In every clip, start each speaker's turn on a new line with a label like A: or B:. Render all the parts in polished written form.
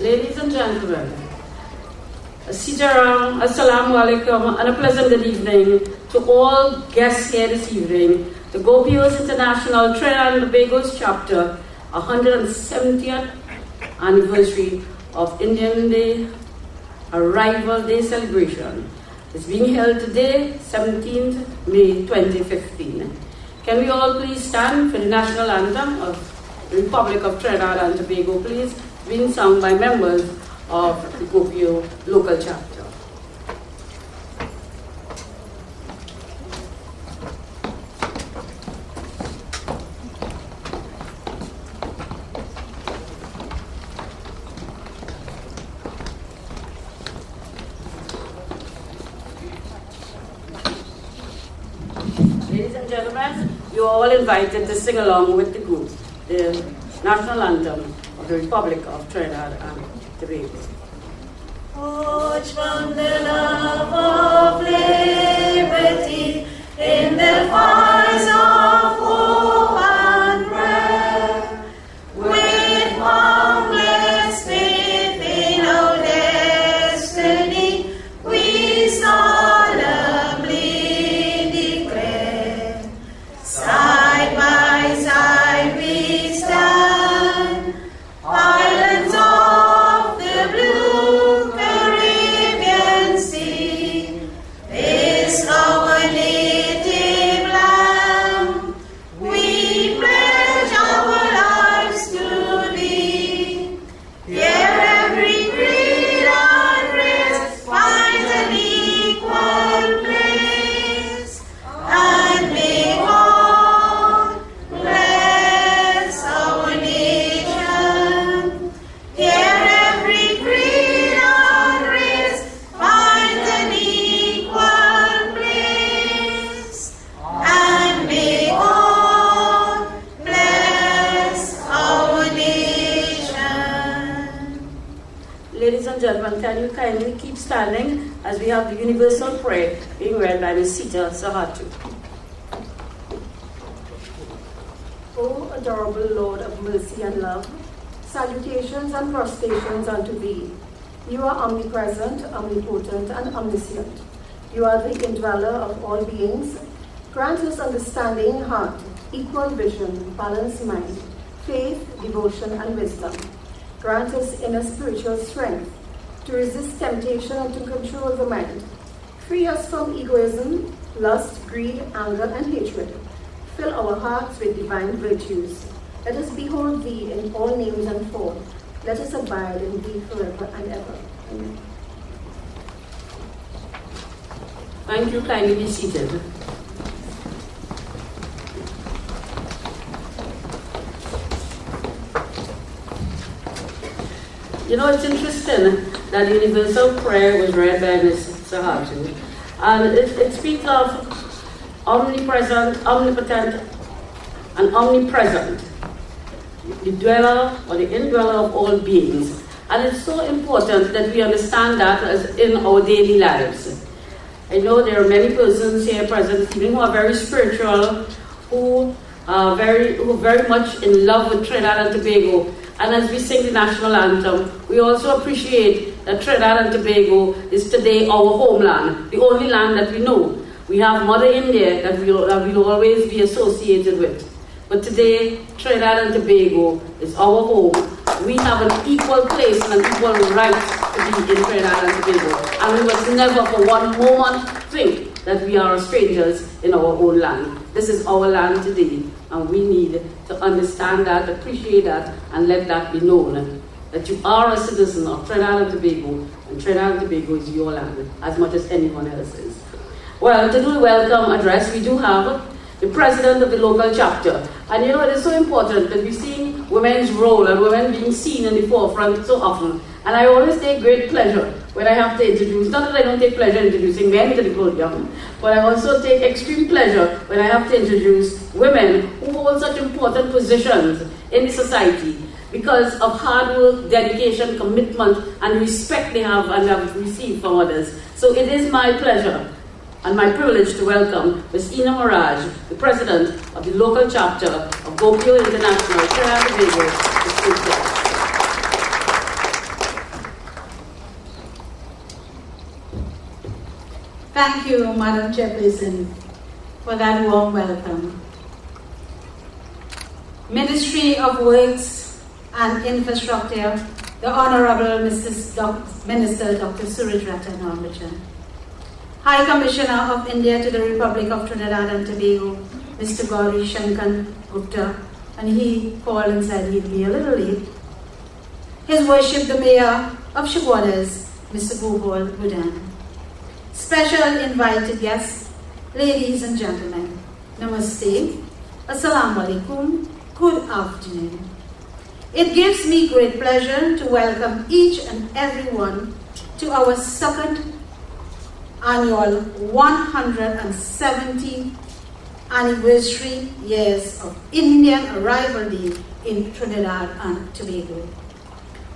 A: Ladies and gentlemen, Sijaram, Assalamu alaikum, and a pleasant good evening to all guests here this evening. The GOPIO's International Trinidad and Tobago's chapter, 170th anniversary of Indian Day, Arrival Day celebration, is being held today, 17th May 2015. Can we all please stand for the national anthem of the Republic of Trinidad and Tobago, please, being sung by members of the GOPIO local chapter. Ladies and gentlemen, you are all invited to sing along with the group, the national anthem of the Republic of Trinidad and Tobago.
B: Forged from the love of liberty in the fires of hope and prayer, with boundless faith in our destiny, we solemnly declare, side by side we stand, islands of the blue Caribbean Sea, this our native land, we pledge our lives to thee. Here every creed and race finds an equal place, and may God bless our nation. Here every creed and race finds an equal place, and may God bless our nation.
A: Ladies and gentlemen, can you kindly keep standing as we have the universal prayer being read by Ms. Sita Sahatu.
C: O adorable Lord of mercy and love, salutations and prostrations unto thee. You are omnipresent, omnipotent, and omniscient. You are the indweller of all beings. Grant us understanding heart, equal vision, balanced mind, faith, devotion, and wisdom. Grant us inner spiritual strength to resist temptation and to control the mind. Free us from egoism, lust, greed, anger, and hatred. Fill our hearts with divine virtues. Let us behold thee in all names and form. Let us abide in thee forever and ever. Amen.
A: Thank you, kindly be seated. You know, it's interesting that the universal prayer was read by Ms. Sahatu, and it speaks of omnipresent, omnipotent, and omnipresent, the dweller or the indweller of all beings. And it's so important that we understand that as in our daily lives. I know there are many persons here present who are very spiritual, who are very much in love with Trinidad and Tobago. And as we sing the national anthem, we also appreciate that Trinidad and Tobago is today our homeland, the only land that we know. We have Mother India that we'll always be associated with. But today, Trinidad and Tobago is our home. We have an equal place and an equal right to be in Trinidad and Tobago. And we must never for one moment think that we are strangers in our own land. This is our land today, and we need to understand that, appreciate that, and let that be known, that you are a citizen of Trinidad and Tobago, and Trinidad and Tobago is your land, as much as anyone else's. Well, to do the welcome address, we do have the president of the local chapter. And you know, it is so important that we see women's role and women being seen in the forefront so often. And I always take great pleasure when I have to introduce, not that I don't take pleasure introducing men to the podium, but I also take extreme pleasure when I have to introduce women who hold such important positions in the society because of hard work, dedication, commitment, and respect they have and have received from others. So it is my pleasure and my privilege to welcome Ms. Ina Mirage, the president of the local chapter of GOPIO International, Trinidad and Tobago, to speak to us.
D: Thank you, Madam Chairperson, for that warm welcome. Ministry of Works and Infrastructure, the Honorable Minister Dr. Suraj Ratnamachan. High Commissioner of India to the Republic of Trinidad and Tobago, Mr. Gauri Shankar Gupta, and he called and said he'd be a little late. His Worship the Mayor of Chaguanas, Mr. Gopal Budan. Special invited guests, ladies and gentlemen, Namaste, Assalamu Alaikum, good afternoon. It gives me great pleasure to welcome each and everyone to our second annual 170 anniversary years of Indian Arrival Day in Trinidad and Tobago.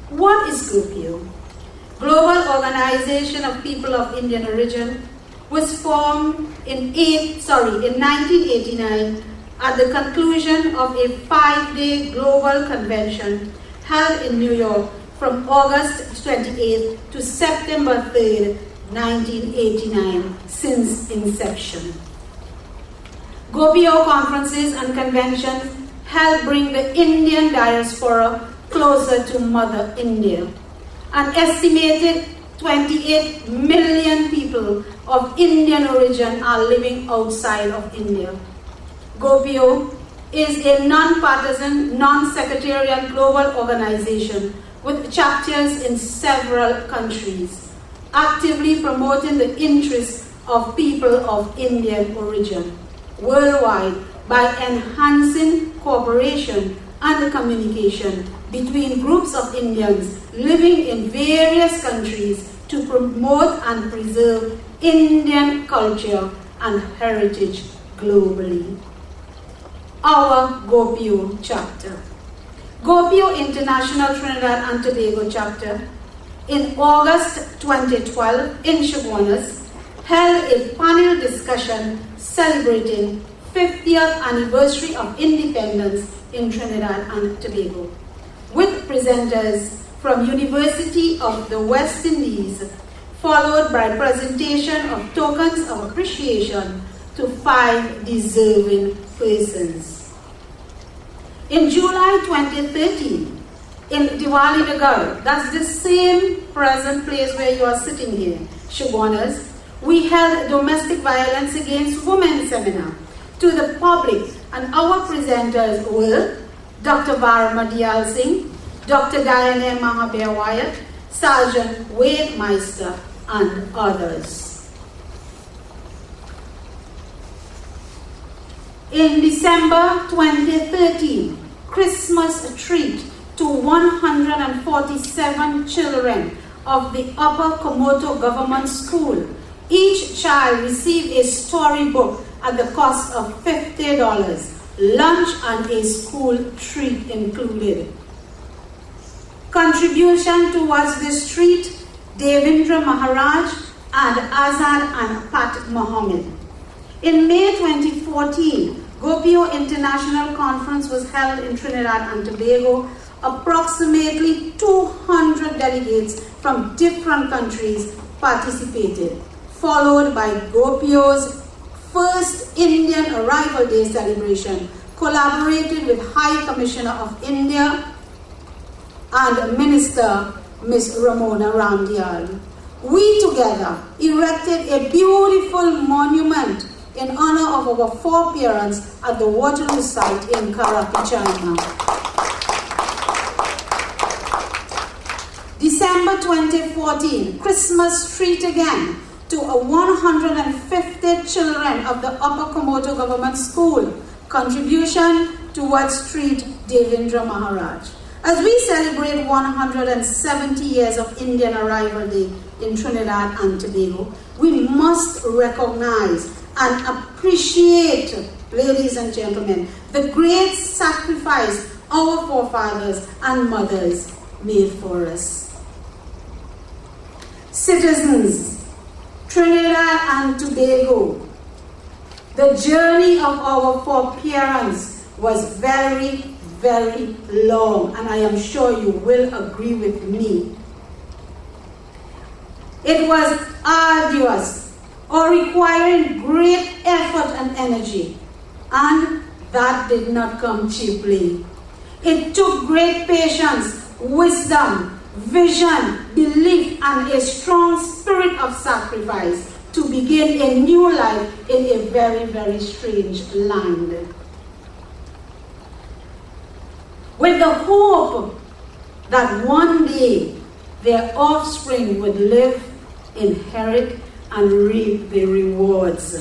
D: What is GOPIO? Global Organization of People of Indian Origin was formed in 1989 at the conclusion of a 5-day global convention held in New York from August 28th to September 3rd, 1989, since inception. GOPIO conferences and conventions help bring the Indian diaspora closer to Mother India. An estimated 28 million people of Indian origin are living outside of India. GOPIO is a non-partisan, non-sectarian global organization with chapters in several countries, actively promoting the interests of people of Indian origin worldwide by enhancing cooperation and communication between groups of Indians living in various countries to promote and preserve Indian culture and heritage globally. Our GOPIO chapter. GOPIO International Trinidad and Tobago chapter in August 2012 in Chaguanas held a panel discussion celebrating 50th anniversary of independence in Trinidad and Tobago, with presenters from University of the West Indies, followed by presentation of tokens of appreciation to 5 deserving persons. In July 2013, in Diwali Nagar, that's the same present place where you are sitting here, Chaguanas, we held a domestic violence against women seminar to the public, and our presenters were Dr. Varma Diyal Singh, Dr. Diane Mahabir Wyatt, Sergeant Wade Meister, and others. In December 2013, Christmas treat to 147 children of the Upper Komoto Government School. Each child received a storybook at the cost of $50, lunch and a school treat included. Contribution towards this treat, Devendra Maharaj and Azad and Pat Mohammed. In May 2014, GOPIO International Conference was held in Trinidad and Tobago. Approximately 200 delegates from different countries participated, followed by GOPIO's first Indian Arrival Day celebration, collaborated with High Commissioner of India and Minister Ms. Ramona Ramdial. We together erected a beautiful monument in honor of our foreparents at the Waterloo site in Karachi, China. December 2014, Christmas treat again to 150 children of the Upper Komoto Government School. Contribution towards treat Devendra Maharaj. As we celebrate 170 years of Indian Arrival Day in Trinidad and Tobago, we must recognize and appreciate, ladies and gentlemen, the great sacrifice our forefathers and mothers made for us. Citizens, Trinidad and Tobago, the journey of our foreparents was very, very long, and I am sure you will agree with me. It was arduous, or requiring great effort and energy. And that did not come cheaply. It took great patience, wisdom, vision, belief, and a strong spirit of sacrifice to begin a new life in a very, very strange land. With the hope that one day their offspring would live, inherit, and reap the rewards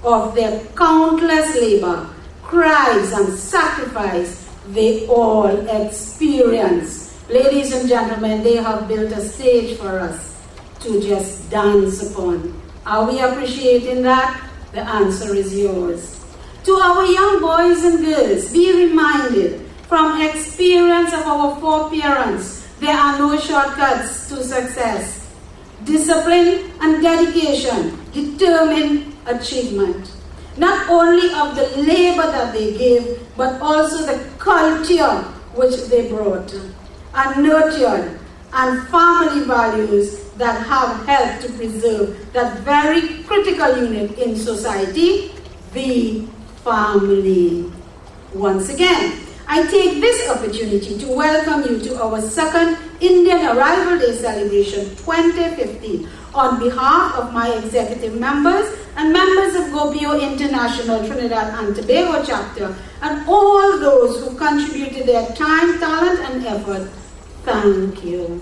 D: of their countless labor, cries, and sacrifice they all experience. Ladies and gentlemen, they have built a stage for us to just dance upon. Are we appreciating that? The answer is yours. To our young boys and girls, be reminded from experience of our foreparents, there are no shortcuts to success. Discipline and dedication determine achievement. Not only of the labor that they gave, but also the culture which they brought and nurtured, and family values that have helped to preserve that very critical unit in society, the family. Once again, I take this opportunity to welcome you to our second Indian Arrival Day celebration 2015 on behalf of my executive members and members of GOPIO International Trinidad and Tobago chapter and all those who contributed their time, talent, and effort. Thank you.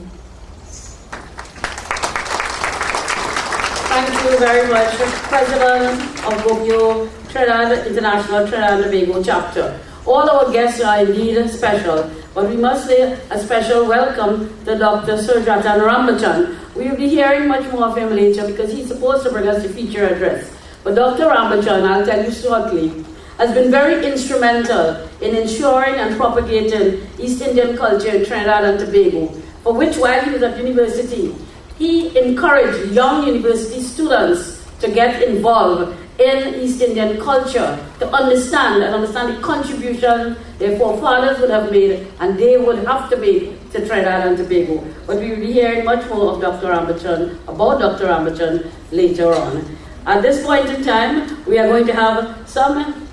A: Thank you very much, President of GOPIO Trinidad International Trinidad and Tobago chapter. All our guests are indeed special, but we must say a special welcome to Dr. Surjatan Rambachan. We will be hearing much more of him later because he's supposed to bring us the feature address. But Dr. Rambachan, I'll tell you shortly, has been very instrumental in ensuring and propagating East Indian culture in Trinidad and Tobago, for which while he was at university, he encouraged young university students to get involved in East Indian culture, to understand the contribution their forefathers would have made and they would have to make to Trinidad and Tobago. But we will be hearing much more of Dr. Rambachan, about Dr. Rambachan later on. At this point in time, we are going to have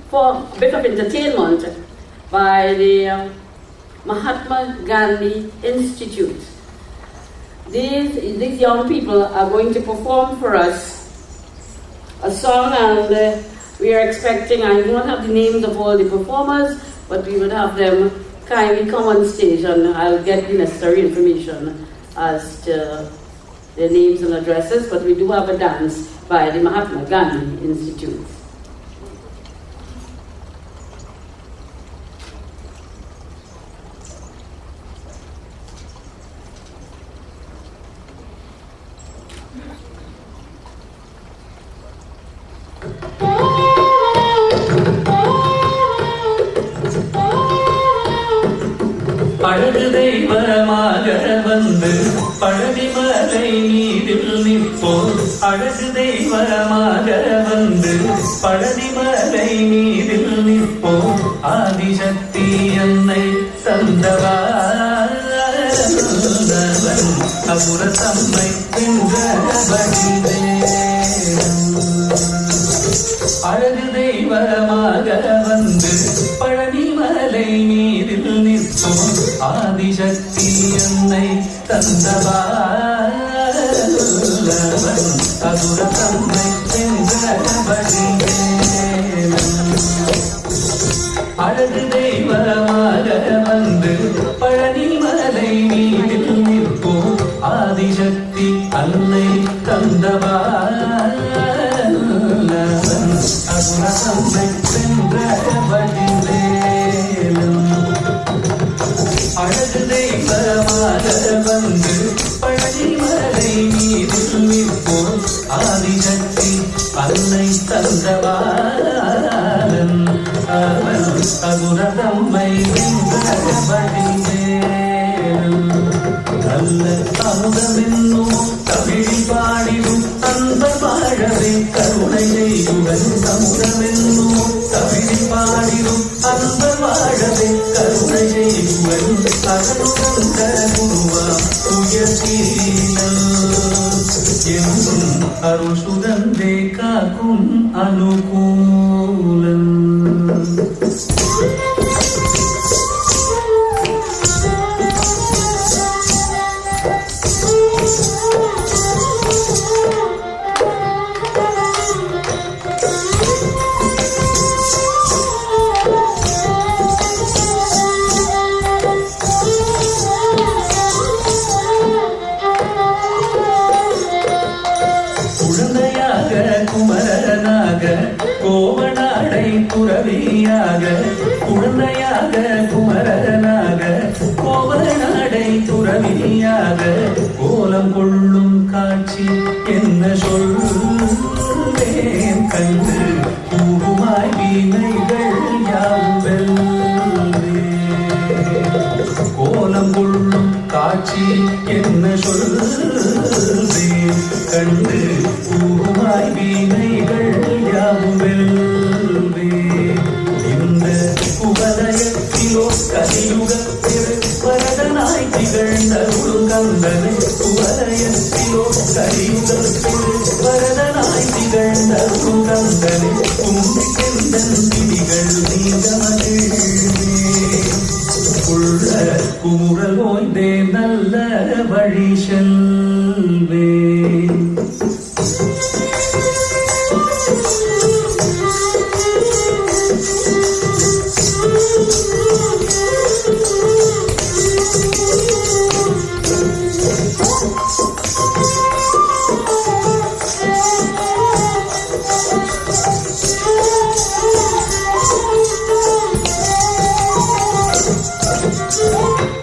A: for a bit of entertainment by the Mahatma Gandhi Institute. These young people are going to perform for us a song, and we are expecting, I do not have the names of all the performers, but we would have them kindly come on stage and I'll get the necessary information as to their names and addresses, but we do have a dance by the Mahatma Gandhi Institute.
E: அழகு தெய்வமாக வந்து பழனிமலை மீதில் நிற்போம். அழகு தெய்வமாக வந்து பழனிமலை மீதில் நிற்போம். ஆதிசக்தி என்னை தந்தவன் அசுர தம்மை வென்றபடிவே. அழகு தெய்வமாக வந்து பழனிமலை மீதில் நிற்போம். ஆதிசக்தி என்னை தந்தவன் அசுர தம்மை வென்றபடிவே. அழகு தெய்வமாக வந்து பழனிமலை மீதில் நிற்போம். ஆதிசக்தி அன்னை தந்தவன் அசுரசம்மை வென்றபடிவே. அழகு தெய்வமாக வந்து பழனிமலை மீதில் நிற்போம். ஆதிசக்தி அன்னை தந்தவன் அவன் அசுரதம்மை வென்றபடிவே. நல்ல அமுதமென்னும் தமிழில் பாடிடும் அந்த வாழவே கருணை செய்யுடன் அமுதமென்னும் தமிழில் பாடிடும் அன்பர் வாழவே கருணை செய்வன் அதனுடன் குருவா உயர்சீலன் என்றும் அருள் சுதந்தே காக்கும் அனுகூலன். கோவனாடை துறவியாக குழந்தையாக குமரனாக கோவனாடை துறவியாக கோலம் கொள்ளும் காட்சி என்ன சொல்வேன் கண்டு கூறுமாய் வீணைகள் யாவும் கோலம் கொள்ளும் காட்சி என்ன சொல்வேன் கண்டு கூறுமாய் வீணைகள் யாவும் இந்த குவலயத்திலோ கலியுகத்தில் வரதனாய் திகழ்ந்த கந்தனை குவலயத்திலோ கலியுகத்தில் வரதனாய் திகழ்ந்த கந்தனை கும்பிக்கெந்தன் விதிகள் நீங்கமகிழ்வே உள்ள குமுறல் ஓய்ந்தே நல்ல வழி செல்வேன்.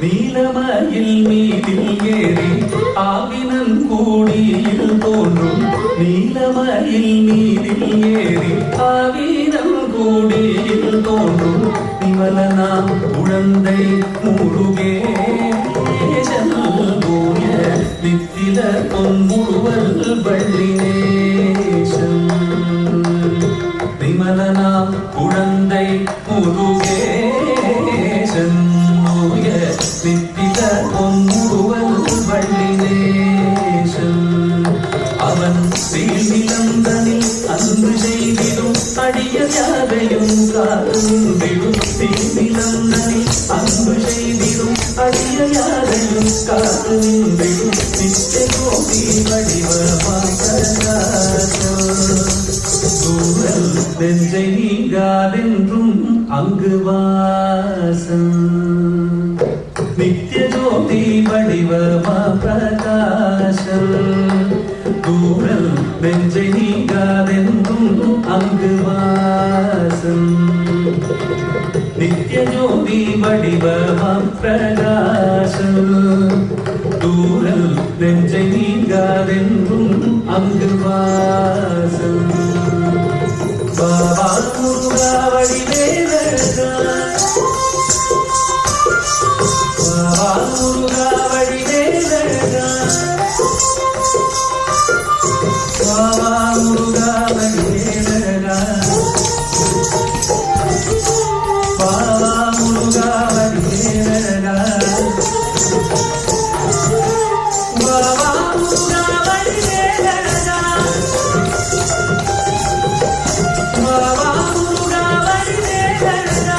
E: நீலமயில் மீதில் ஏறி ஆவினன் கூடியில் தோன்றும் நீலமயில் மீதில் ஏறி ஆவினன் கூடியில் தோன்றும் நிமலனாம் குழந்தை முருகேசன் போய நித்தில பொன்முருவல் வள்ளினேசன் நிமலனாம் குழந்தை முருகேசன் நித்தில பொன்முருவல் வள்ளினேசன் அவன் சீர்நிலந்தனில் அன்பு செய்திடும் அடிய யாதையும் காத்திடும் சீர்நிலந்தனில் அன்பு செய்திடும் அடிய யாதையும் காத்திடும் நித்திய கோபி வடிவமாசூழல் நெஞ்சை நீங்காதென்றும் அங்கு வாசம் நித்திய ஜோதி வடிவமா பிரகாசம் தூரல் நெஞ்சை நீங்காதென்றும் அங்கு வாசம் நித்திய ஜோதி வடிவமா பிரகாசம் தூரல் நெஞ்சை நீங்காதென்றும் அங்கு வாசம் பாபா முருகா வடிவேலகா பாபா முருகா வடிவேலகா பாபா முருகா வடிவேலகா பாபா முருகா வடிவேலகா பாபா முருகா வடிவேலகா பாபா முருகா வடிவேலகா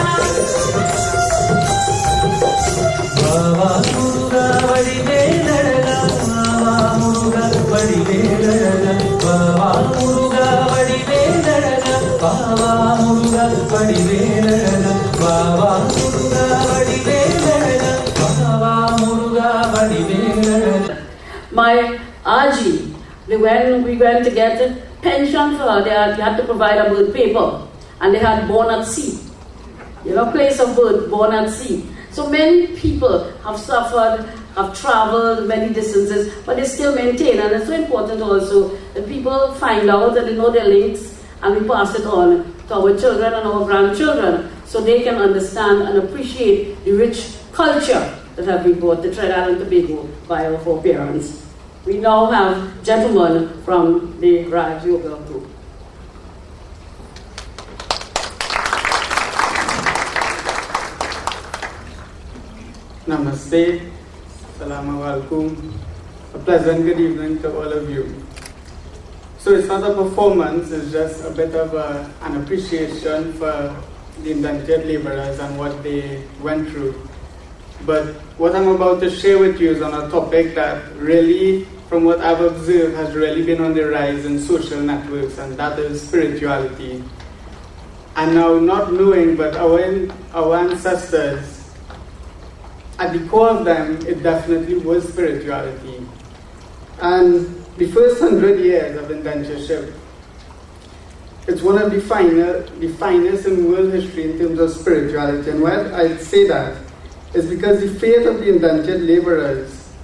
E: பாபா முருகா வடிவேலகா பாபா முருகா வடிவேலகா பாபா முருகா வடிவேலகா பாபா முருகா வடிவேலகா பாபா முருகா வடிவேலகா பாபா முருகா வடிவேலகா.
A: My Aji, when we went to get a pension for her, they had to provide a birth paper, and they had born at sea. You know, place of birth, born at sea. So many people have suffered, have traveled many distances, but they still maintain. And it's so important also that people find out that they know their links, and we pass it on to our children and our grandchildren, so they can understand and appreciate the rich culture that have been brought to Trinidad and Tobago by our foreparents. We now have gentlemen from the Raj Yoga group.
F: Namaste, Assalamu alaikum. A pleasant good evening to all of you. So it's not a performance, it's just a bit of an appreciation for the indentured laborers and what they went through. But what I'm about to share with you is on a topic that really, from what I've observed, has really been on the rise in social networks, and that is spirituality. And now, not knowing, but our ancestors, at the core of them, it definitely was spirituality. And the first 100 years of indentureship, it's one of the finest in world history in terms of spirituality. And why I'd say that is because the faith of the indentured laborers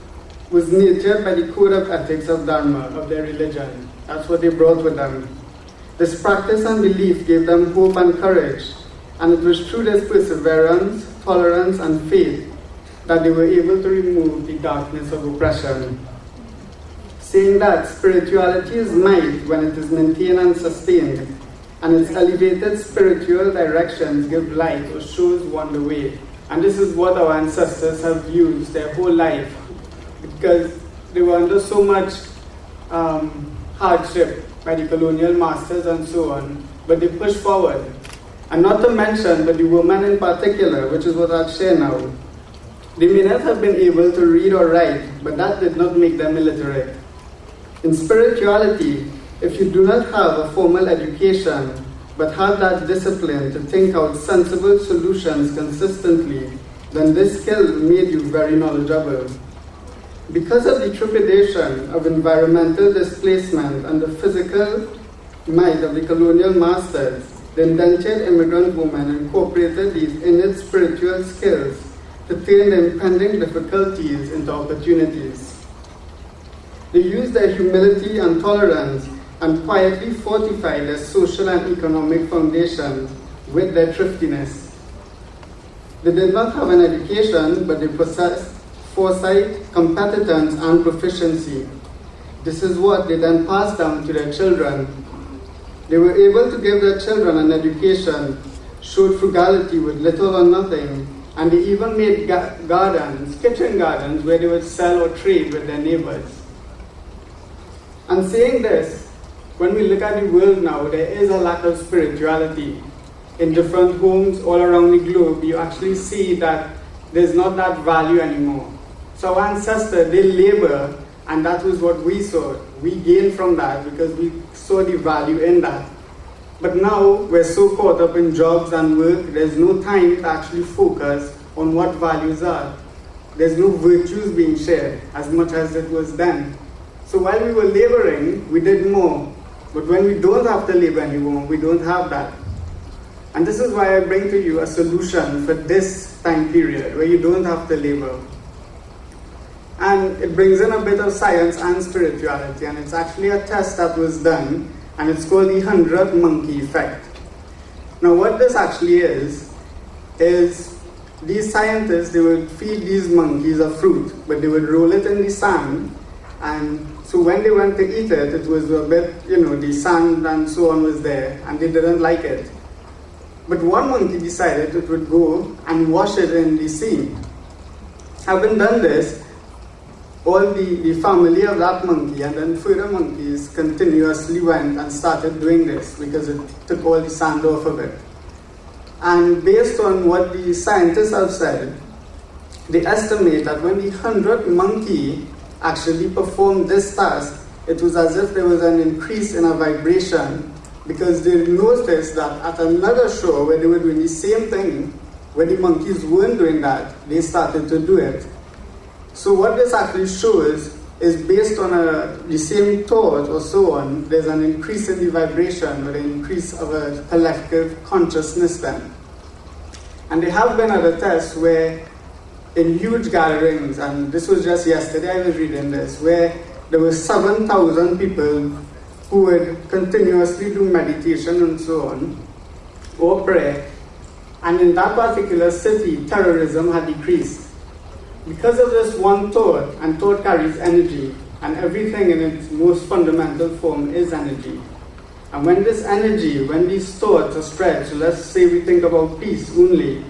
F: was nurtured by the code of ethics of Dharma, of their religion. That's what they brought with them. This practice and belief gave them hope and courage, and it was through this perseverance, tolerance, and faith that they were able to remove the darkness of oppression. Saying that spirituality is might when it is maintained and sustained, and its elevated spiritual directions give light or shows one the way. And this is what our ancestors have used their whole life, because they were under so much hardship by the colonial masters and so on, but they pushed forward. And not to mention, but the women in particular, which is what I'll share now, they may not have been able to read or write, but that did not make them illiterate. In spirituality, if you do not have a formal education, but have that discipline to think out sensible solutions consistently, then this skill made you very knowledgeable. Because of the trepidation of environmental displacement and the physical might of the colonial masters, the indentured immigrant woman incorporated these innate spiritual skills to turn the impending difficulties into opportunities. They used their humility and tolerance and quietly fortified their social and economic foundations with their thriftiness. They did not have an education, but they possessed foresight, competence, and proficiency. This is what they then passed down to their children. They were able to give their children an education, showed frugality with little or nothing, and they even made gardens, kitchen gardens, where they would sell or trade with their neighbors. And saying this, when we look at the world now, there is a lack of spirituality. In different homes all around the globe, you actually see that there's not that value anymore. So our ancestors, they labor, and that was what we saw. We gained from that because we saw the value in that. But now we're so caught up in jobs and work, there's no time to actually focus on what values are. There's no virtues being shared as much as it was then. So while we were laboring, we did more. But when we don't have to labor anymore, we don't have that. And this is why I bring to you a solution for this time period where you don't have to labor. And it brings in a bit of science and spirituality, and it's actually a test that was done, and it's called the 100 monkey effect. Now what this actually is these scientists, they would feed these monkeys a fruit, but they would roll it in the sand, and so when they went to eat it, it was a bit, the sand and so on was there, and they didn't like it. But one monkey decided it would go and wash it in the sea. Having done this, all the family of that monkey and then further monkeys continuously went and started doing this because it took all the sand off of it. And based on what the scientists have said, they estimate that when the 100th monkey actually performed this task, it was as if there was an increase in a vibration, because they noticed that at another show where they were doing the same thing, where the monkeys weren't doing that, they started to do it. So what this actually shows is based on the same thought or so on, there's an increase in the vibration or an increase of a collective consciousness then. And there have been other tests where in huge gatherings, and this was just yesterday I was reading this, where there were 7,000 people who would continuously do meditation and so on, or prayer. And in that particular city, terrorism had decreased. Because of this one thought, and thought carries energy, and everything in its most fundamental form is energy. And when this energy, when these thoughts are spread, so let's say we think about peace only,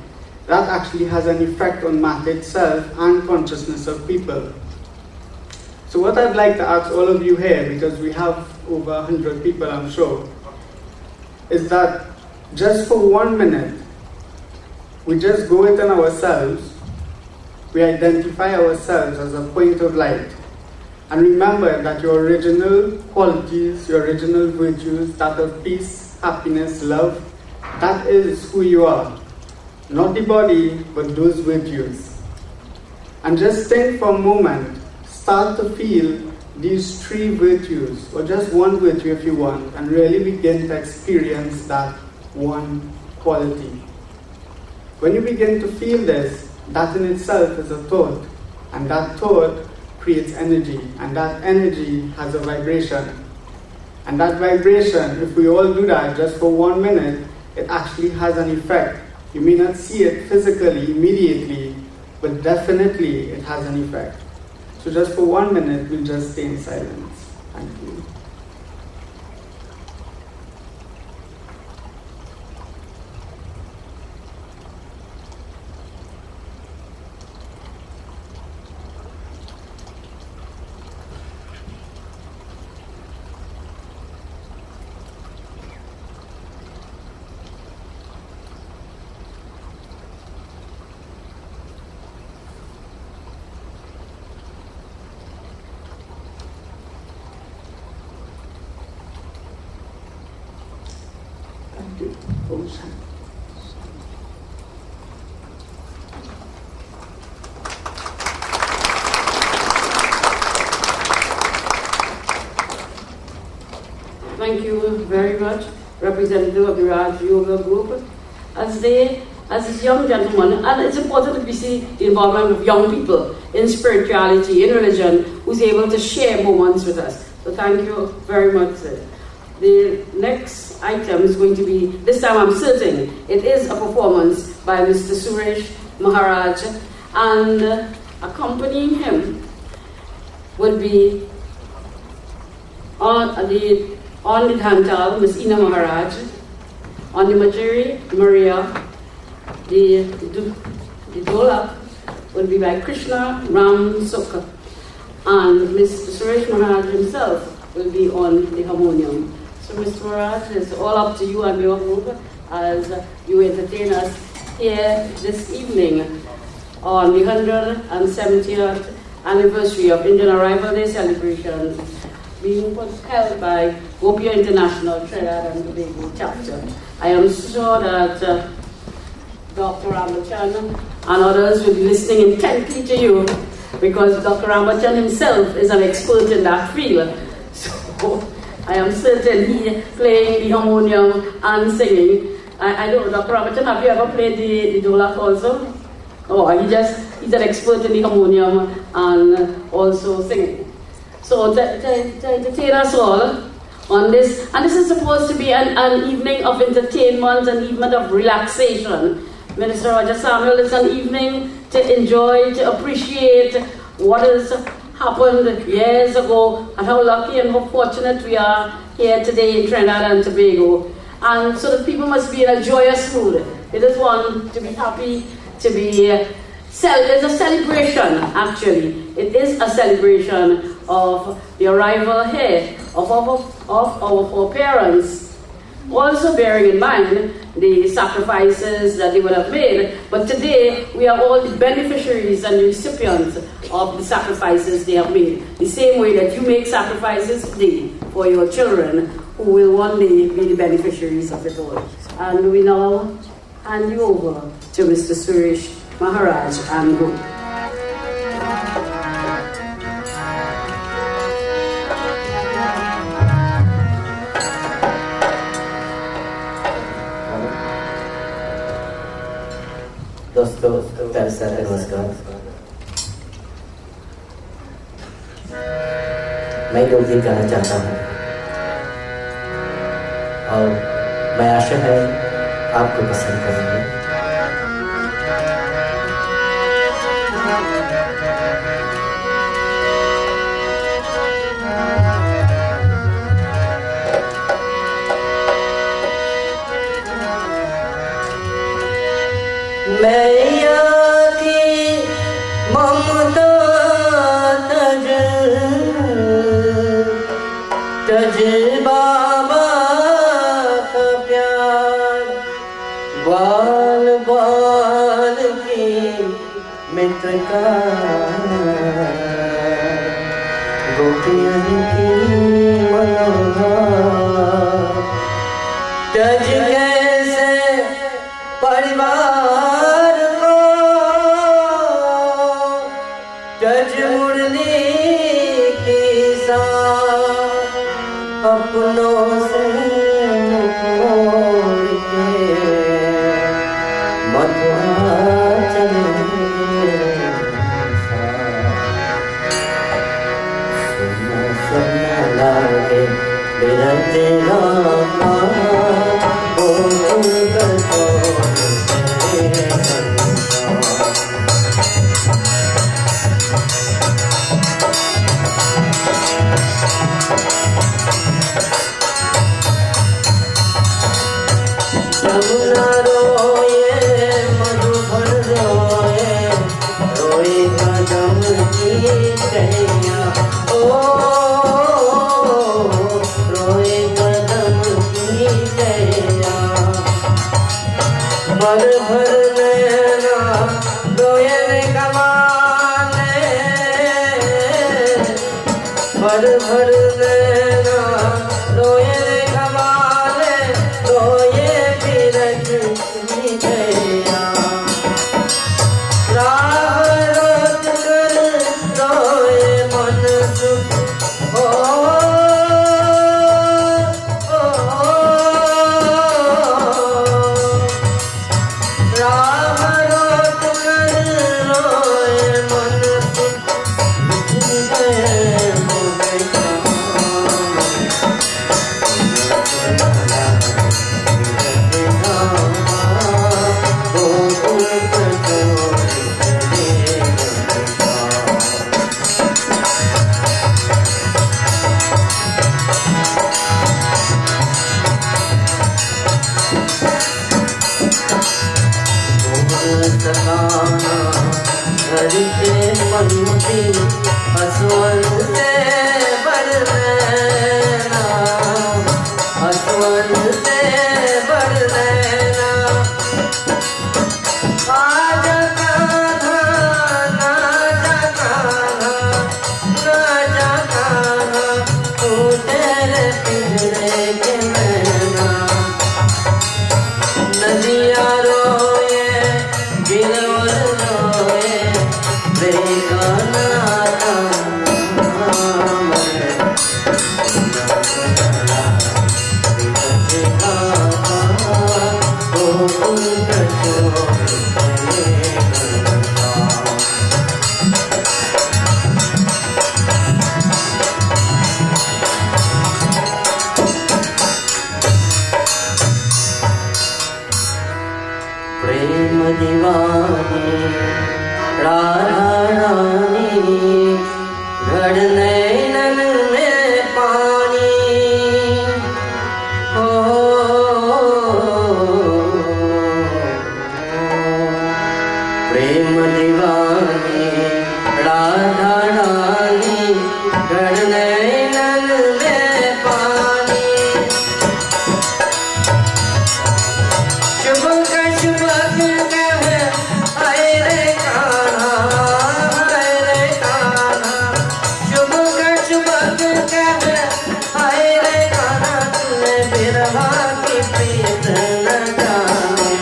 F: that actually has an effect on matter itself and consciousness of people. So what I'd like to ask all of you here, because we have over 100 people I'm sure, is that just for 1 minute, we just go within ourselves, we identify ourselves as a point of light, and remember that your original qualities, your original virtues, that of peace, happiness, love, that is who you are. Not the body, but those virtues. And just think for a moment, start to feel these 3 virtues, or just 1 virtue if you want, and really begin to experience that 1 quality. When you begin to feel this, that in itself is a thought, and that thought creates energy, and that energy has a vibration. And that vibration, if we all do that just for 1 minute, it actually has an effect. You may not see it physically, immediately, but definitely it has an effect. So just for 1 minute, we'll just stay in silence. Thank you.
A: Thank you very much, representative of the Raj Yoga Group. As these young gentlemen, and it's important that we see the involvement of young people in spirituality, in religion, who's able to share moments with us. So thank you very much, sir. The next item is going to be, this time I'm certain, it is a performance by Mr. Suresh Maharaj, and accompanying him would be on the Dhantal, Ms. Ina Maharaj, on the Majuri, Maria, the Dolak would be by Krishna Ram Sukha, and Mr. Suresh Maharaj himself will be on the harmonium. So Mr. Maharaj, it's all up to you and your group as you entertain us here this evening on the 170th anniversary of Indian Arrival Day celebrations being held by GOPIO International Trinidad and Tobago chapter. I am sure that Dr. Ramachan and others will be listening intently to you, because Dr. Ramachan himself is an expert in that field. So I am certain he playing the harmonium and singing. I don't know, Dr. Ramachan, have you ever played the dolak also? Oh, he's an expert in the harmonium and also singing. So to entertain us all on this, and this is supposed to be an evening of entertainment, an evening of relaxation. Minister Roger Samuel, it's an evening to enjoy, to appreciate what has happened years ago, and how lucky and how fortunate we are here today in Trinidad and Tobago. And so the people must be in a joyous mood. It is one to be happy, to be, it's a celebration actually. It is a celebration of the arrival here of our foreparents, also bearing in mind the sacrifices that they would have made. But today, we are all the beneficiaries and recipients of the sacrifices they have made. The same way that you make sacrifices today for your children, who will one day be the beneficiaries of it all. And we now hand you over to Mr. Suresh Maharaj and group.
G: दोस्तों प्यार से नमस्कार। मैं दो दिन गाना चाहता हूँ और मैं आशा है आपको पसंद करेंगे। मैं ममता तज तज बाबा का प्यार ग्वाल ग्वाल की मित्र का गोपियन की मनोहार तज कैसे परिवार को तज मुरली की साथ अपनों से मोड़ के मथुरा चले सुना सुना लागे मेरा तेरा यमुना रोए मधुबन रोए रोए कदम की चैया ओ रोए कदम की चैया भर भर नैना रोए रे कमाले भर भर नैना रोए रे कमाले रोए फिरक की चैया राह रोत कर रोए मन सुख ओ राह रोत कर रोए मन सुख गए हो गए सकाना घर के पंक्ति हसवन से बरना हसवन से बरना आज कान्हा ना जा कान्हा ना जा कान्हा तू तेरे पिंजरे के नैना नदिया रोए गिरवर रोए बेगाना प्रेम दीवानी राधा रानी घड़ नैनन में पानी हो प्रेम दीवानी राधा रानी घड़ नैनन में पानी शुभ का शुभ कहे हाय रे कान्हा शुभ का शुभ कहे हाय रे कान्हा तूने बिरहा की प्रीत न जाने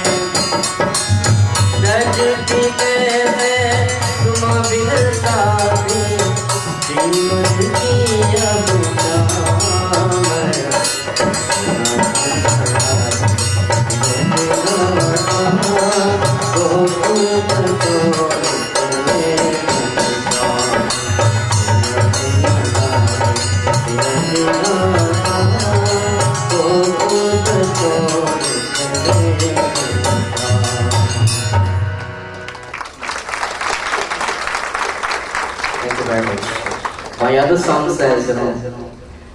G: नजती कैसे तुम बिन साथी जीवन की अब Thank you very much. My other song says,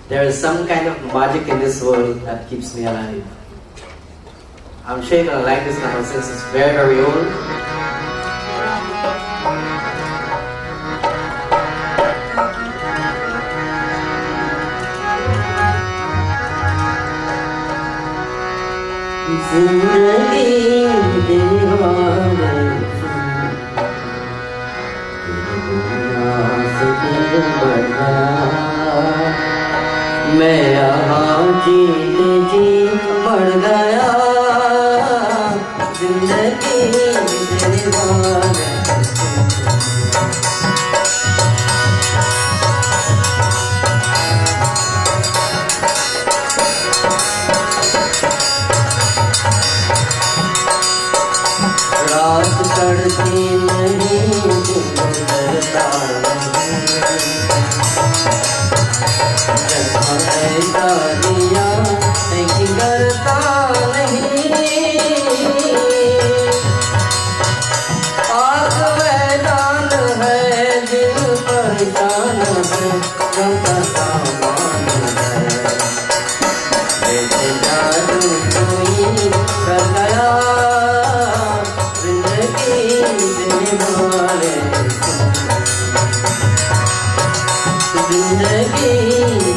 G: there is some kind of magic in this world that keeps me alive. I'm sure you're gonna like this number since it's very, very old. मैं यहाँ जीत जी मर गया जिंदगी तेरे बाद रात चढ़ती नहीं गुजरता ऐसा दिया नहीं करता नहीं आग मैदान है दिल परेशान है गम का सामान है जैसे जादू कोई कर गया जिंदगी देने वाले जिंदगी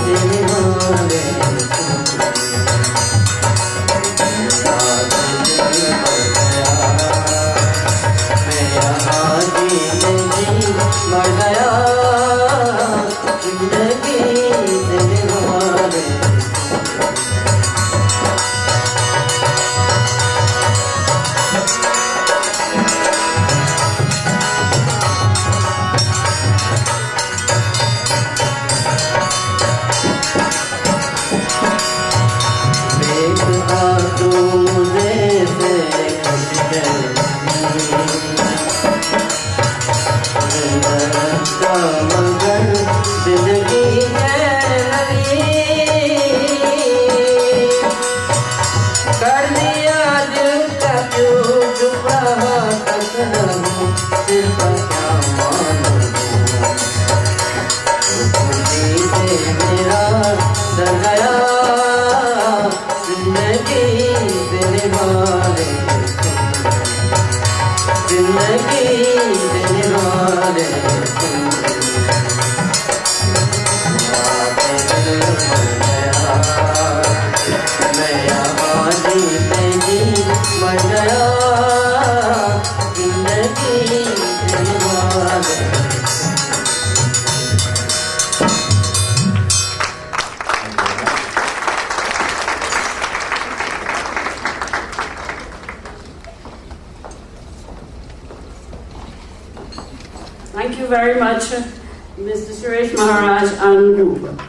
G: देने वाले मैं यहाँ जीने जी मर गया जिंदगी देने वाले कर दिया दिल का क्यों चुप रहा तक रहूं दिल का क्या मानूं खुशी से मेरा डर गया जिंदगी देने वाले जिंदगी देने वाले मैं यहाँ जीते जी मर गया जिंदगी देने वाले
A: Thank you very much, Mr. Suresh Maharaj and group.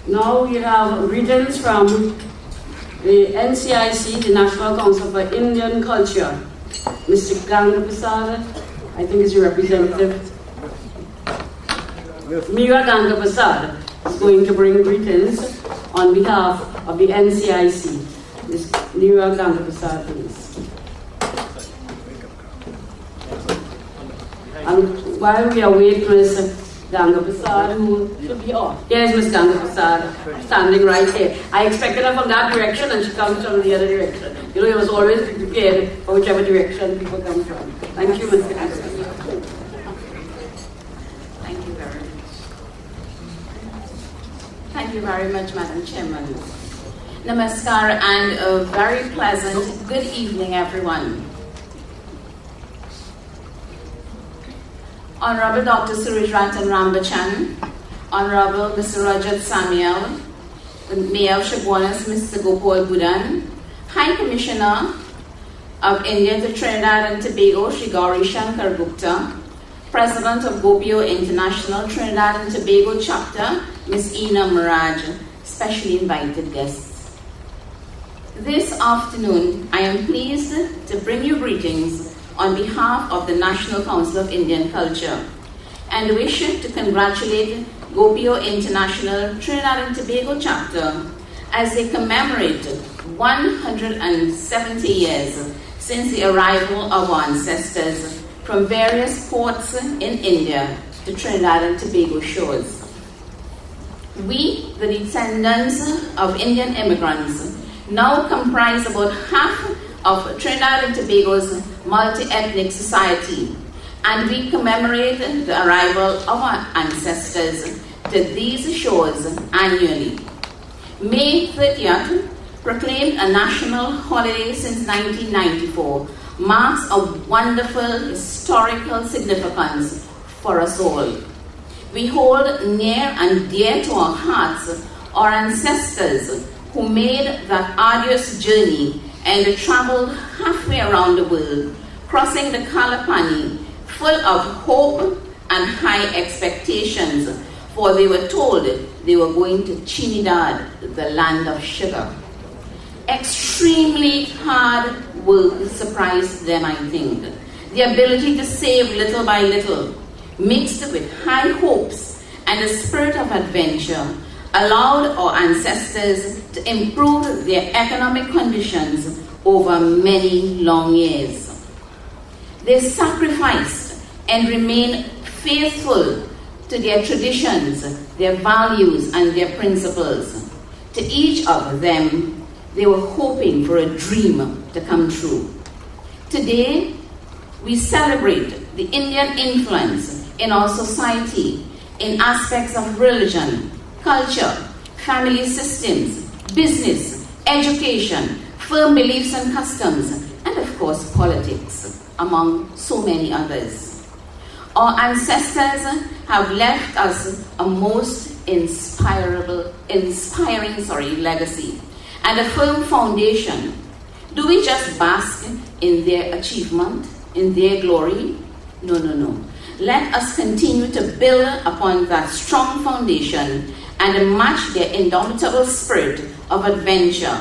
A: Now we have greetings from the NCIC, the National Council for Indian Culture. Mr. Ganga Prasad, I think is your representative. Meera Ganga Prasad is going to bring greetings on behalf of the NCIC. Ms. Meera Ganga Prasad, please. And while we await Ms. Ganga Prasad, who should be off. Here's Ms. Ganga Prasad, standing right here. I expected her from that direction and she comes from the other direction. You know, you must always be prepared for whichever direction people come from. Thank you, Ms. Ganga.
H: Thank you very much. Thank you very much, Madam Chairman. Namaskar and a very pleasant good evening, everyone. Honorable Dr. Suresh Rantan Rambachan, Honorable Mr. Rajat Samuel, the Mayor of Shibwanas, Mr. Gopal Budan, High Commissioner of India to Trinidad and Tobago, Shri Gauri Shankar Gupta, President of GOPIO International Trinidad and Tobago Chapter, Ms. Ina Miraj, specially invited guests. This afternoon, I am pleased to bring you greetings on behalf of the National Council of Indian Culture and wish to congratulate GOPIO International Trinidad and Tobago Chapter as they commemorate 170 years since the arrival of our ancestors from various ports in India to Trinidad and Tobago shores. We, the descendants of Indian immigrants, now comprise about half of Trinidad and Tobago's multi-ethnic society, and we commemorate the arrival of our ancestors to these shores annually. May 30th proclaimed a national holiday since 1994, marks a wonderful historical significance for us all. We hold near and dear to our hearts our ancestors who made that arduous journey and traveled halfway around the world, crossing the Kalapani full of hope and high expectations, for they were told they were going to Trinidad, the land of sugar. Extremely hard work surprised them, I think. The ability to save little by little, mixed with high hopes and a spirit of adventure, allowed our ancestors to improve their economic conditions over many long years. They sacrificed and remained faithful to their traditions, their values, and their principles. To each of them, they were hoping for a dream to come true. Today, we celebrate the Indian influence in our society in aspects of religion, culture, family systems, business, education, firm beliefs and customs, and of course politics, among so many others. Our ancestors have left us a most inspiring legacy and a firm foundation. Do we just bask in their achievement, in their glory? No, no, no. Let us continue to build upon that strong foundation and match their indomitable spirit of adventure.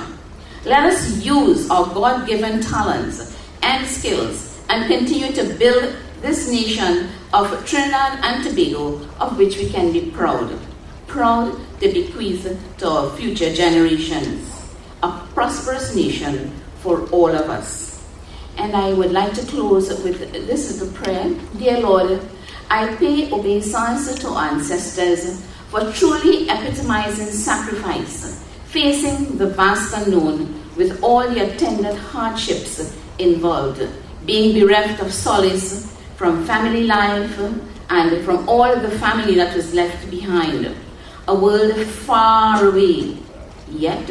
H: Let us use our God-given talents and skills and continue to build this nation of Trinidad and Tobago, of which we can be proud. Proud to bequeath to our future generations. A prosperous nation for all of us. And I would like to close with this little prayer. Dear Lord, I pay obeisance to our ancestors for truly epitomizing sacrifice, facing the vast unknown with all the attendant hardships involved, being bereft of solace from family life and from all the family that was left behind. A world far away, yet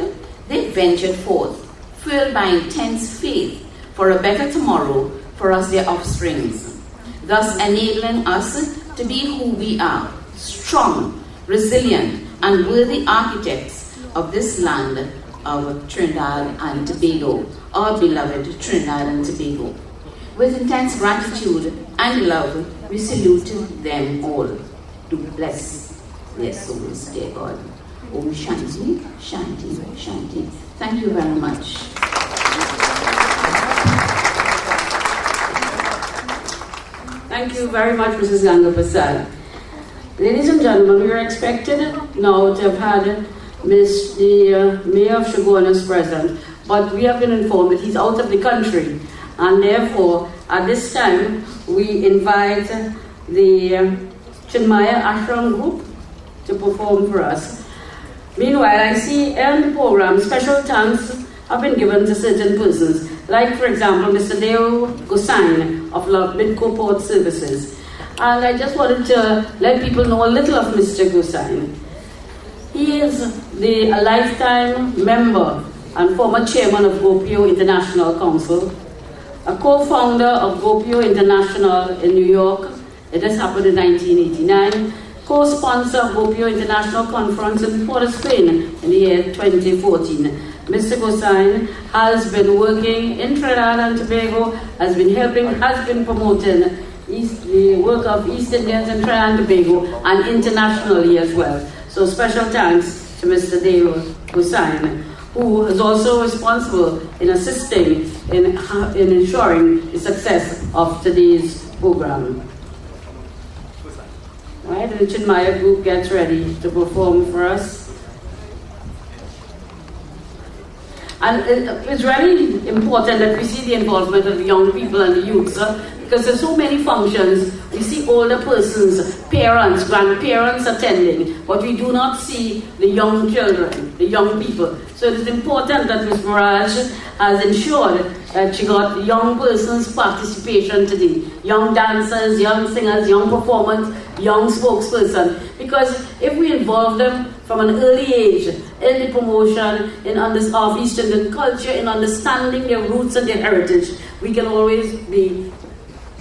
H: they ventured forth, fueled by intense faith for a better tomorrow for us, their offsprings, thus enabling us to be who we are, strong, resilient, and worthy architects of this land of Trinidad and Tobago, our beloved Trinidad and Tobago. With intense gratitude and love, we salute them all. Do bless their souls, dear God. Om Shanti, Shanti, Shanti. Thank you very much.
A: Thank you very much, Mrs. Ganga Prasad. Ladies and gentlemen, we are expected now to have had the Mayor of Chaguanas present, but we have been informed that he's out of the country, and therefore, at this time, we invite the Chinmaya Ashram group to perform for us. Meanwhile, I see in the program, special thanks have been given to certain persons, like, for example, Mr. Deo Gosain of Midco Port Services. And I just wanted to let people know a little of Mr. Gosain. He is a lifetime member and former chairman of GOPIO International Council, a co-founder of GOPIO International in New York. It has happened in 1989. Co-sponsor of GOPIO International Conference in Port of Spain in the year 2014. Mr. Gosain has been working in Trinidad and Tobago, has been promoting the work of East Indians in Trinidad and Tobago and internationally as well. So special thanks to Mr. Deo Gosain, who is also responsible in assisting in ensuring the success of today's program. Right, the Chinmaya group gets ready to perform for us. And it's really important that we see the involvement of the young people and the youth, because there's so many functions We see older persons, parents, grandparents attending, but we do not see the young children, the young people. So it is important that Ms. Mirage has ensured that she got young persons' participation today. Young dancers, young singers, young performers, young spokesperson. Because if we involve them from an early age in the promotion of East Indian culture, in understanding their roots and their heritage, we can always be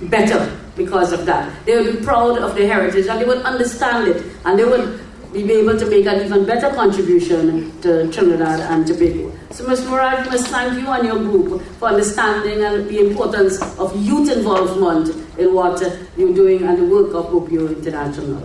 A: better because of that. They would be proud of their heritage and they would understand it, and they would be able to make an even better contribution to Trinidad and Tobago. So Ms. Murad, we must thank you and your group for understanding and the importance of youth involvement in what you're doing and the work of GOPIO International.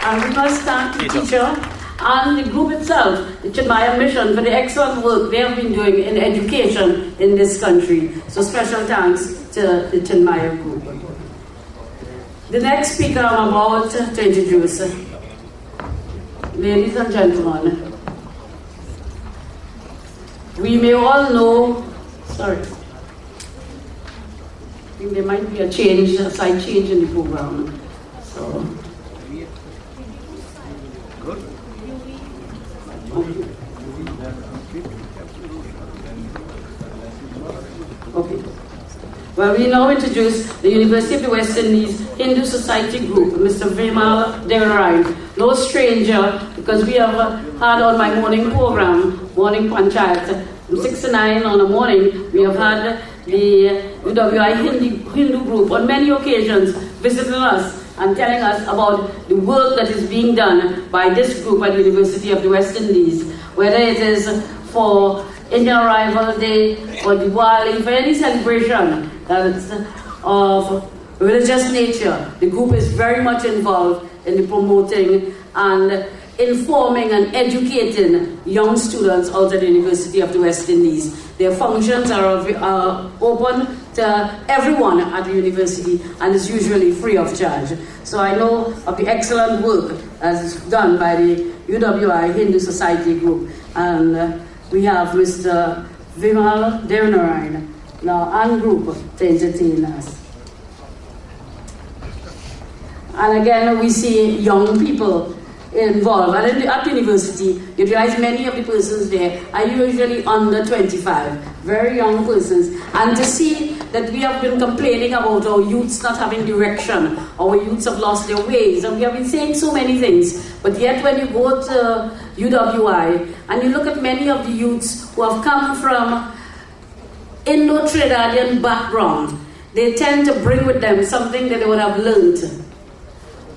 A: And we must thank the teacher and the group itself, the Chinmaya Mission, for the excellent work they have been doing in education in this country. So special thanks to the Chinmaya group. The next speaker I'm about to introduce, ladies and gentlemen, we may all know, sorry, I think there might be a change, a slight change in the program. So, okay. Well, we now introduce the University of the West Indies Hindu Society Group, Mr. Vimal Devarine. No stranger, because we have had on my morning program, Morning Panchayat, from 6 to 9 on the morning, we have had the UWI Hindu group on many occasions visiting us and telling us about the work that is being done by this group at the University of the West Indies, whether it is for Indian Arrival Day or Diwali, for any celebration that's of religious nature. The group is very much involved in the promoting and informing and educating young students out at the University of the West Indies. Their functions are open to everyone at the university and is usually free of charge. So I know of the excellent work as done by the UWI Hindu Society Group, and we have Mr. Vimal Devanarine now and group to entertain us. And again, we see young people involved. And at the university, you realize many of the persons there are usually under 25, very young persons. And to see that we have been complaining about our youths not having direction, our youths have lost their ways, and we have been saying so many things. But yet when you go to UWI and you look at many of the youths who have come from Indo-Trinidadian background, they tend to bring with them something that they would have learned.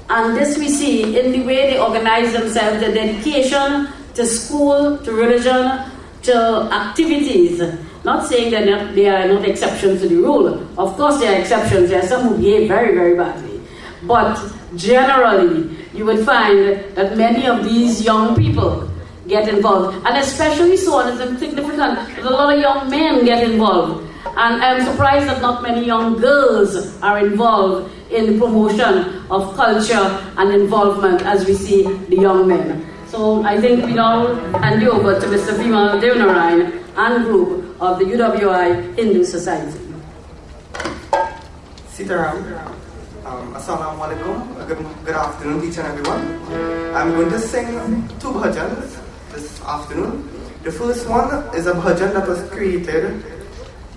A: And this we see in the way they organize themselves, the dedication to school, to religion, to activities. Not saying that they are not exceptions to the rule. Of course there are exceptions. There are some who behave very, very badly. But generally, you would find that many of these young people get involved. And especially so, and it's significant, that a lot of young men get involved. And I'm surprised that not many young girls are involved in the promotion of culture and involvement as we see the young men. So I think we now hand you over to Mr. Vimal Devanarine and group of the UWI Hindu Society.
I: Sitaram. Assalamu alaikum. Good afternoon, each and everyone. I'm going to sing two bhajans this afternoon. The first one is a bhajan that was created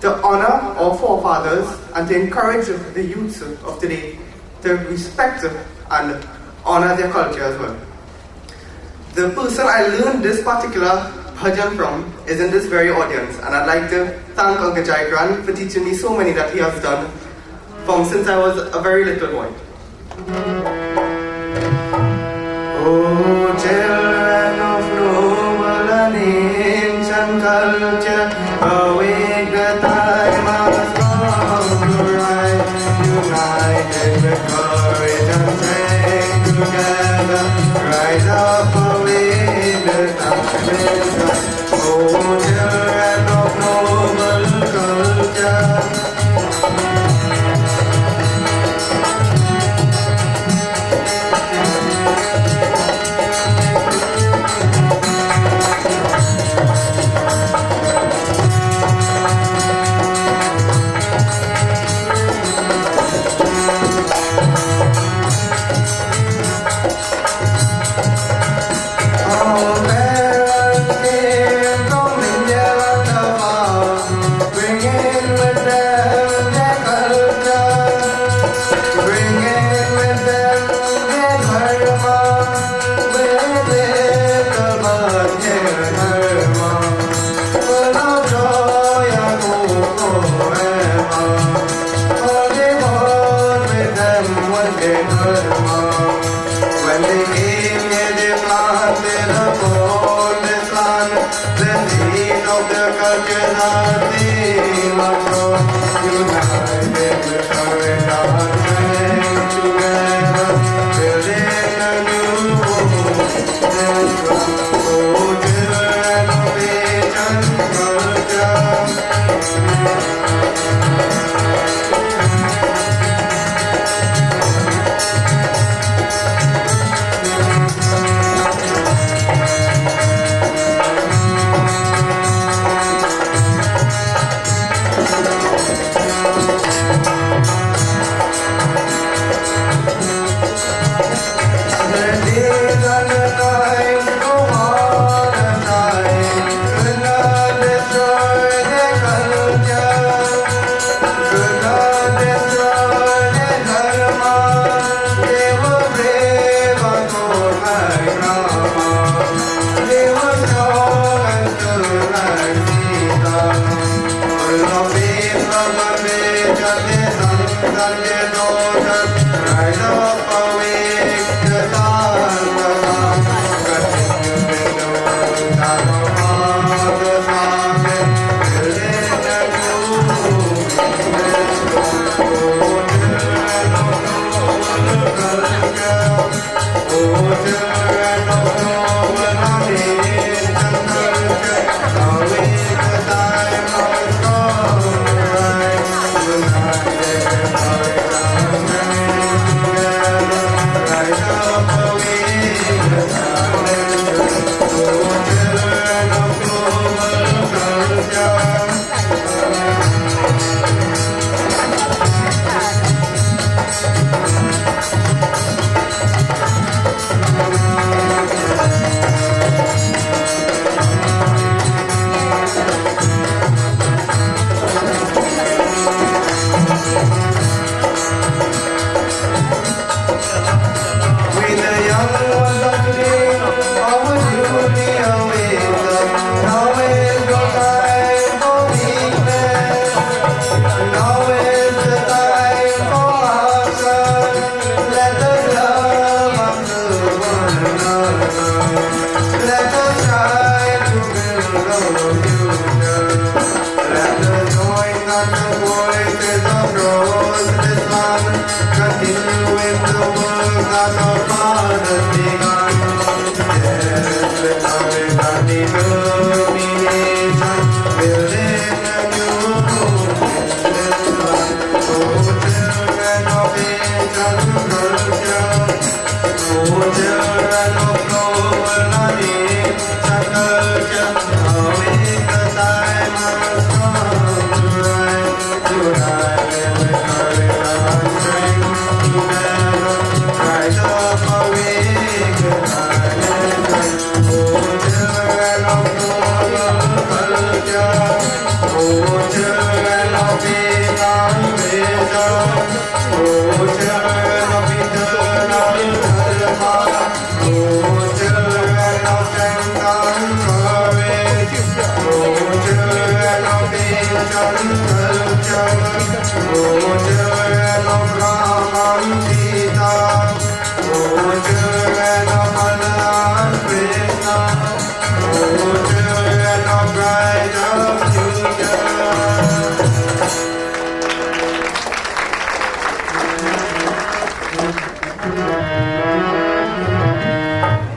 I: to honor our forefathers and to encourage the youth of today to respect and honor their culture as well. The person I learned this particular bhajan from is in this very audience, and I'd like to thank Uncle Jaigran for teaching me so many that he has done from since I was a very little boy. Oh, children of noble and ancient culture, awake the time has come to rise, united with courage and strength together, rise up, awake the time is right. Oh, children of noble culture.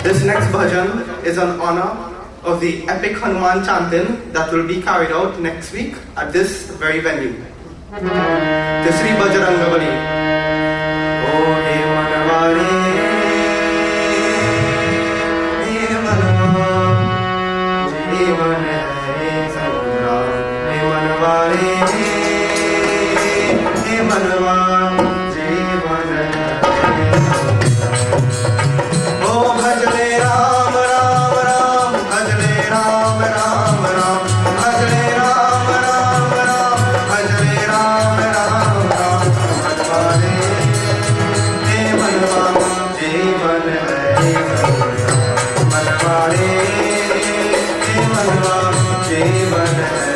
I: This next bhajan is in honor of the epic Hanuman chanting that will be carried out next week at this very venue. The Sri Bajrangavali. Oh, he manavare, he manavare, जीवन है संग्राम, हे मनवारे, हे मनवा, जीवन है संग्राम। ओ भजले राम राम राम, भजले राम राम राम, भजले राम राम राम, भजले राम राम राम, मनवारे, हे मनवा, जीवन है संग्राम, मनवारे, मनवा जीवन है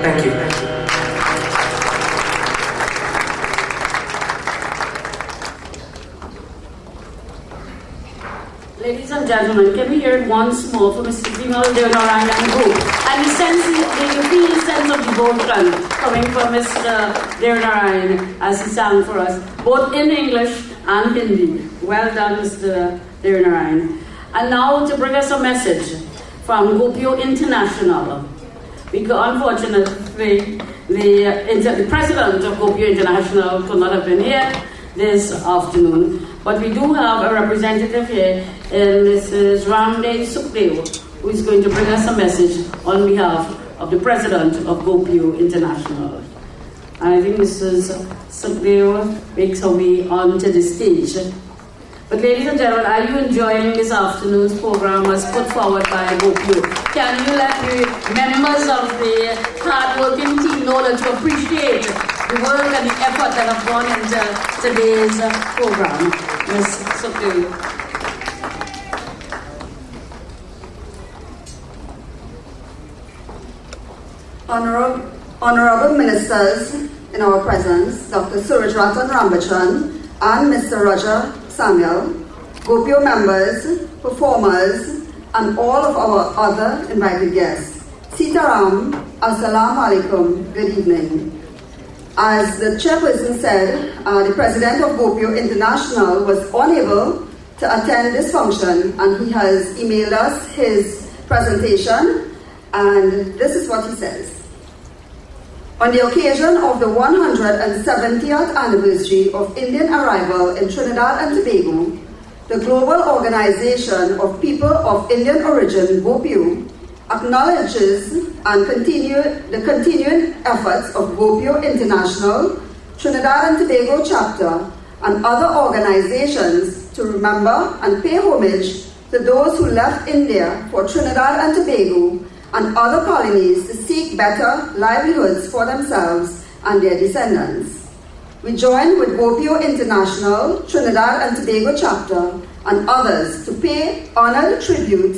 I: Thank you.
A: Ladies and gentlemen, can we hear it once more for Mr. Vimal Devanarayan and group? And you feel the sense of devotion coming from Mr. Devanarayan as he sang for us, both in English and Hindi. Well done, Mr. Devanarayan. And now to bring us a message from GOPIO International. Because unfortunately, the president of GOPIO International could not have been here this afternoon. But we do have a representative here, Mrs. Ramde Sukhdev, who is going to bring us a message on behalf of the president of GOPIO International. And I think Mrs. Sukhdev makes her way onto the stage. But ladies and gentlemen, are you enjoying this afternoon's program as put forward by GOPIO? Can you let the members of the hard-working team know that you appreciate the work and the effort that have gone into today's program? Ms. Sukhdev.
J: Honorable Ministers in our presence, Dr. Surajratan Rambachan and Mr. Roger Samuel, GOPIO members, performers, and all of our other invited guests. Sitaram, Assalamu Alaikum, good evening. As the chairperson said, the president of GOPIO International was unable to attend this function, and he has emailed us his presentation, and this is what he says. On the occasion of the 170th anniversary of Indian arrival in Trinidad and Tobago, the Global Organization of People of Indian Origin, GOPIO, acknowledges and the continuing efforts of GOPIO International, Trinidad and Tobago Chapter, and other organizations to remember and pay homage to those who left India for Trinidad and Tobago and other colonies to seek better livelihoods for themselves and their descendants. We join with GOPIO International, Trinidad and Tobago Chapter, and others to pay honored tribute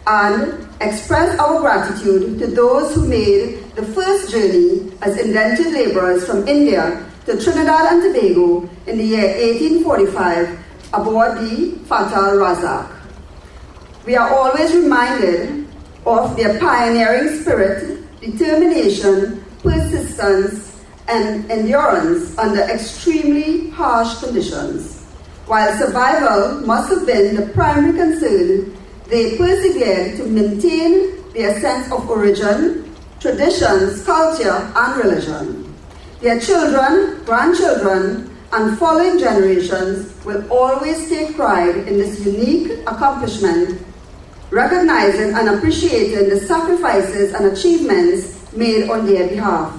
J: and express our gratitude to those who made the first journey as indentured laborers from India to Trinidad and Tobago in the year 1845 aboard the Fatal Razak. We are always reminded of their pioneering spirit, determination, persistence, and endurance under extremely harsh conditions. While survival must have been the primary concern, they persevered to maintain their sense of origin, traditions, culture, and religion. Their children, grandchildren, and following generations will always take pride in this unique accomplishment, recognizing and appreciating the sacrifices and achievements made on their behalf.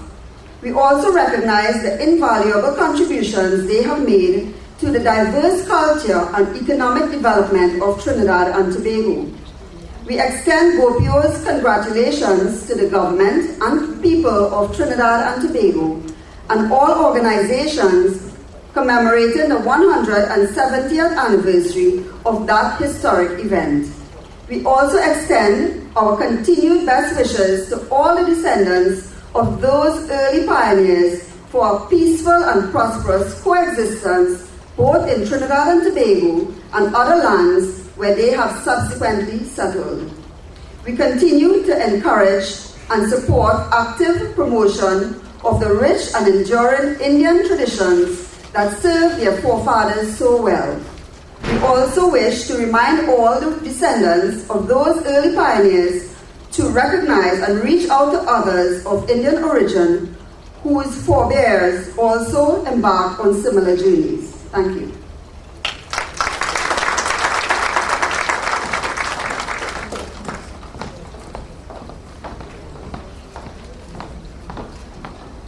J: We also recognize the invaluable contributions they have made to the diverse culture and economic development of Trinidad and Tobago. We extend GOPIO's congratulations to the government and people of Trinidad and Tobago and all organizations commemorating the 170th anniversary of that historic event. We also extend our continued best wishes to all the descendants of those early pioneers for a peaceful and prosperous coexistence both in Trinidad and Tobago and other lands where they have subsequently settled. We continue to encourage and support active promotion of the rich and enduring Indian traditions that served their forefathers so well. We also wish to remind all the descendants of those early pioneers to recognize and reach out to others of Indian origin whose forebears also embarked on similar journeys. Thank you.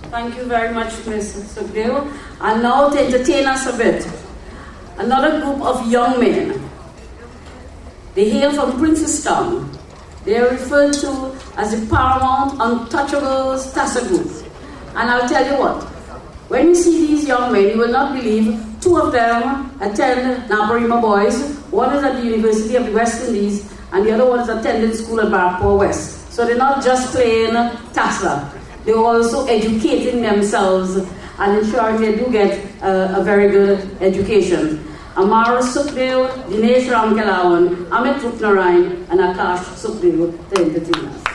A: Thank you very much, Ms. Sukhdev. And now to entertain us a bit, another group of young men. They hail from Princestown. They are referred to as the Paramount Untouchables Tassa Group. And I'll tell you what, when you see these young men, you will not believe two of them attend Naparima Boys. One is at the University of the West Indies, and the other one is attending school at Barpore West. So they're not just playing Tassa. They're also educating themselves and ensuring they do get a very good education. Amara Sukhdev, Dinesh Ramkelawan, Amit Rupnarayan, and Akash Sukhdev to entertain us.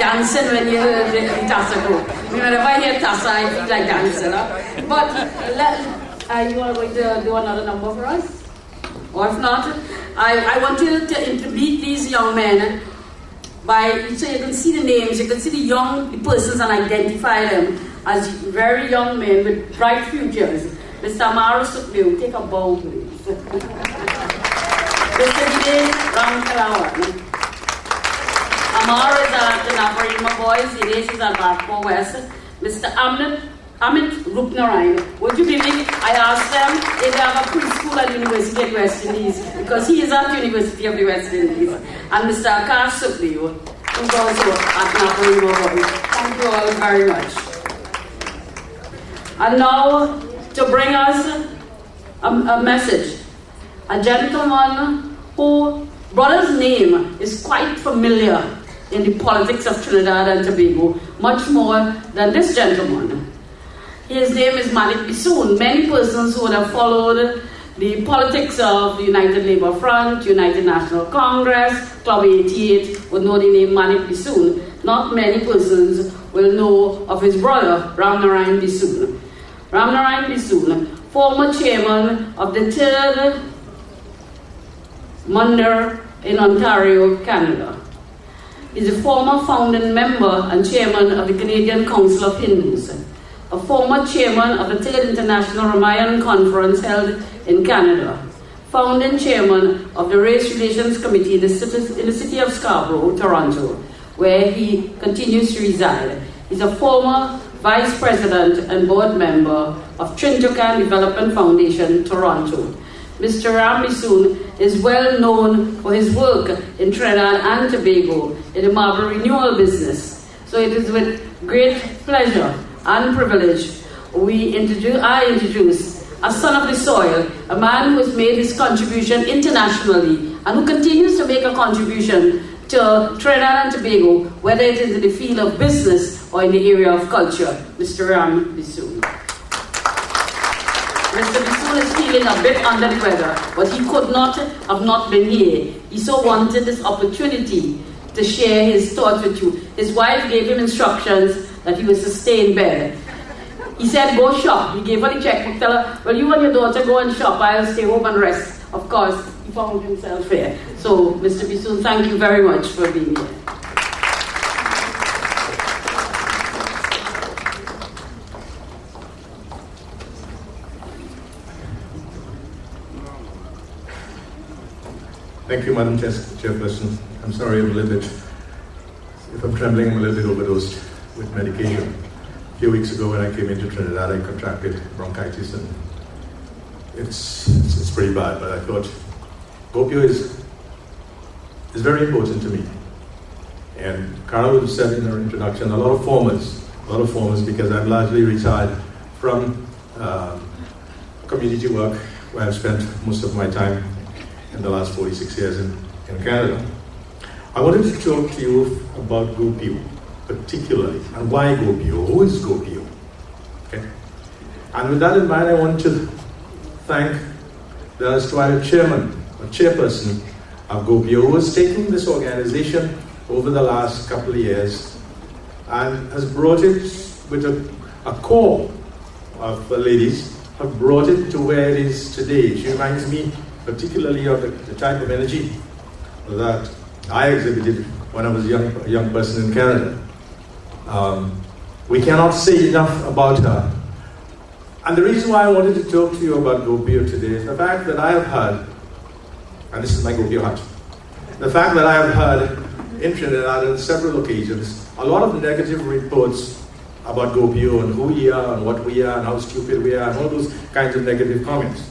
A: dancing when you heard the Tassa go. Whenever I hear Tassa, I feel like dancing. But you are going to do another number for us? Or if not, I want you to meet these young men so you can see the names, you can see the persons and identify them as very young men with bright futures. Mr. Amaro Sukliu, take a bow, please. Mr. Dinesh Ramkalawan. Amaro is at the Naparima Boys, Dinesh is at Barco West. Mr. Amit Rupnarayan. Would you believe I asked them if they have a preschool at University of the West Indies, because he is at University of the West Indies. And Mr. Akash Sukliu, who's also at Naparima Boys. Thank you all very much. And now, to bring us a message, a gentleman whose brother's name is quite familiar in the politics of Trinidad and Tobago, much more than this gentleman. His name is Malik Bisoon. Many persons who would have followed the politics of the United Labour Front, United National Congress, Club 88 would know the name Malik Bisoon. Not many persons will know of his brother, Ramnarayan Bisoon. Ramnarayan Bisoon, former chairman of the 3rd Mandir in Ontario, Canada. He's a former founding member and chairman of the Canadian Council of Hindus, a former chairman of the 3rd International Ramayan Conference held in Canada, founding chairman of the Race Relations Committee in the city of Scarborough, Toronto, where he continues to reside. He's a former Vice President and Board Member of Trintocan Development Foundation, Toronto. Mr. Ram Bisoon is well known for his work in Trinidad and Tobago in the marble renewal business. So it is with great pleasure and privilege I introduce a son of the soil, a man who has made his contribution internationally and who continues to make a contribution to Trinidad and Tobago, whether it is in the field of business or in the area of culture, Mr. Ram Bisoon. Mr. Bisoon is feeling a bit under the weather, but he could not have not been here. He so wanted this opportunity to share his thoughts with you. His wife gave him instructions that he was to stay in bed. He said, go shop. He gave her the checkbook, tell her, well, you and your daughter go and shop, I'll stay home and rest. Of course, he found himself here. So, Mr. Bisoon, thank you very much for being here.
K: Thank you, Madam Chairperson. I'm sorry I'm a little bit, if I'm trembling, I'm a little bit overdosed with medication. A few weeks ago when I came into Trinidad, I contracted bronchitis and it's pretty bad, but I thought GOPIO is very important to me. And Carol said in her introduction, a lot of formers, because I'm largely retired from community work, where I've spent most of my time in the last 46 years in Canada. I wanted to talk to you about GOPIO, particularly, and why GOPIO? Who is GOPIO? Okay. And with that in mind, I want to thank the erstwhile chairperson of GOPIO, who has taken this organization over the last couple of years and has brought it with a core of ladies, have brought it to where it is today. She reminds me particularly of the type of energy that I exhibited when I was a young person in Canada. We cannot say enough about her. And the reason why I wanted to talk to you about GOPIO today is the fact that I have heard, and this is my GOPIO hat, the fact that I have heard in Trinidad on several occasions a lot of negative reports about GOPIO and who we are and what we are and how stupid we are and all those kinds of negative comments.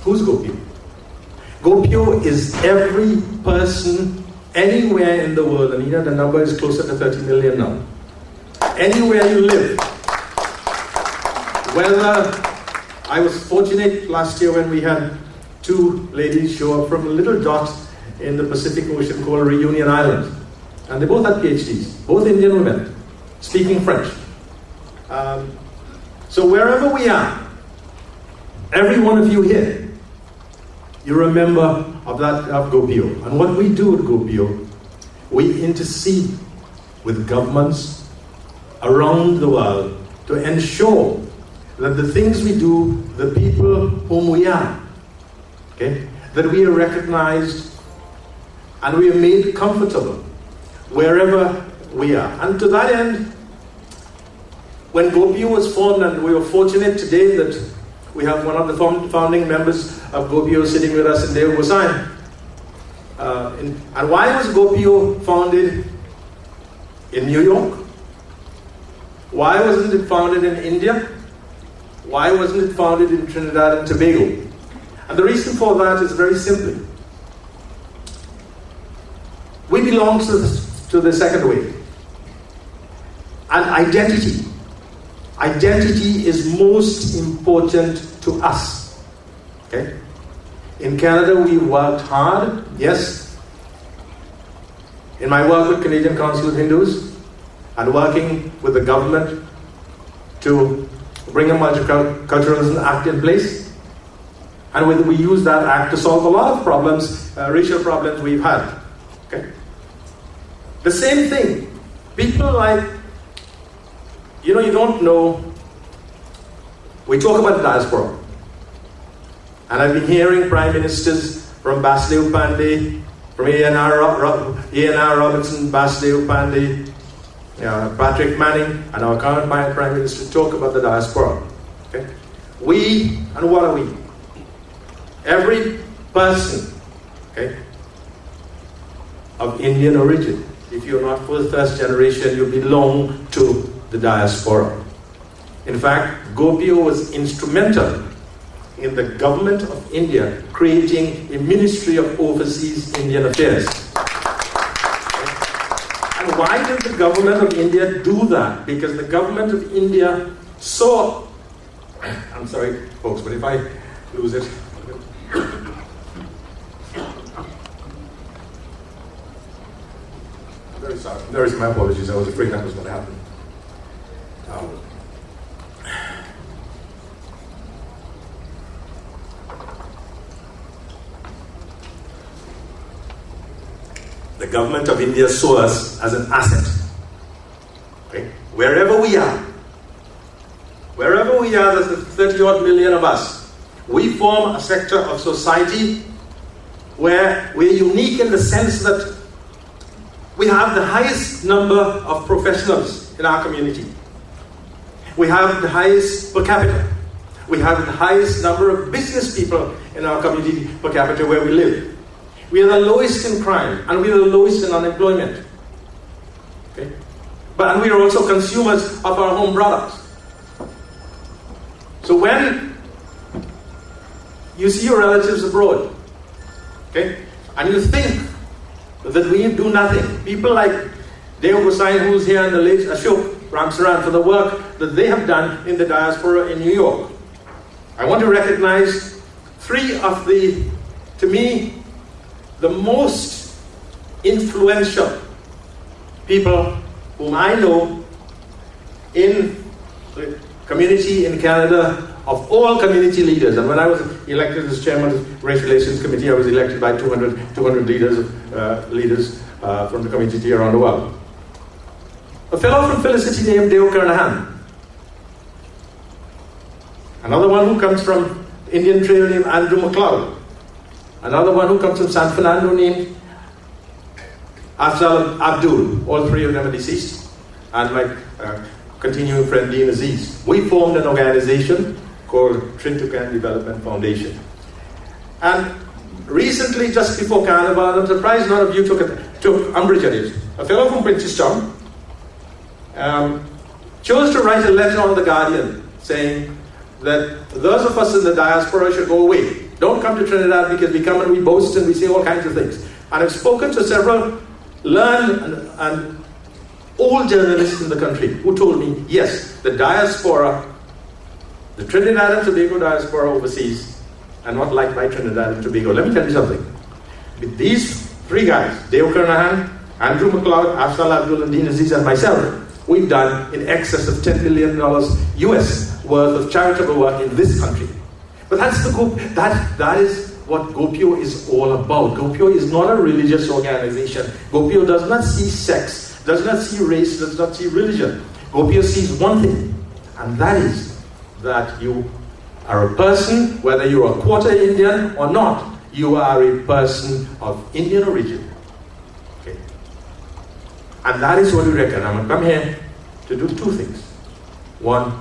K: Who's GOPIO? GOPIO is every person anywhere in the world, and the number is closer to 30 million now. Anywhere you live. Whether I was fortunate last year when we had 2 ladies show up from a little dot in the Pacific Ocean called Reunion Island. And they both had PhDs, both Indian women, speaking French. So wherever we are, every one of you here, you're a member of GOPIO. And what we do at GOPIO, we intercede with governments around the world to ensure that the things we do, the people whom we are, okay, that we are recognized and we are made comfortable wherever we are. And to that end, when GOPIO was formed, and we were fortunate today that we have one of the founding members of GOPIO sitting with us in Deo Gosai. And why was GOPIO founded in New York? Why wasn't it founded in India? Why wasn't it founded in Trinidad and Tobago? And the reason for that is very simply, we belong to the second wave. And identity is most important to us. Okay? In Canada, we worked hard, yes. In my work with Canadian Council of Hindus and working with the government to bring a Multiculturalism Act in place. And we use that act to solve a lot of problems, racial problems we've had. Okay? The same thing. People like, you don't know, we talk about the diaspora. And I've been hearing prime ministers from Basdeo Pandey, from A.N.R. Robertson, Basdeo Pandey, Patrick Manning, and our current prime minister talk about the diaspora. Okay? We, and what are we? Every person, okay, of Indian origin, if you're not first generation, you belong to the diaspora. In fact, GOPIO was instrumental in the government of India creating a Ministry of Overseas Indian Affairs. And why did the government of India do that? Because the government of India saw, I'm sorry folks, but if I lose it. Very sorry, my apologies, I was afraid that was going to happen. The government of India saw us as an asset. Okay? Wherever we are, there's 30-odd million of us. We form a sector of society where we're unique in the sense that we have the highest number of professionals in our community. We have the highest per capita. We have the highest number of business people in our community per capita where we live. We are the lowest in crime, and we are the lowest in unemployment. Okay? And we are also consumers of our home products. So when you see your relatives abroad, okay, and you think that we do nothing, people like Deo Gosai, who's here, and the late Ashok Ramsaran, for the work that they have done in the diaspora in New York. I want to recognize three of the, to me, the most influential people whom I know in the community in Canada, of all community leaders. And when I was elected as chairman of the Race Relations Committee, I was elected by 200 leaders from the community around the world. A fellow from Felicity named Deo Carnahan. Another one who comes from Indian Trail named Andrew McLeod. Another one who comes from San Fernando named Afzal Abdul. All three of them are deceased. And my continuing friend Dean Aziz. We formed an organization called Trintukan Development Foundation. And recently, just before Carnival, I'm surprised none of you took umbrage at it. A fellow from Princestown chose to write a letter on The Guardian saying that those of us in the diaspora should go away. Don't come to Trinidad because we come and we boast and we say all kinds of things. And I've spoken to several learned and old journalists in the country who told me, yes, the diaspora, the Trinidad and Tobago diaspora overseas, are not like by Trinidad and Tobago. Let me tell you something. With these three guys, Deo Carnahan, Andrew McLeod, Afzal Abdul, and Dean Aziz, and myself, we've done in excess of $10 million US worth of charitable work in this country. But that's the group, that is what GOPIO is all about. GOPIO is not a religious organization. GOPIO does not see sex, does not see race, does not see religion. GOPIO sees one thing, and that is that you are a person, whether you're a quarter Indian or not, you are a person of Indian origin. Okay? And that is what we reckon. I'm going to come here to do two things. One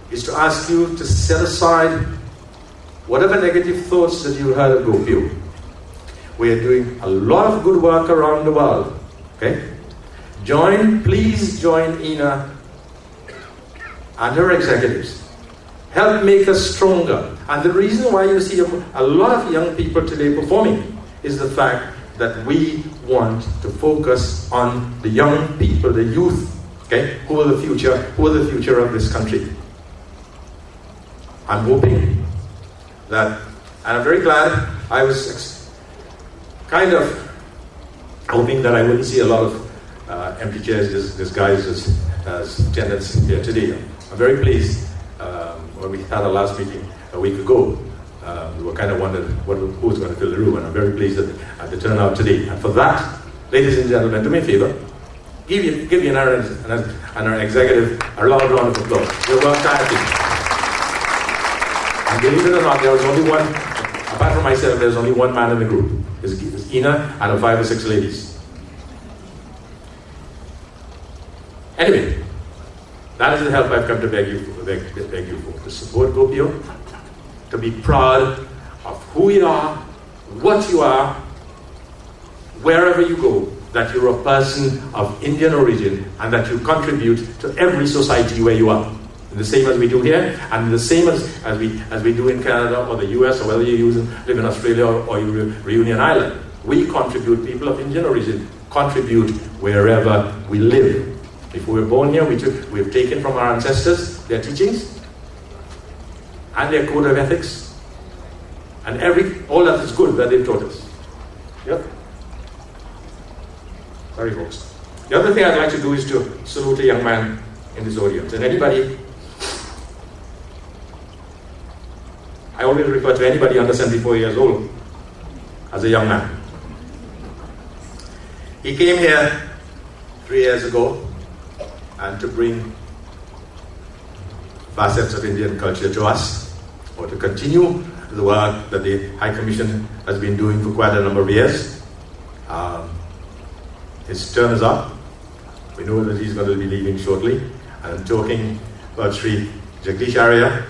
K: is to ask you to set aside whatever negative thoughts that you heard of GOPIO. We are doing a lot of good work around the world. Okay? Please join Ina and her executives. Help make us stronger. And the reason why you see a lot of young people today performing is the fact that we want to focus on the young people, the youth, okay, who are the future of this country. I'm hoping that, and I'm very glad, I was kind of hoping that I wouldn't see a lot of empty chairs disguised as attendants here today. I'm very pleased. When we had our last meeting a week ago, we were kind of wondering who was going to fill the room, and I'm very pleased at the turnout today. And for that, ladies and gentlemen, do me a favor, give you and our executive a loud round of applause. You're well tired. And believe it or not, there was only one, apart from myself, there's only one man in the group. It's Ina and 5 or 6 ladies. Anyway, that is the help I've come to beg you for, to support GOPIO, to be proud of who you are, what you are, wherever you go, that you're a person of Indian origin and that you contribute to every society where you are. The same as we do here, and the same as we do in Canada or the US, or whether you live in Australia or you Reunion Island. We contribute, people of Indian origin contribute wherever we live. If we were born here, we've taken from our ancestors their teachings and their code of ethics and all that is good that they've taught us. Yep. Sorry, folks. The other thing I'd like to do is to salute a young man in this audience. And anybody, I always refer to anybody under 74 years old as a young man. He came here 3 years ago and to bring facets of Indian culture to us, or to continue the work that the High Commission has been doing for quite a number of years. His term is up. We know that he's going to be leaving shortly. And I'm talking about Sri Jagdish Arya.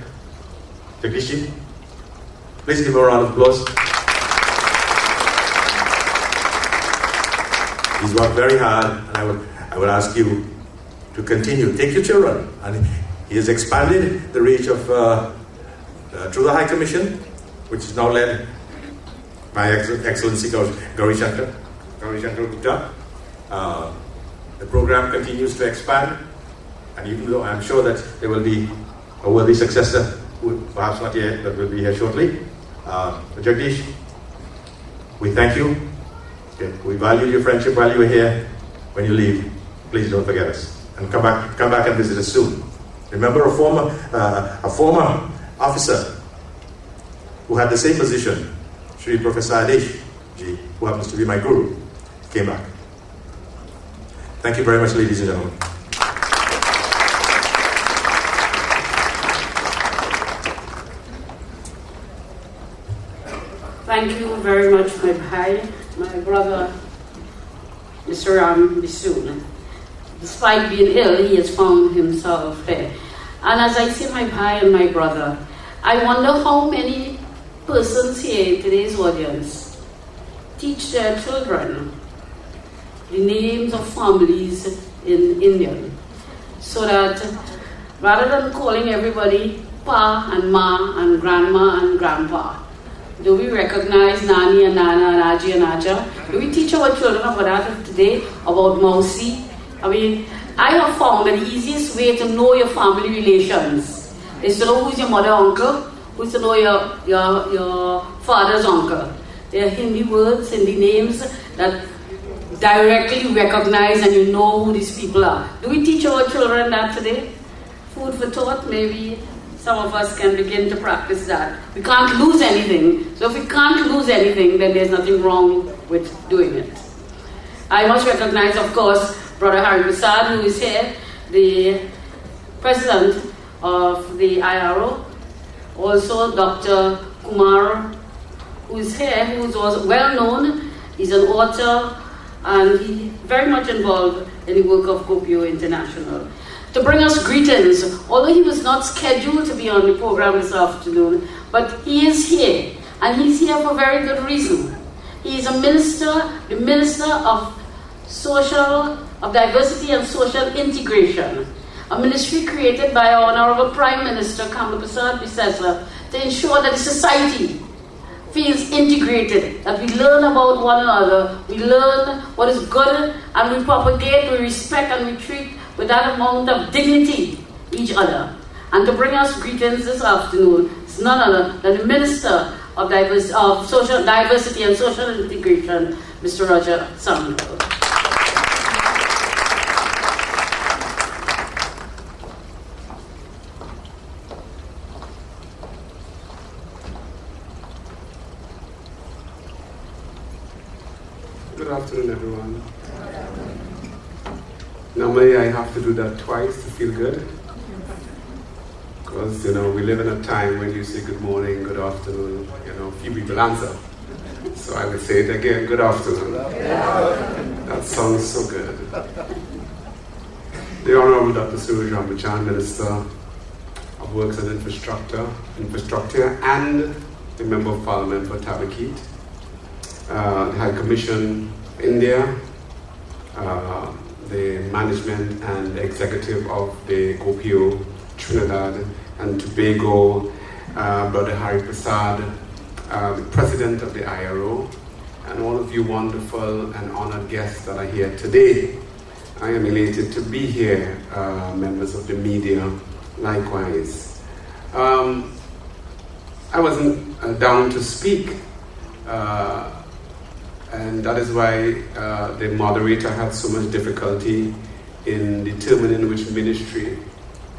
K: Jagdishji, please give him a round of applause. He's worked very hard, and I would ask you to continue. Take your children. And he has expanded the reach of, through the High Commission, which is now led by Excellency Gauri Shankar Gupta. The program continues to expand, and even though I'm sure that there will be a worthy successor, who perhaps not yet, but will be here shortly. Jagdish, we thank you. Okay. We value your friendship while you were here. When you leave, please don't forget us. And come back and visit us soon. Remember a former officer who had the same position, Sri Professor Adesh Ji, who happens to be my guru, came back. Thank you very much, ladies and gentlemen.
A: Thank you very much, my bhai, my brother, Mr. Ram Bisoon. Despite being ill, he has found himself there. And as I see my bhai and my brother, I wonder how many persons here in today's audience teach their children the names of families in Indian, so that rather than calling everybody Pa and Ma and Grandma and Grandpa, do we recognize Nani and Nana and Aji and Aja? Do we teach our children about that today, about Mausi? I mean, I have found that the easiest way to know your family relations is to know who's your mother, uncle, who's to know your father's uncle. They are Hindi words, Hindi names that directly recognize and you know who these people are. Do we teach our children that today? Food for thought, maybe some of us can begin to practice that. We can't lose anything. So if we can't lose anything, then there's nothing wrong with doing it. I must recognize, of course, Brother Hari Prasad, who is here, the president of the IRO. Also, Dr. Kumar, who is here, who is also well known. He's an author, and he's very much involved in the work of GOPIO International. To bring us greetings, although he was not scheduled to be on the program this afternoon, but he is here, and he's here for very good reason. He is a minister, the Minister of Diversity and Social Integration, a ministry created by our Honorable Prime Minister Kamla Prasad Bisesa to ensure that the society feels integrated, that we learn about one another, we learn what is good, and we propagate, we respect, and we treat with that amount of dignity each other. And to bring us greetings this afternoon is none other than the Minister of Diversity and Social Integration, Mr. Roger Samuel.
L: Good afternoon, everyone. Normally I have to do that twice to feel good. Because, we live in a time when you say good morning, good afternoon, few people answer. So I would say it again, good afternoon. That sounds so good. The Honorable Dr. Suraj Rambachan, Minister of Works and Infrastructure, and the Member of Parliament for Tabakit, the High Commission India, the management and executive of the GOPIO Trinidad and Tobago, Brother Hari Prasad, the president of the IRO, and all of you wonderful and honored guests that are here today. I am elated to be here, members of the media, likewise. I wasn't down to speak, and that is why the moderator had so much difficulty in determining which ministry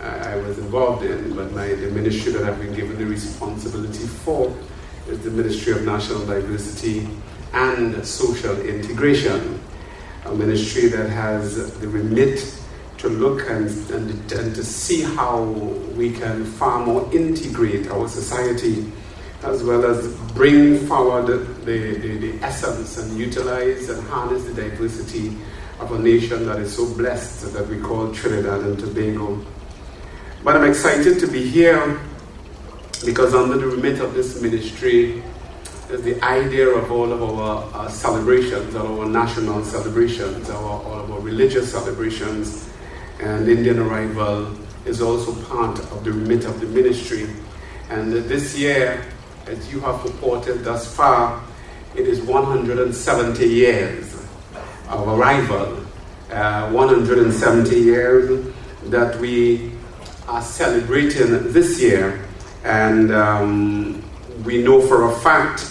L: I was involved in, but the ministry that I've been given the responsibility for is the Ministry of National Diversity and Social Integration, a ministry that has the remit to look and to see how we can far more integrate our society, as well as bring forward the essence and utilize and harness the diversity of a nation that is so blessed that we call Trinidad and Tobago. But I'm excited to be here because under the remit of this ministry is the idea of all of our celebrations, all our national celebrations, all of our religious celebrations, and Indian arrival is also part of the remit of the ministry. And this year, as you have reported thus far, it is 170 years of arrival, 170 years that we are celebrating this year. And we know for a fact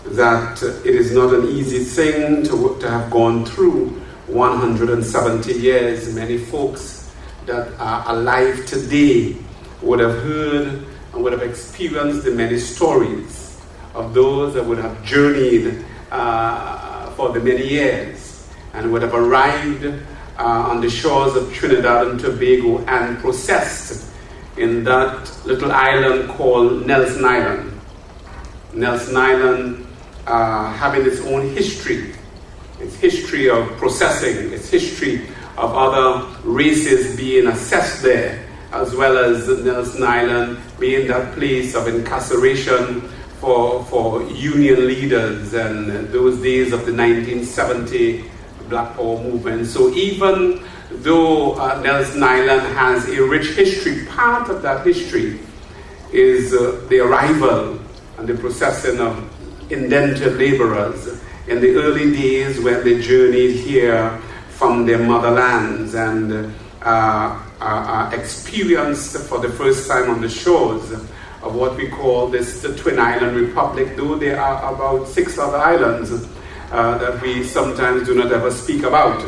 L: that it is not an easy thing to have gone through 170 years. Many folks that are alive today would have heard and would have experienced the many stories of those that would have journeyed for the many years and would have arrived on the shores of Trinidad and Tobago and processed in that little island called Nelson Island. Nelson Island having its own history, its history of processing, its history of other races being assessed there, as well as Nelson Island being that place of incarceration for union leaders and those days of the 1970 Black Power movement. So even though Nelson Island has a rich history, part of that history is the arrival and the processing of indentured laborers in the early days when they journeyed here from their motherlands and experienced for the first time on the shores of what we call the Twin Island Republic, though there are about 6 other islands that we sometimes do not ever speak about.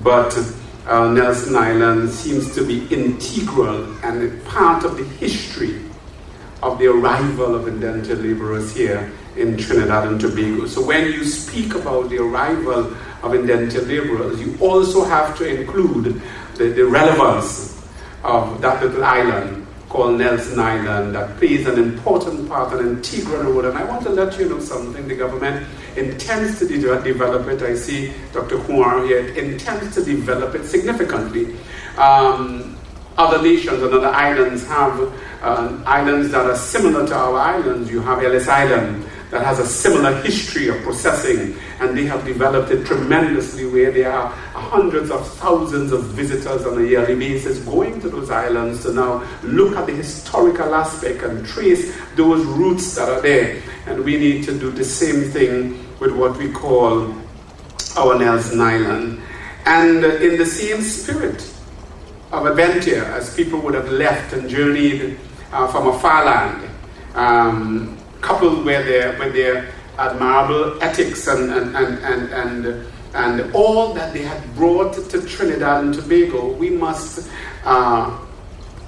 L: But Nelson Island seems to be integral and part of the history of the arrival of indentured laborers here in Trinidad and Tobago. So when you speak about the arrival of indentured laborers, you also have to include the relevance of that little island called Nelson Island that plays an important part, an integral role. And I want to let you know something. The government intends to develop it. I see Dr. Huar here, intends to develop it significantly. Other nations and other islands have islands that are similar to our islands. You have Ellis Island that has a similar history of processing, and they have developed it tremendously, where there are hundreds of thousands of visitors on a yearly basis going to those islands to now look at the historical aspect and trace those roots that are there. And we need to do the same thing with what we call our Nelson Island. And in the same spirit of adventure, as people would have left and journeyed from a far land, coupled with their admirable ethics and all that they had brought to Trinidad and Tobago, we must,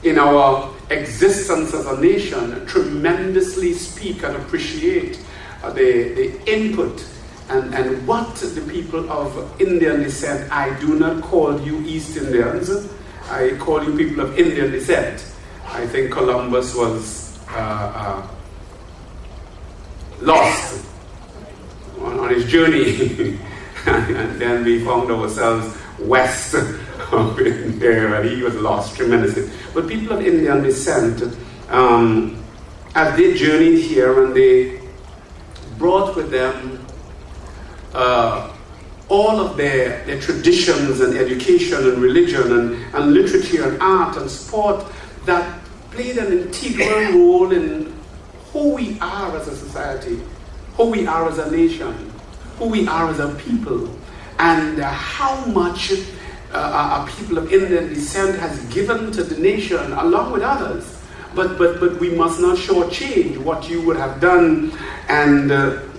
L: in our existence as a nation, tremendously speak and appreciate the input and what the people of Indian descent. I do not call you East Indians, I call you people of Indian descent. I think Columbus was lost on his journey, and then we found ourselves west of there, and he was lost tremendously. But people of Indian descent, as they journeyed here, and they brought with them all of their traditions and education and religion and literature and art and sport that played an integral role in who we are as a society, who we are as a nation, who we are as a people, and how much a people of Indian descent has given to the nation along with others. But we must not shortchange what you would have done, and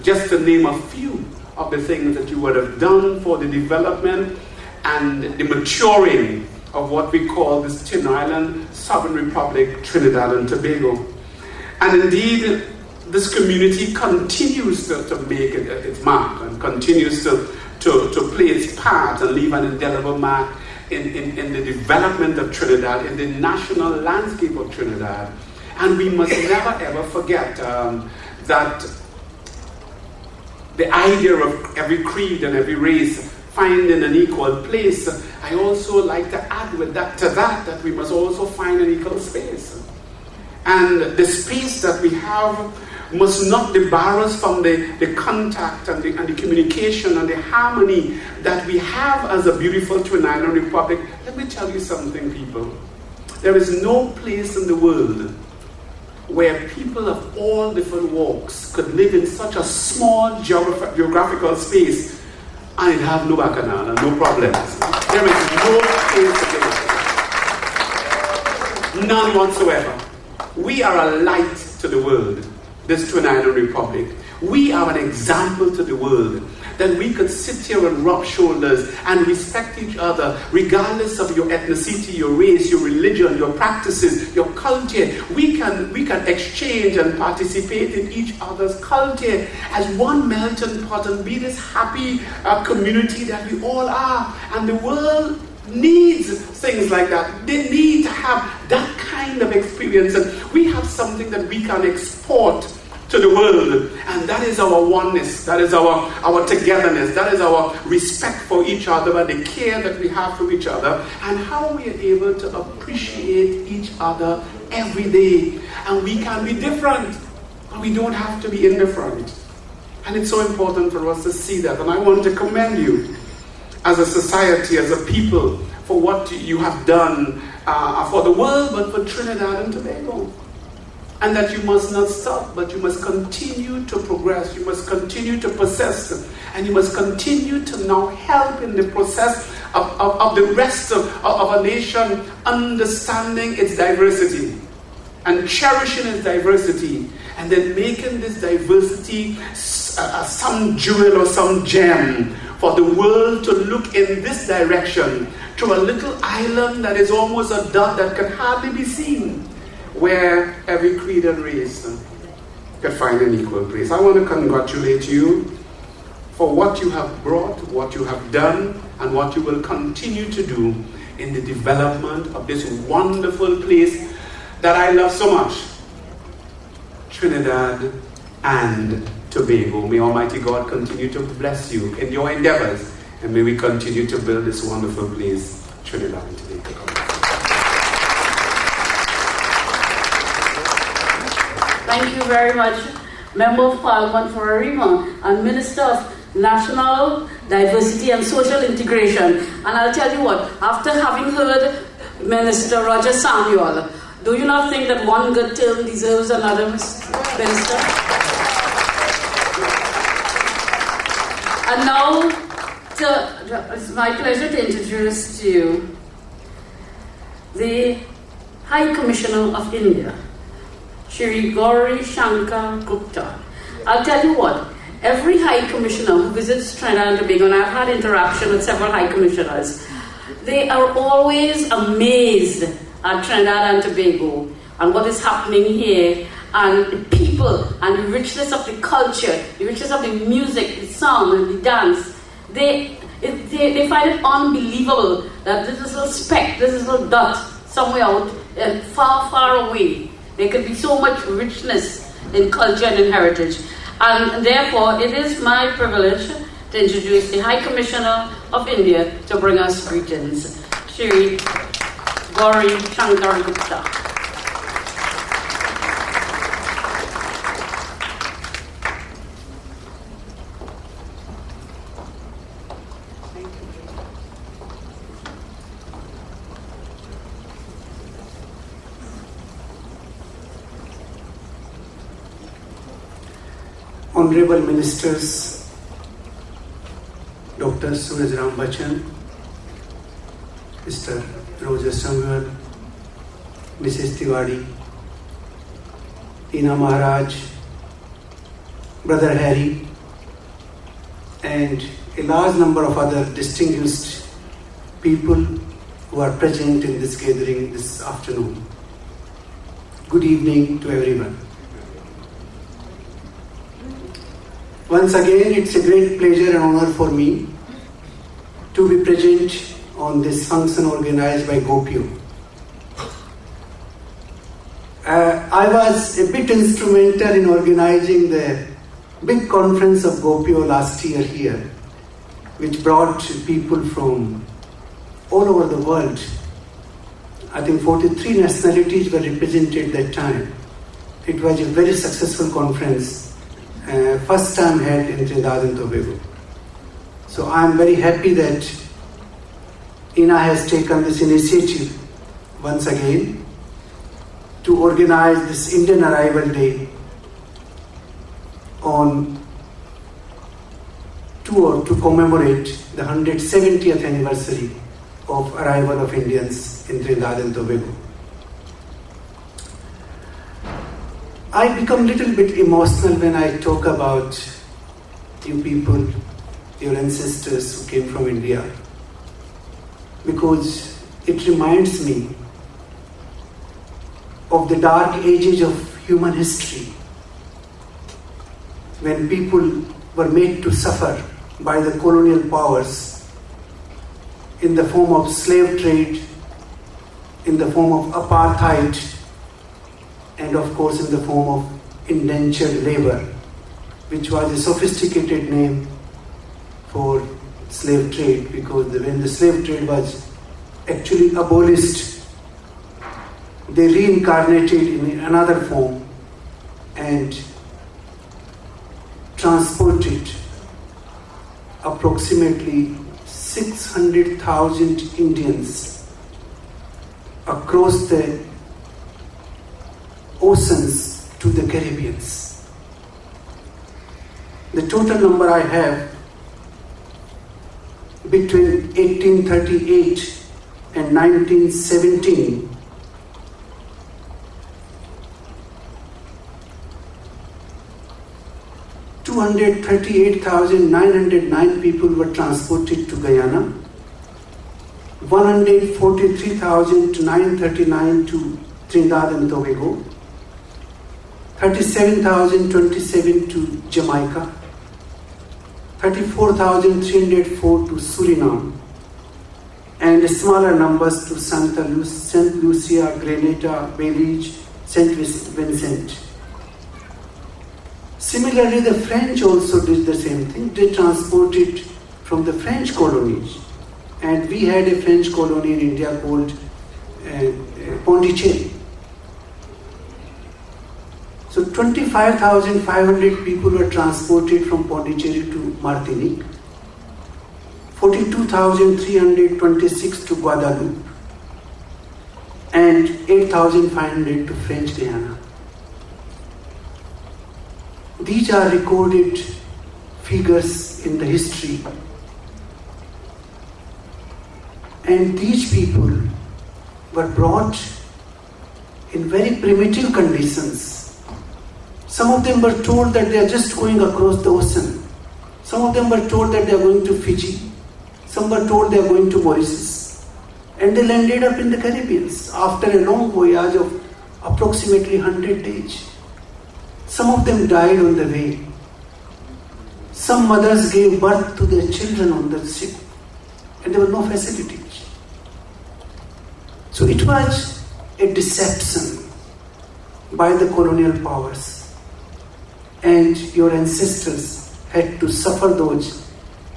L: just to name a few of the things that you would have done for the development and the maturing of what we call this Tin Island Sovereign Republic, Trinidad and Tobago. And indeed, this community continues to make its mark and continues to play its part and leave an indelible mark in the development of Trinidad, in the national landscape of Trinidad. And we must never ever forget that the idea of every creed and every race finding an equal place. I also like to add with that we must also find an equal space. And the space that we have must not debar us from the contact and the communication and the harmony that we have as a beautiful Twin Island Republic. Let me tell you something, people. There is no place in the world where people of all different walks could live in such a small geographical space and have no bacchanal and no problems. There is no place to live. None whatsoever. We are a light to the world, this Twin Island Republic. We are an example to the world, that we could sit here and rub shoulders and respect each other regardless of your ethnicity, your race, your religion, your practices, your culture. We can exchange and participate in each other's culture as one melting pot and be this happy community that we all are. And the world needs things like that. They need to have that kind of experience, and we have something that we can export to the world, and that is our oneness, that is our togetherness, that is our respect for each other and the care that we have for each other, and how we are able to appreciate each other every day. And we can be different, but we don't have to be indifferent. And it's so important for us to see that. And I want to commend you as a society, as a people, for what you have done for the world, but for Trinidad and Tobago. And that you must not stop, but you must continue to progress, you must continue to persist, and you must continue to now help in the process of the rest of a nation understanding its diversity and cherishing its diversity, and then making this diversity some jewel or some gem for the world to look in this direction, to a little island that is almost a dot that can hardly be seen, where every creed and race can find an equal place. I want to congratulate you for what you have brought, what you have done, and what you will continue to do in the development of this wonderful place that I love so much, Trinidad and Tobago. May Almighty God continue to bless you in your endeavors, and may we continue to build this wonderful place, Trinidad and Tobago.
A: Thank you very much, Member of Parliament for Arima and Minister of National Diversity and Social Integration. And I'll tell you what, after having heard Minister Roger Samuel, do you not think that one good term deserves another, Minister? And now, it's my pleasure to introduce to you the High Commissioner of India, Shri Gauri Shankar Gupta. I'll tell you what, every High Commissioner who visits Trinidad and Tobago, and I've had interaction with several High Commissioners, they are always amazed at Trinidad and Tobago and what is happening here, and the people, and the richness of the culture, the richness of the music, the song, and the dance. They find it unbelievable that this little speck, this little dot, somewhere out, far, far away, there could be so much richness in culture and in heritage. And therefore, it is my privilege to introduce the High Commissioner of India to bring us greetings, Shri Gauri Shankar Gupta.
M: Honorable Ministers, Dr. Suraj Bachchan, Mr. Roger Samuel, Mrs. Tiwari, Ina Maharaj, Brother Harry, and a large number of other distinguished people who are present in this gathering this afternoon. Good evening to everyone. Once again, it's a great pleasure and honor for me to be present on this function organized by GOPIO. I was a bit instrumental in organizing the big conference of GOPIO last year here, which brought people from all over the world. I think 43 nationalities were represented that time. It was a very successful conference. First time held in Trinidad and Tobago. So I am very happy that INA has taken this initiative once again to organize this Indian Arrival Day to commemorate the 170th anniversary of arrival of Indians in Trinidad and Tobago. I become a little bit emotional when I talk about you people, your ancestors who came from India, because it reminds me of the dark ages of human history, when people were made to suffer by the colonial powers in the form of slave trade, in the form of apartheid, and of course in the form of indentured labor, which was a sophisticated name for slave trade, because when the slave trade was actually abolished, they reincarnated in another form and transported approximately 600,000 Indians across the oceans to the Caribbeans. The total number I have between 1838 and 1917 238,909 people were transported to Guyana, 143,939 to Trinidad and Tobago, 37,027 to Jamaica, 34,304 to Suriname, and smaller numbers to St. Lucia, Grenada, Belize, St. Vincent. Similarly, the French also did the same thing. They transported from the French colonies, and we had a French colony in India called Pondicherry. So 25,500 people were transported from Pondicherry to Martinique, 42,326 to Guadeloupe, and 8,500 to French Guiana. These are recorded figures in the history. And these people were brought in very primitive conditions. Some of them were told that they are just going across the ocean. Some of them were told that they are going to Fiji. Some were told they are going to Mauritius. And they landed up in the Caribbean after a long voyage of approximately 100 days. Some of them died on the way. Some mothers gave birth to their children on the ship, and there were no facilities. So it was a deception by the colonial powers, and your ancestors had to suffer those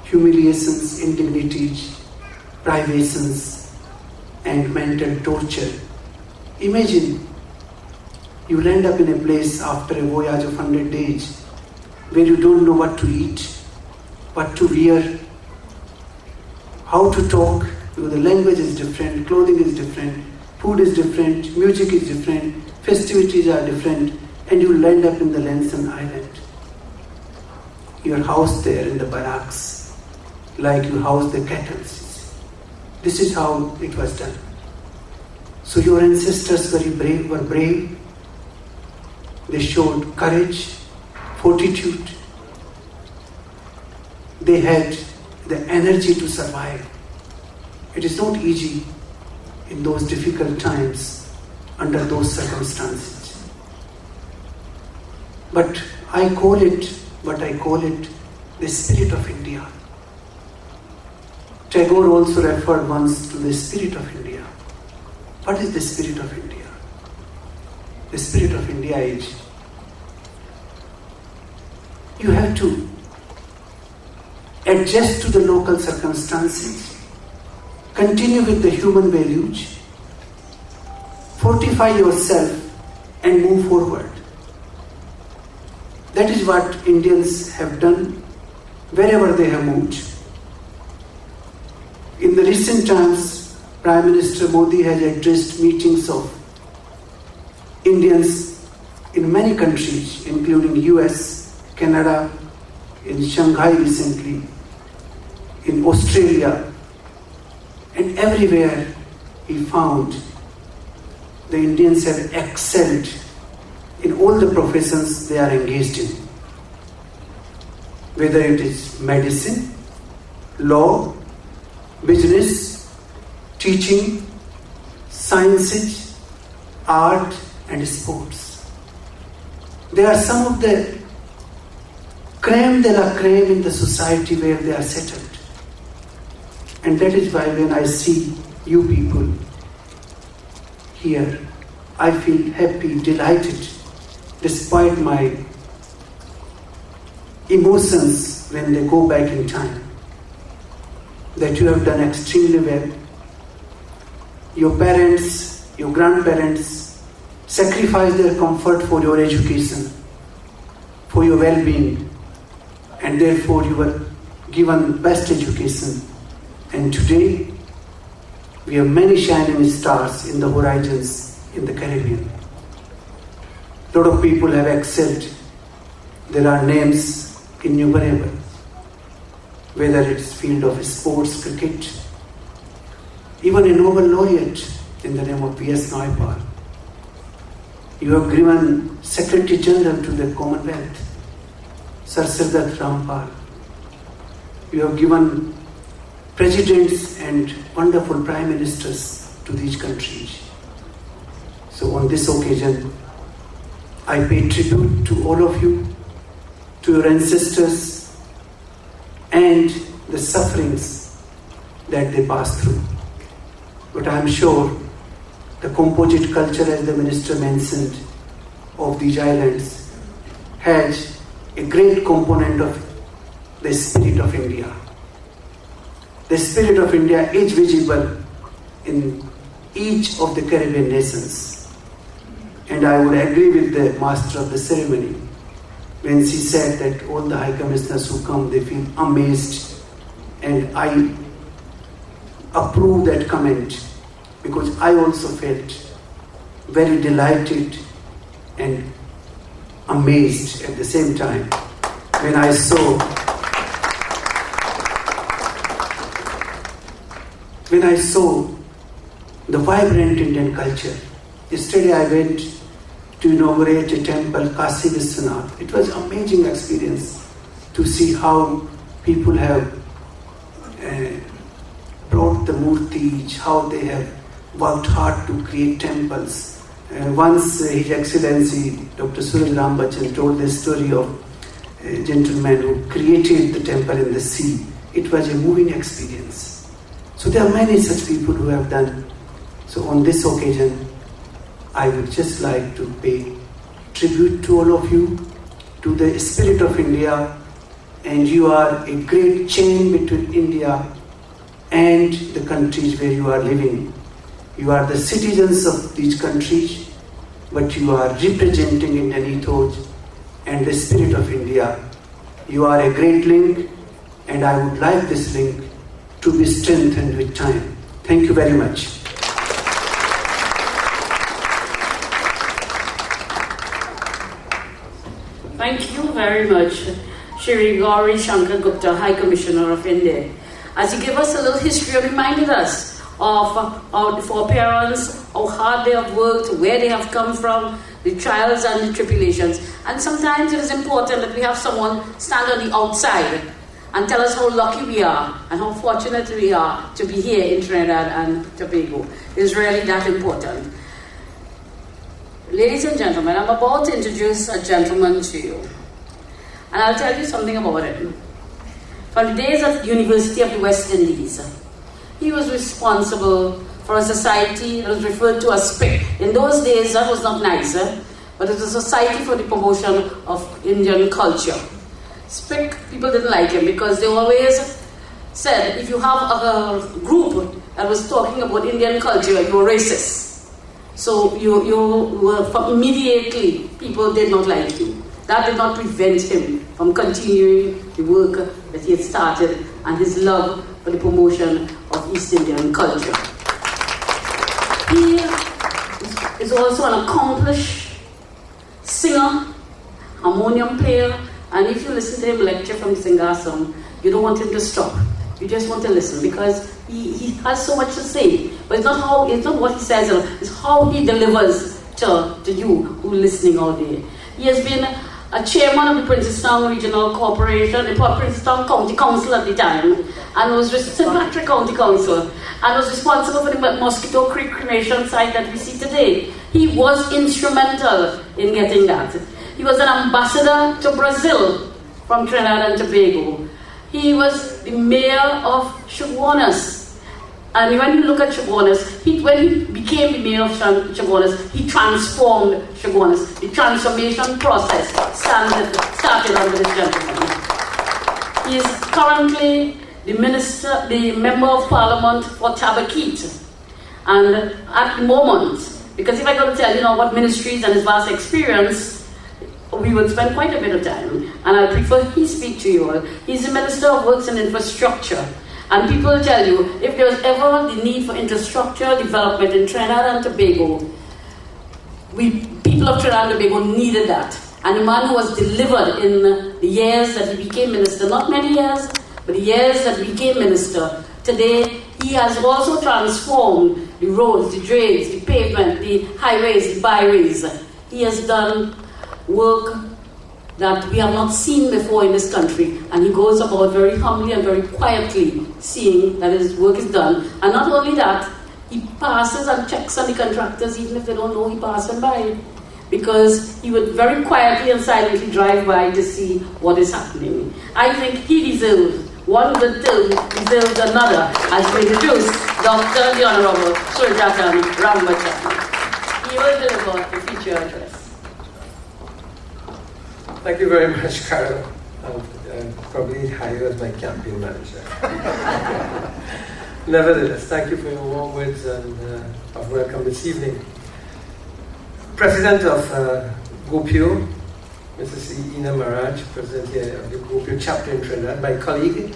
M: humiliations, indignities, privations, and mental torture. Imagine you land up in a place after a voyage of 100 days where you don't know what to eat, what to wear, how to talk, because the language is different, clothing is different, food is different, music is different, festivities are different, and you land up in the Lanson Island. You are housed there in the barracks, like you house the cattle. This is how it was done. So your ancestors were brave. They showed courage, fortitude. They had the energy to survive. It is not easy in those difficult times, under those circumstances. But I call it the spirit of India. Tagore also referred once to the spirit of India. What is the spirit of India? The spirit of India is, you have to adjust to the local circumstances, continue with the human values, fortify yourself and move forward. That is what Indians have done wherever they have moved. In the recent times, Prime Minister Modi has addressed meetings of Indians in many countries, including US, Canada, in Shanghai recently, in Australia, and everywhere he found the Indians have excelled in all the professions they are engaged in. Whether it is medicine, law, business, teaching, sciences, art, and sports. They are some of the crème de la crème in the society where they are settled. And that is why when I see you people here, I feel happy, delighted, despite my emotions when they go back in time, that you have done extremely well. Your parents, your grandparents sacrificed their comfort for your education, for your well-being, and therefore you were given best education. And today, we have many shining stars in the horizons in the Caribbean. A lot of people have excelled. There are names innumerable, whether it's field of sports, cricket, even a Nobel laureate in the name of P.S. Naipaul. You have given Secretary General to the Commonwealth. Sir Sirdat Rampal. You have given presidents and wonderful prime ministers to these countries. So on this occasion, I pay tribute to all of you, to your ancestors, and the sufferings that they passed through. But I am sure the composite culture, as the minister mentioned, of these islands has a great component of the spirit of India. The spirit of India is visible in each of the Caribbean nations. And I would agree with the master of the ceremony when she said that all the high commissioners who come, they feel amazed. And I approve that comment because I also felt very delighted and amazed at the same time when I saw the vibrant Indian culture. Yesterday I went to inaugurate a temple, Kasi Vishwanath. It was an amazing experience to see how people have brought the murtis, how they have worked hard to create temples. Once His Excellency Dr. Suraj Rambachan told the story of a gentleman who created the temple in the sea. It was a moving experience. So there are many such people who have done. So on this occasion, I would just like to pay tribute to all of you, to the spirit of India, and you are a great chain between India and the countries where you are living. You are the citizens of these countries, but you are representing Indian ethos and the spirit of India. You are a great link, and I would like this link to be strengthened with time. Thank you very much.
A: Thank you very much, Shri Gauri Shankar Gupta, High Commissioner of India. As you give us a little history and reminded us of our foreparents, how hard they have worked, where they have come from, the trials and the tribulations. And sometimes it is important that we have someone stand on the outside and tell us how lucky we are and how fortunate we are to be here in Trinidad and Tobago. It is really that important. Ladies and gentlemen, I'm about to introduce a gentleman to you. And I'll tell you something about him. From the days of the University of the West Indies, he was responsible for a society that was referred to as SPIC. In those days, that was not nice, but it was a Society for the Promotion of Indian Culture. SPIC, people didn't like him because they always said, if you have a group that was talking about Indian culture, you were racist. So you were immediately, people did not like you. That did not prevent him from continuing the work that he had started and his love for the promotion of East Indian culture. He is also an accomplished singer, harmonium player, and if you listen to him lecture from Singasam, you don't want him to stop. You just want to listen because he has so much to say. But it's not what he says, it's how he delivers to you who are listening all day. He has been a chairman of the Princeton Regional Corporation, the Princeton County Council at the time, and was St. Patrick County Council, and was responsible for the Mosquito Creek cremation site that we see today. He was instrumental in getting that. He was an ambassador to Brazil from Trinidad and Tobago. He was the mayor of Chaguanas. And when you look at Chaguanas, when he became the mayor of Chaguanas, he transformed Chaguanas. The transformation process started under this gentleman. He is currently the member of parliament for Tabaquite. And at the moment, because if I got to tell you what ministries and his vast experience, we would spend quite a bit of time, and I prefer he speak to you all. He's the Minister of Works and Infrastructure, and people will tell you, if there's ever the need for infrastructure development in Trinidad and Tobago, people of Trinidad and Tobago needed that. And the man who was delivered in the years that he became minister, not many years, but the years that he became minister, today he has also transformed the roads, the drains, the pavement, the highways, the byways. He has done work that we have not seen before in this country, and he goes about very humbly and very quietly, seeing that his work is done. And not only that, he passes and checks on the contractors, even if they don't know he passed them by, because he would very quietly and silently drive by to see what is happening. I think he deserves, one good term deserves another, as we introduce Dr. the Honorable Surajatan Rambachan. He will deliver the feature address.
N: Thank you very much, Carol. I'm probably hired as my campaign manager. Nevertheless, thank you for your warm words and of welcome this evening. President of GOPIO, Mrs. Ina Maraj, President here of the GOPIO chapter in Trinidad, my colleague,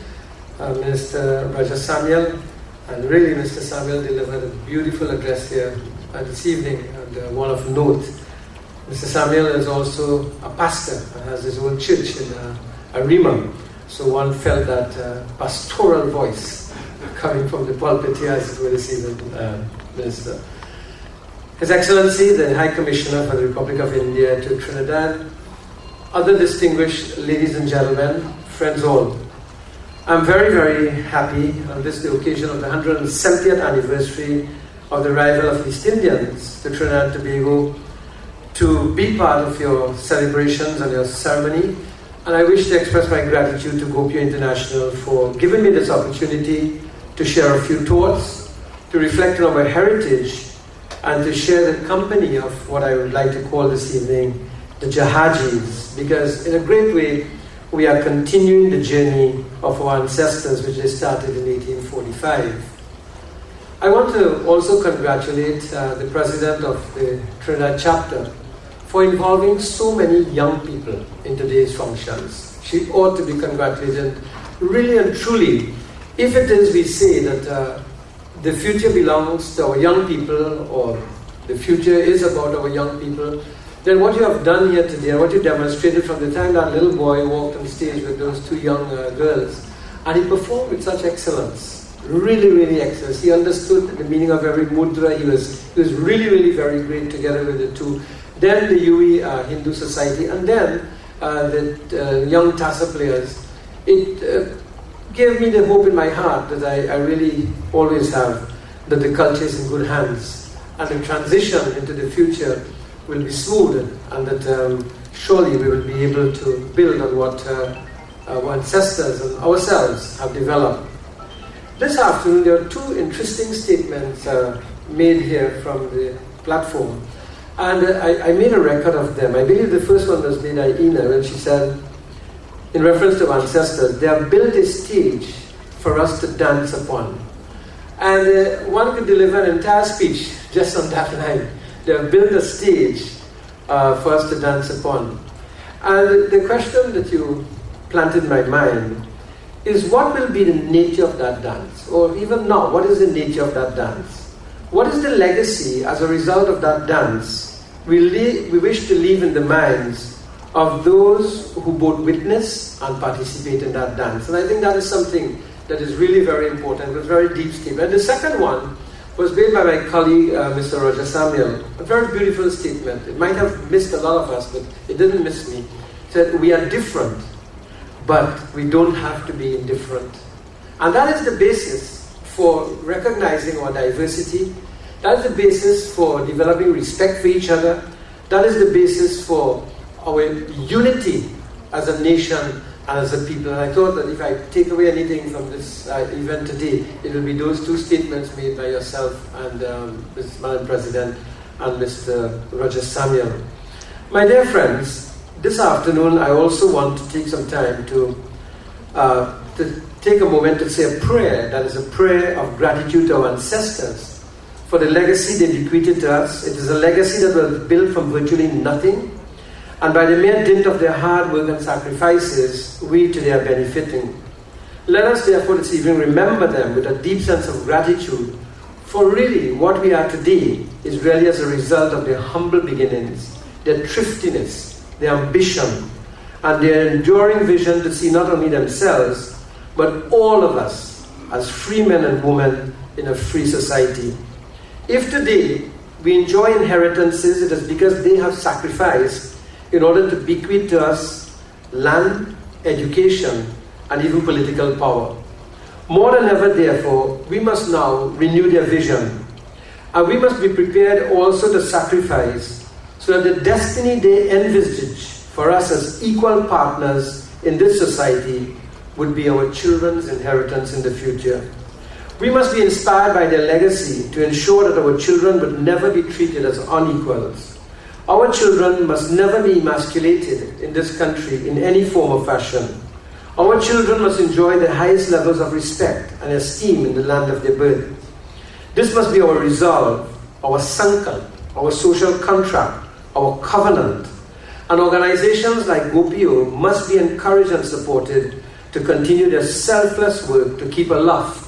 N: Mr. Raja Samuel, and really Mr. Samuel delivered a beautiful address here this evening, and one of note. Mr. Samuel is also a pastor and has his own church in Arima, so one felt that pastoral voice coming from the pulpit here, as it were, this evening, Minister. His Excellency, the High Commissioner for the Republic of India to Trinidad, other distinguished ladies and gentlemen, friends all, I'm very, very happy on this, the occasion of the 170th anniversary of the arrival of East Indians to Trinidad and Tobago, to be part of your celebrations and your ceremony. And I wish to express my gratitude to GOPIO International for giving me this opportunity to share a few thoughts, to reflect on our heritage, and to share the company of what I would like to call this evening the Jahajis, because in a great way we are continuing the journey of our ancestors, which they started in 1845. I want to also congratulate the President of the Trinidad chapter for involving so many young people in today's functions. She ought to be congratulated, really and truly. If it is, we say that the future belongs to our young people, or the future is about our young people, then what you have done here today, and what you demonstrated from the time that little boy walked on stage with those two young girls, and he performed with such excellence, really, really excellent. He understood the meaning of every mudra. He was really, really very great together with the two. Then the UE Hindu Society, and then the young Tassa players. It gave me the hope in my heart that I really always have, that the culture is in good hands, and the transition into the future will be smooth, and that surely we will be able to build on what our ancestors and ourselves have developed. This afternoon there are two interesting statements made here from the platform, and I made a record of them. I believe the first one was made by Ina, when she said, in reference to our ancestors, they have built a stage for us to dance upon. And one could deliver an entire speech just on that line. They have built a stage for us to dance upon. And the question that you planted in my mind is, what will be the nature of that dance? Or even now, what is the nature of that dance? What is the legacy as a result of that dance we wish to leave in the minds of those who both witness and participate in that dance? And I think that is something that is really very important. It was a very deep statement. And the second one was made by my colleague, Mr. Raja Samuel. A very beautiful statement. It might have missed a lot of us, but it didn't miss me. It said, we are different, but we don't have to be indifferent. And that is the basis for recognizing our diversity. That is the basis for developing respect for each other. That is the basis for our unity as a nation and as a people. And I thought that if I take away anything from this event today, it will be those two statements made by yourself and Madam President and Mr. Raja Samuel. My dear friends, this afternoon I also want to take some time to take a moment to say a prayer that is a prayer of gratitude to our ancestors for the legacy they bequeathed to us. It is a legacy that was built from virtually nothing, and by the mere dint of their hard work and sacrifices, we today are benefiting. Let us therefore this evening remember them with a deep sense of gratitude, for really what we are today is really as a result of their humble beginnings, their thriftiness, their ambition, and their enduring vision to see not only themselves, but all of us as free men and women in a free society. If today we enjoy inheritances, it is because they have sacrificed in order to bequeath to us land, education, and even political power. More than ever, therefore, we must now renew their vision, and we must be prepared also to sacrifice so that the destiny they envisage for us as equal partners in this society would be our children's inheritance in the future. We must be inspired by their legacy to ensure that our children would never be treated as unequals. Our children must never be emasculated in this country in any form or fashion. Our children must enjoy the highest levels of respect and esteem in the land of their birth. This must be our resolve, our sankalp, our social contract, our covenant. And organizations like GOPIO must be encouraged and supported to continue their selfless work to keep aloft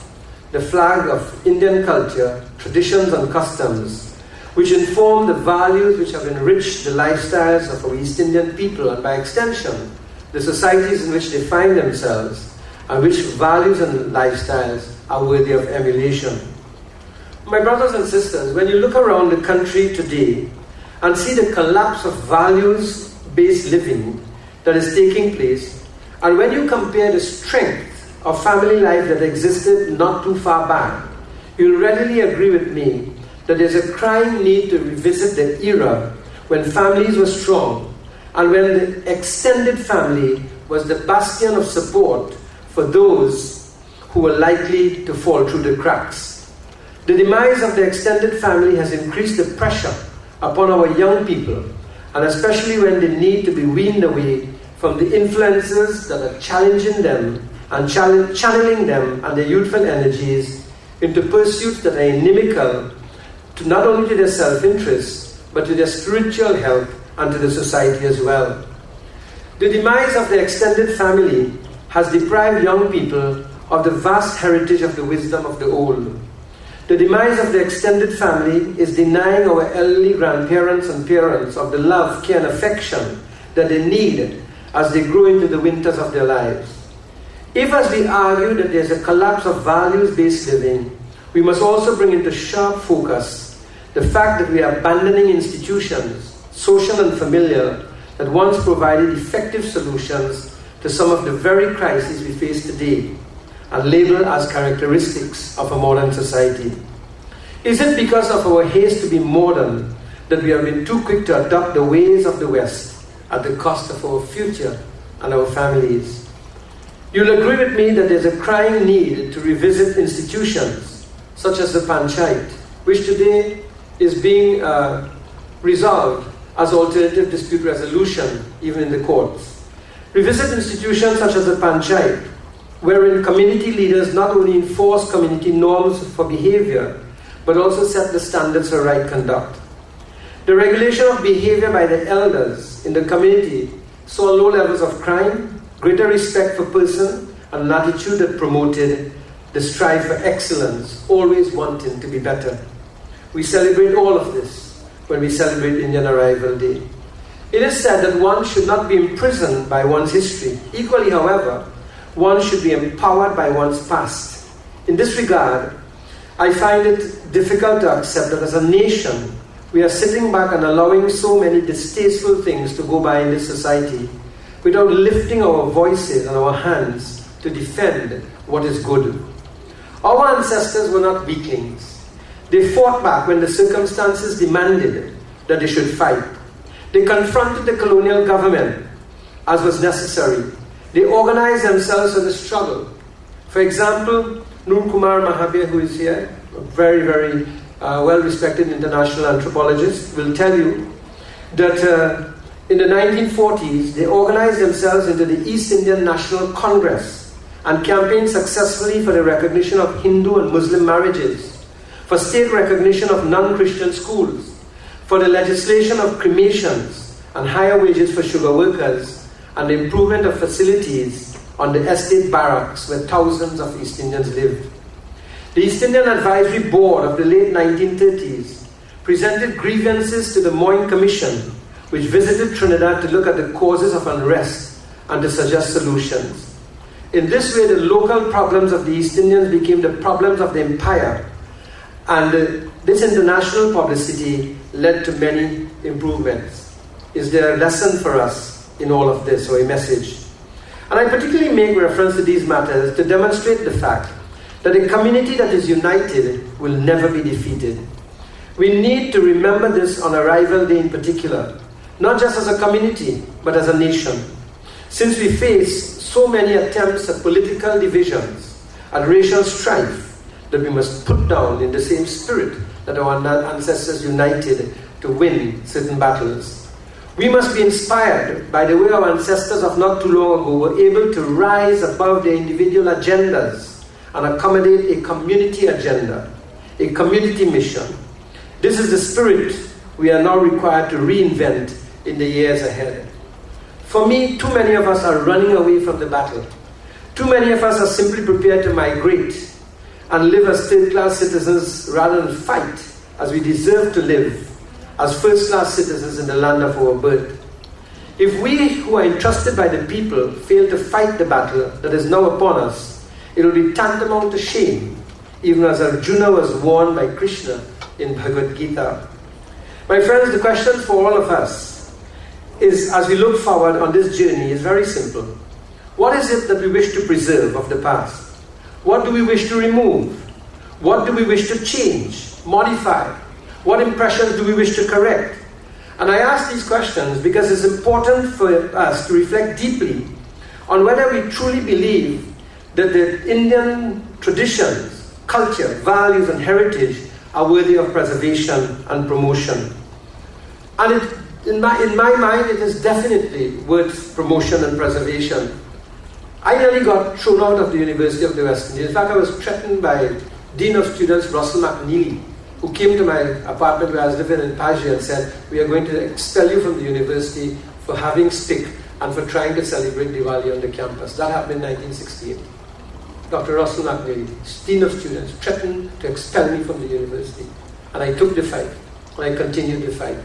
N: the flag of Indian culture, traditions and customs, which inform the values which have enriched the lifestyles of our East Indian people and by extension, the societies in which they find themselves, and which values and lifestyles are worthy of emulation. My brothers and sisters, when you look around the country today and see the collapse of values-based living that is taking place, and when you compare the strength of family life that existed not too far back, you'll readily agree with me that there's a crying need to revisit the era when families were strong and when the extended family was the bastion of support for those who were likely to fall through the cracks. The demise of the extended family has increased the pressure upon our young people, and especially when they need to be weaned away from the influences that are challenging them and channeling them and their youthful energies into pursuits that are inimical to not only to their self-interest, but to their spiritual health and to the society as well. The demise of the extended family has deprived young people of the vast heritage of the wisdom of the old. The demise of the extended family is denying our elderly grandparents and parents of the love, care and affection that they need as they grow into the winters of their lives. If, as we argue, that there's a collapse of values-based living, we must also bring into sharp focus the fact that we are abandoning institutions, social and familiar, that once provided effective solutions to some of the very crises we face today and labeled as characteristics of a modern society. Is it because of our haste to be modern that we have been too quick to adopt the ways of the West at the cost of our future and our families? You'll agree with me that there's a crying need to revisit institutions such as the Panchayat, which today is being resolved as alternative dispute resolution, even in the courts. Revisit institutions such as the Panchayat, wherein community leaders not only enforce community norms for behavior, but also set the standards for right conduct. The regulation of behavior by the elders in the community saw low levels of crime, greater respect for person, and an attitude that promoted the strive for excellence, always wanting to be better. We celebrate all of this when we celebrate Indian Arrival Day. It is said that one should not be imprisoned by one's history. Equally, however, one should be empowered by one's past. In this regard, I find it difficult to accept that as a nation, we are sitting back and allowing so many distasteful things to go by in this society without lifting our voices and our hands to defend what is good. Our ancestors were not weaklings. They fought back when the circumstances demanded that they should fight. They confronted the colonial government as was necessary. They organized themselves for the struggle. For example, Noor Kumar Mahabir, who is here, a very, very well-respected international anthropologist, will tell you that in the 1940s, they organized themselves into the East Indian National Congress and campaigned successfully for the recognition of Hindu and Muslim marriages, for state recognition of non-Christian schools, for the legislation of cremations and higher wages for sugar workers, and the improvement of facilities on the estate barracks where thousands of East Indians lived. The East Indian Advisory Board of the late 1930s presented grievances to the Moyne Commission, which visited Trinidad to look at the causes of unrest and to suggest solutions. In this way, the local problems of the East Indians became the problems of the empire, and this international publicity led to many improvements. Is there a lesson for us in all of this, or a message. And I particularly make reference to these matters to demonstrate the fact that a community that is united will never be defeated. We need to remember this on Arrival Day in particular, not just as a community, but as a nation. Since we face so many attempts at political divisions, at racial strife, that we must put down in the same spirit that our ancestors united to win certain battles. We must be inspired by the way our ancestors of not too long ago were able to rise above their individual agendas and accommodate a community agenda, a community mission. This is the spirit we are now required to reinvent in the years ahead. For me, too many of us are running away from the battle. Too many of us are simply prepared to migrate and live as third-class citizens rather than fight as we deserve to live as first-class citizens in the land of our birth. If we who are entrusted by the people fail to fight the battle that is now upon us, it will be tantamount to shame, even as Arjuna was warned by Krishna in Bhagavad Gita. My friends, the question for all of us is, as we look forward on this journey, is very simple. What is it that we wish to preserve of the past? What do we wish to remove? What do we wish to change, modify? What impressions do we wish to correct? And I ask these questions because it's important for us to reflect deeply on whether we truly believe that the Indian traditions, culture, values, and heritage are worthy of preservation and promotion. And in my mind, it is definitely worth promotion and preservation. I nearly got thrown out of the University of the West Indies. In fact, I was threatened by Dean of Students Russell McNeely, who came to my apartment where I was living in Pagia and said, "We are going to expel you from the university for having stick and for trying to celebrate Diwali on the campus." That happened in 1968. Dr. Russell McNeely, Dean of Students, threatened to expel me from the university. And I took the fight, and I continued the fight.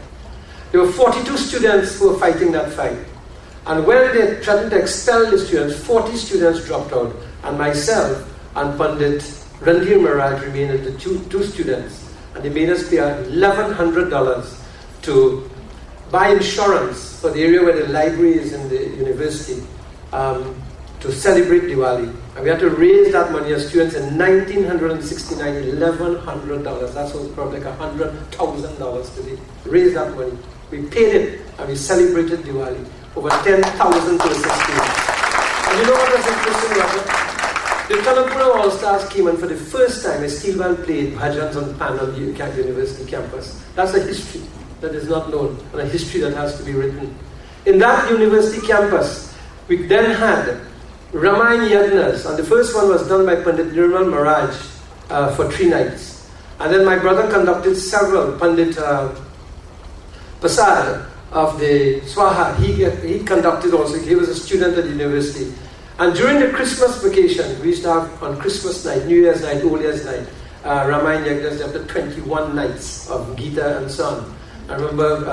N: There were 42 students who were fighting that fight. And when they threatened to expel the students, 40 students dropped out. And myself and Pandit Randhir Maharaj remained the two students. And they made us pay $1,100 to buy insurance for the area where the library is in the university to celebrate Diwali. And we had to raise that money as students in 1969, $1,100. That's probably like $100,000 today. Raise that money. We paid it and we celebrated Diwali. Over 10,000 persons came. And you know what was interesting, Robert? The Kanapura All-Stars came, and for the first time a steel band played bhajans on Panel University campus. That's a history that is not known, and a history that has to be written. In that university campus, we then had Ramayana Yagnas, and the first one was done by Pandit Nirmal Maharaj for 3 nights. And then my brother conducted several. Pandit Pasad of the Swaha, he conducted also. He was a student at the university. And during the Christmas vacation, we used to have on Christmas night, New Year's night, Old Year's night, Ramayana Yagnas after 21 nights of Gita and so on. I remember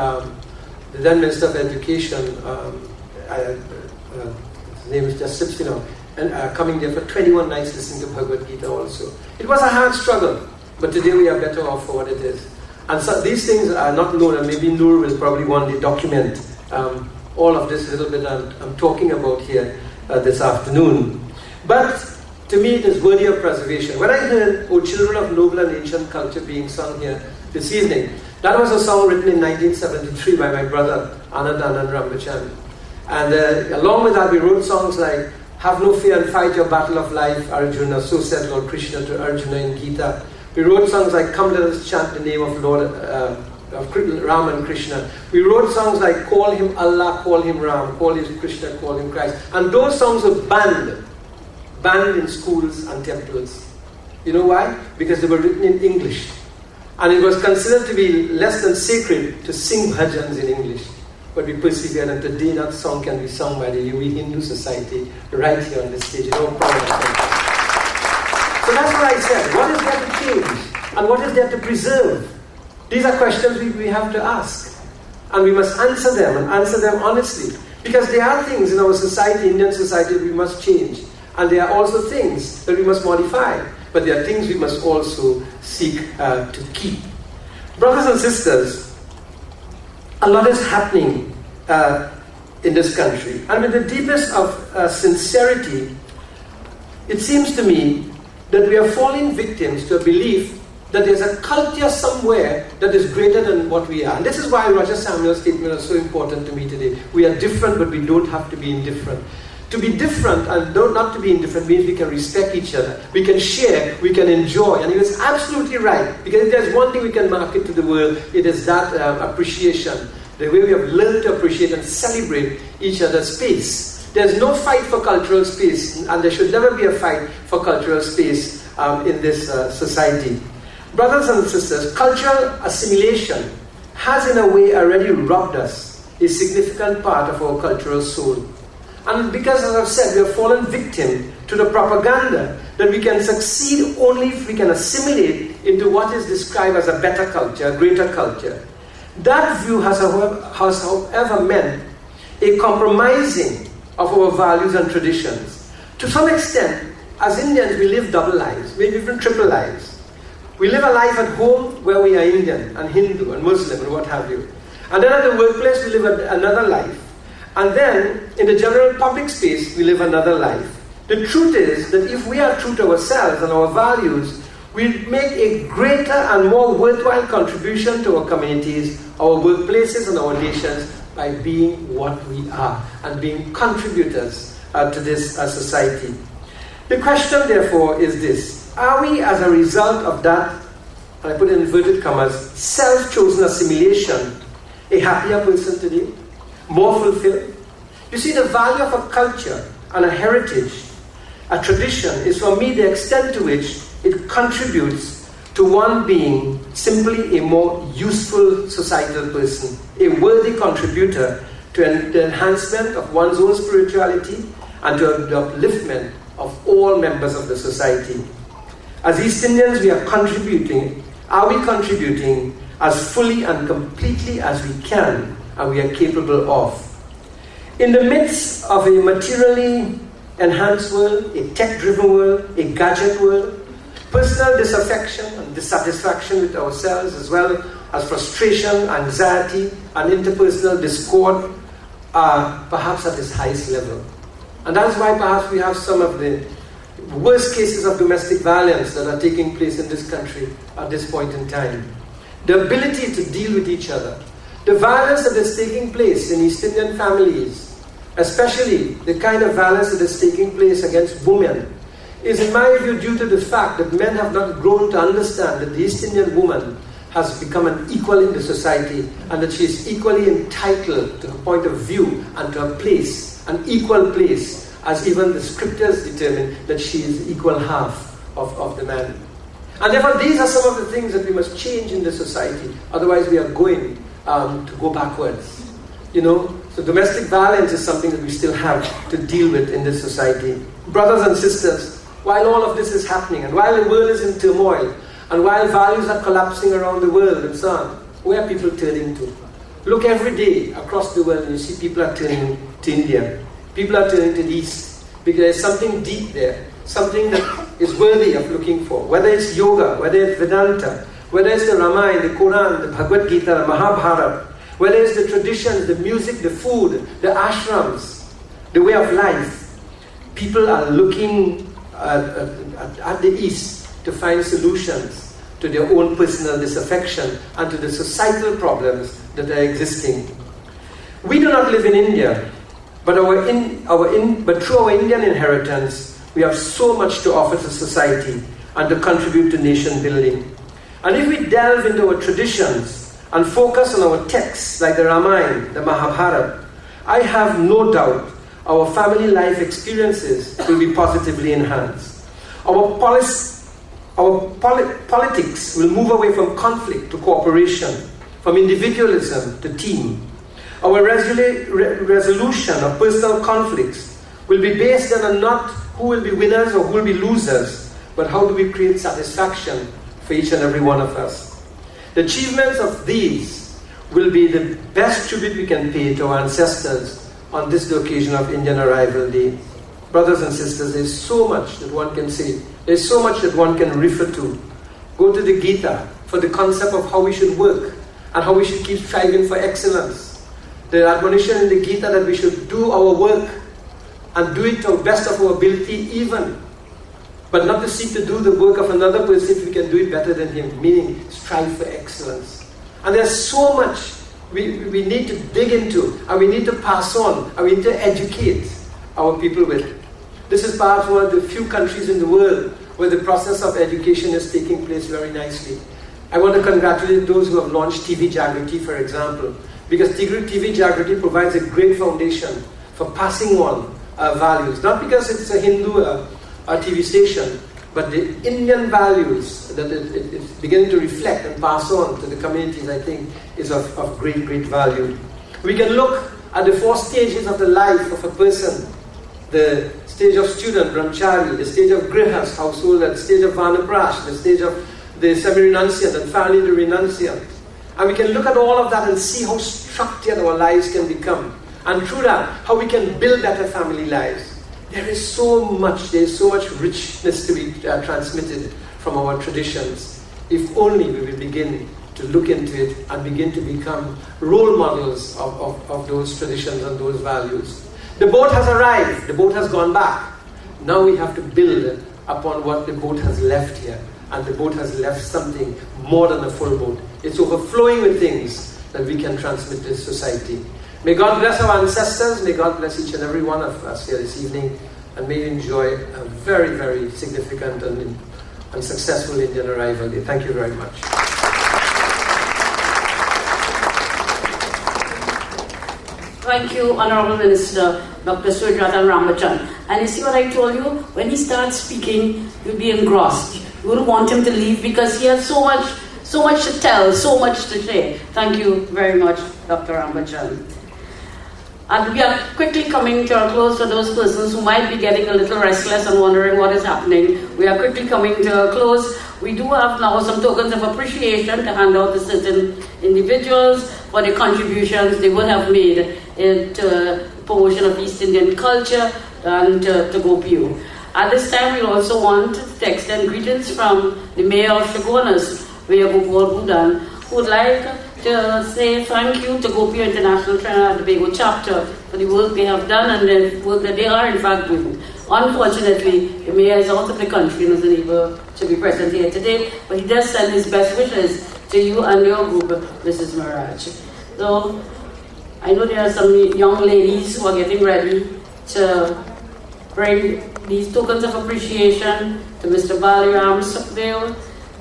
N: the then Minister of Education, his name is just slips, and coming there for 21 nights listening to Bhagavad Gita also. It was a hard struggle, but today we are better off for what it is. And so these things are not known, and maybe Noor will probably one day document all of this little bit I'm talking about here this afternoon. But to me it is worthy of preservation. When I heard "O Children of Noble and Ancient Culture" being sung here this evening, that was a song written in 1973 by my brother Anandan Rambachan. And along with that we wrote songs like "Have no fear and fight your battle of life, Arjuna," so said Lord Krishna to Arjuna in Gita. We wrote songs like "Come let us chant the name of Lord of Ram and Krishna." We wrote songs like "Call him Allah, call him Ram, call him Krishna, call him Christ." And those songs were banned in schools and temples. You know why? Because they were written in English. And it was considered to be less than sacred to sing bhajans in English. But we persevered, and today that song can be sung by the UAE Hindu Society right here on this stage. No problem. So that's what I said. What is there to change? And what is there to preserve? These are questions we have to ask. And we must answer them, and answer them honestly. Because there are things in our society, Indian society, that we must change. And there are also things that we must modify. But there are things we must also seek to keep. Brothers and sisters, a lot is happening in this country. And with the deepest of sincerity, it seems to me that we are falling victims to a belief that there's a culture somewhere that is greater than what we are. And this is why Roger Samuel's statement is so important to me today. We are different, but we don't have to be indifferent. To be different and not to be indifferent means we can respect each other. We can share, we can enjoy. And he was absolutely right. Because if there's one thing we can market to the world, it is that appreciation. The way we have learned to appreciate and celebrate each other's space. There's no fight for cultural space, and there should never be a fight for cultural space in this society. Brothers and sisters, cultural assimilation has in a way already robbed us a significant part of our cultural soul. And because, as I've said, we have fallen victim to the propaganda that we can succeed only if we can assimilate into what is described as a better culture, a greater culture. That view has however meant a compromising of our values and traditions. To some extent, as Indians, we live double lives, maybe even triple lives. We live a life at home where we are Indian and Hindu and Muslim and what have you. And then at the workplace, we live another life. And then, in the general public space, we live another life. The truth is that if we are true to ourselves and our values, we make a greater and more worthwhile contribution to our communities, our workplaces, and our nations by being what we are and being contributors to this society. The question, therefore, is this. Are we, as a result of that, and I put in inverted commas, self-chosen assimilation, a happier person today? More fulfilled? You see, the value of a culture and a heritage, a tradition, is for me the extent to which it contributes to one being simply a more useful societal person, a worthy contributor to the enhancement of one's own spirituality and to the upliftment of all members of the society. As East Indians, we are contributing. Are we contributing as fully and completely as we can and we are capable of? In the midst of a materially enhanced world, a tech-driven world, a gadget world, personal disaffection and dissatisfaction with ourselves, as well as frustration, anxiety, and interpersonal discord are perhaps at its highest level. And that's why perhaps we have some of the worst cases of domestic violence that are taking place in this country at this point in time. The ability to deal with each other. The violence that is taking place in East Indian families, especially the kind of violence that is taking place against women, is in my view due to the fact that men have not grown to understand that the East Indian woman has become an equal in the society and that she is equally entitled to a point of view and to a place, an equal place, as even the scriptures determine that she is equal half of the man. And therefore these are some of the things that we must change in the society, otherwise we are going to go backwards. You know, so domestic violence is something that we still have to deal with in this society. Brothers and sisters, while all of this is happening, and while the world is in turmoil, and while values are collapsing around the world and so on, where are people turning to? Look every day across the world and you see people are turning to India. People are turning to the East, because there's something deep there, something that is worthy of looking for. Whether it's yoga, whether it's Vedanta, whether it's the Ramayana, the Quran, the Bhagavad Gita, the Mahabharata, whether it's the traditions, the music, the food, the ashrams, the way of life, people are looking at the East to find solutions to their own personal disaffection and to the societal problems that are existing. We do not live in India, but through our Indian inheritance, we have so much to offer to society and to contribute to nation building. And if we delve into our traditions and focus on our texts like the Ramayana, the Mahabharata, I have no doubt our family life experiences will be positively enhanced. Our politics will move away from conflict to cooperation, from individualism to team. Our resolution of personal conflicts will be based on not who will be winners or who will be losers, but how do we create satisfaction for each and every one of us. The achievements of these will be the best tribute we can pay to our ancestors on this the occasion of Indian Arrival Day. Brothers and sisters, there's so much that one can say. There's so much that one can refer to. Go to the Gita for the concept of how we should work and how we should keep striving for excellence. the admonition in the Gita that we should do our work and do it to the best of our ability even, but not to seek to do the work of another person if we can do it better than him, meaning strive for excellence. And there's so much we need to dig into, and we need to pass on, and we need to educate our people with. This is perhaps one of the few countries in the world where the process of education is taking place very nicely. I want to congratulate those who have launched TV Jagriti, for example, because TV Jagriti provides a great foundation for passing on values, not because it's a Hindu TV station, but the Indian values that it's beginning to reflect and pass on to the communities, I think, is of great, great value. We can look at the 4 stages of the life of a person: the stage of student, brahmachari, the stage of grihas, household, the stage of vanaprash, the stage of the semi-renunciant, and finally the renunciant. And we can look at all of that and see how structured our lives can become. And through that, how we can build better family lives. There is so much richness to be transmitted from our traditions, if only we will begin to look into it and begin to become role models of those traditions and those values. The boat has arrived, the boat has gone back. Now we have to build upon what the boat has left here. And the boat has left something more than a full boat. It's overflowing with things that we can transmit to society. May God bless our ancestors. May God bless each and every one of us here this evening. And may you enjoy a very, very significant and successful Indian arrival day. Thank you very much.
A: Thank you, Honorable Minister, Dr. Surajratan Rambachan. And you see what I told you? When he starts speaking, you'll be engrossed. You wouldn't want him to leave because he has so much to tell, so much to say. Thank you very much, Dr. Rambachan. And we are quickly coming to a close for those persons who might be getting a little restless and wondering what is happening. We are quickly coming to a close. We do have now some tokens of appreciation to hand out to certain individuals for the contributions they would have made into promotion of East Indian culture and to GOPIO. At this time, we also want to extend greetings from the Mayor of Chaguanas, Mayor Gopal Budan, who would like to say thank you to GOPIO International Trinidad and Tobago chapter for the work they have done and the work that they are in fact doing. Unfortunately, the Mayor is out of the country and is unable to be present here today, but he does send his best wishes to you and your group, Mrs. Maraj. So, I know there are some young ladies who are getting ready to bring these tokens of appreciation to Mr. Baliram Sukhdev,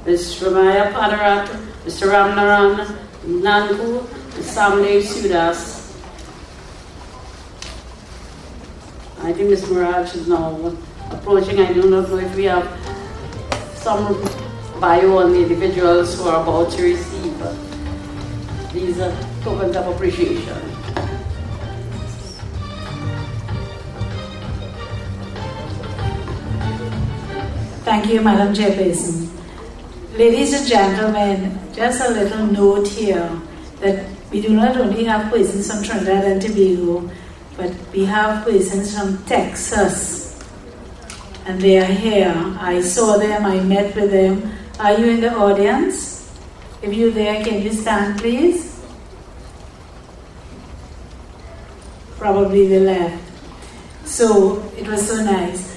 A: Ms. Ramaya Padarat, Mr. Ramnaran Nanku, and Samdev Sudas. I think Ms. Maraj is now approaching. I do not know if we have some bio on the individuals who are about to receive these tokens of appreciation.
O: Thank you, Madam Chairperson. Ladies and gentlemen, just a little note here that we do not only have persons from Trinidad and Tobago, but we have persons from Texas. And they are here. I saw them, I met with them. Are you in the audience? If you're there, can you stand, please? Probably they left. So, it was so nice.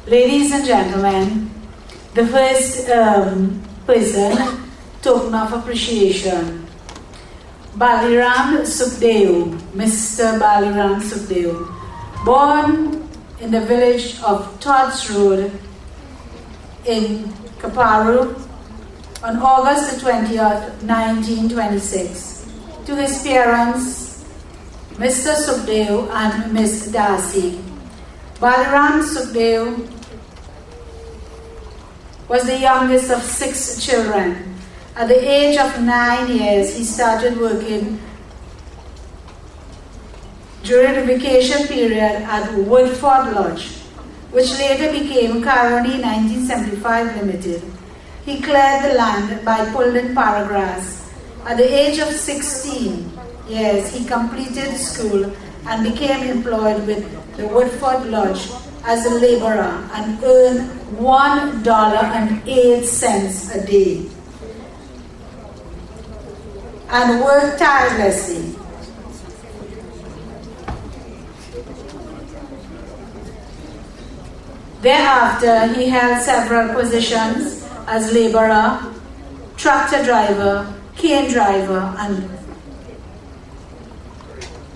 O: Ladies and gentlemen, the first person, token of appreciation, Baliram Sukhdev, Mr. Baliram Sukhdev, born in the village of Todds Road in Kaparu on August the 20th, 1926, to his parents, Mr. Sukhdev and Miss Darcy. Baliram Sukhdev was the youngest of 6 children. At the age of 9 years, he started working during the vacation period at Woodford Lodge, which later became Caroni 1975 Limited. He cleared the land by pulling paragraphs. At the age of 16 years, he completed school and became employed with the Woodford Lodge as a laborer and earned $1.08 a day and worked tirelessly. Thereafter, he held several positions as laborer, tractor driver, cane driver, and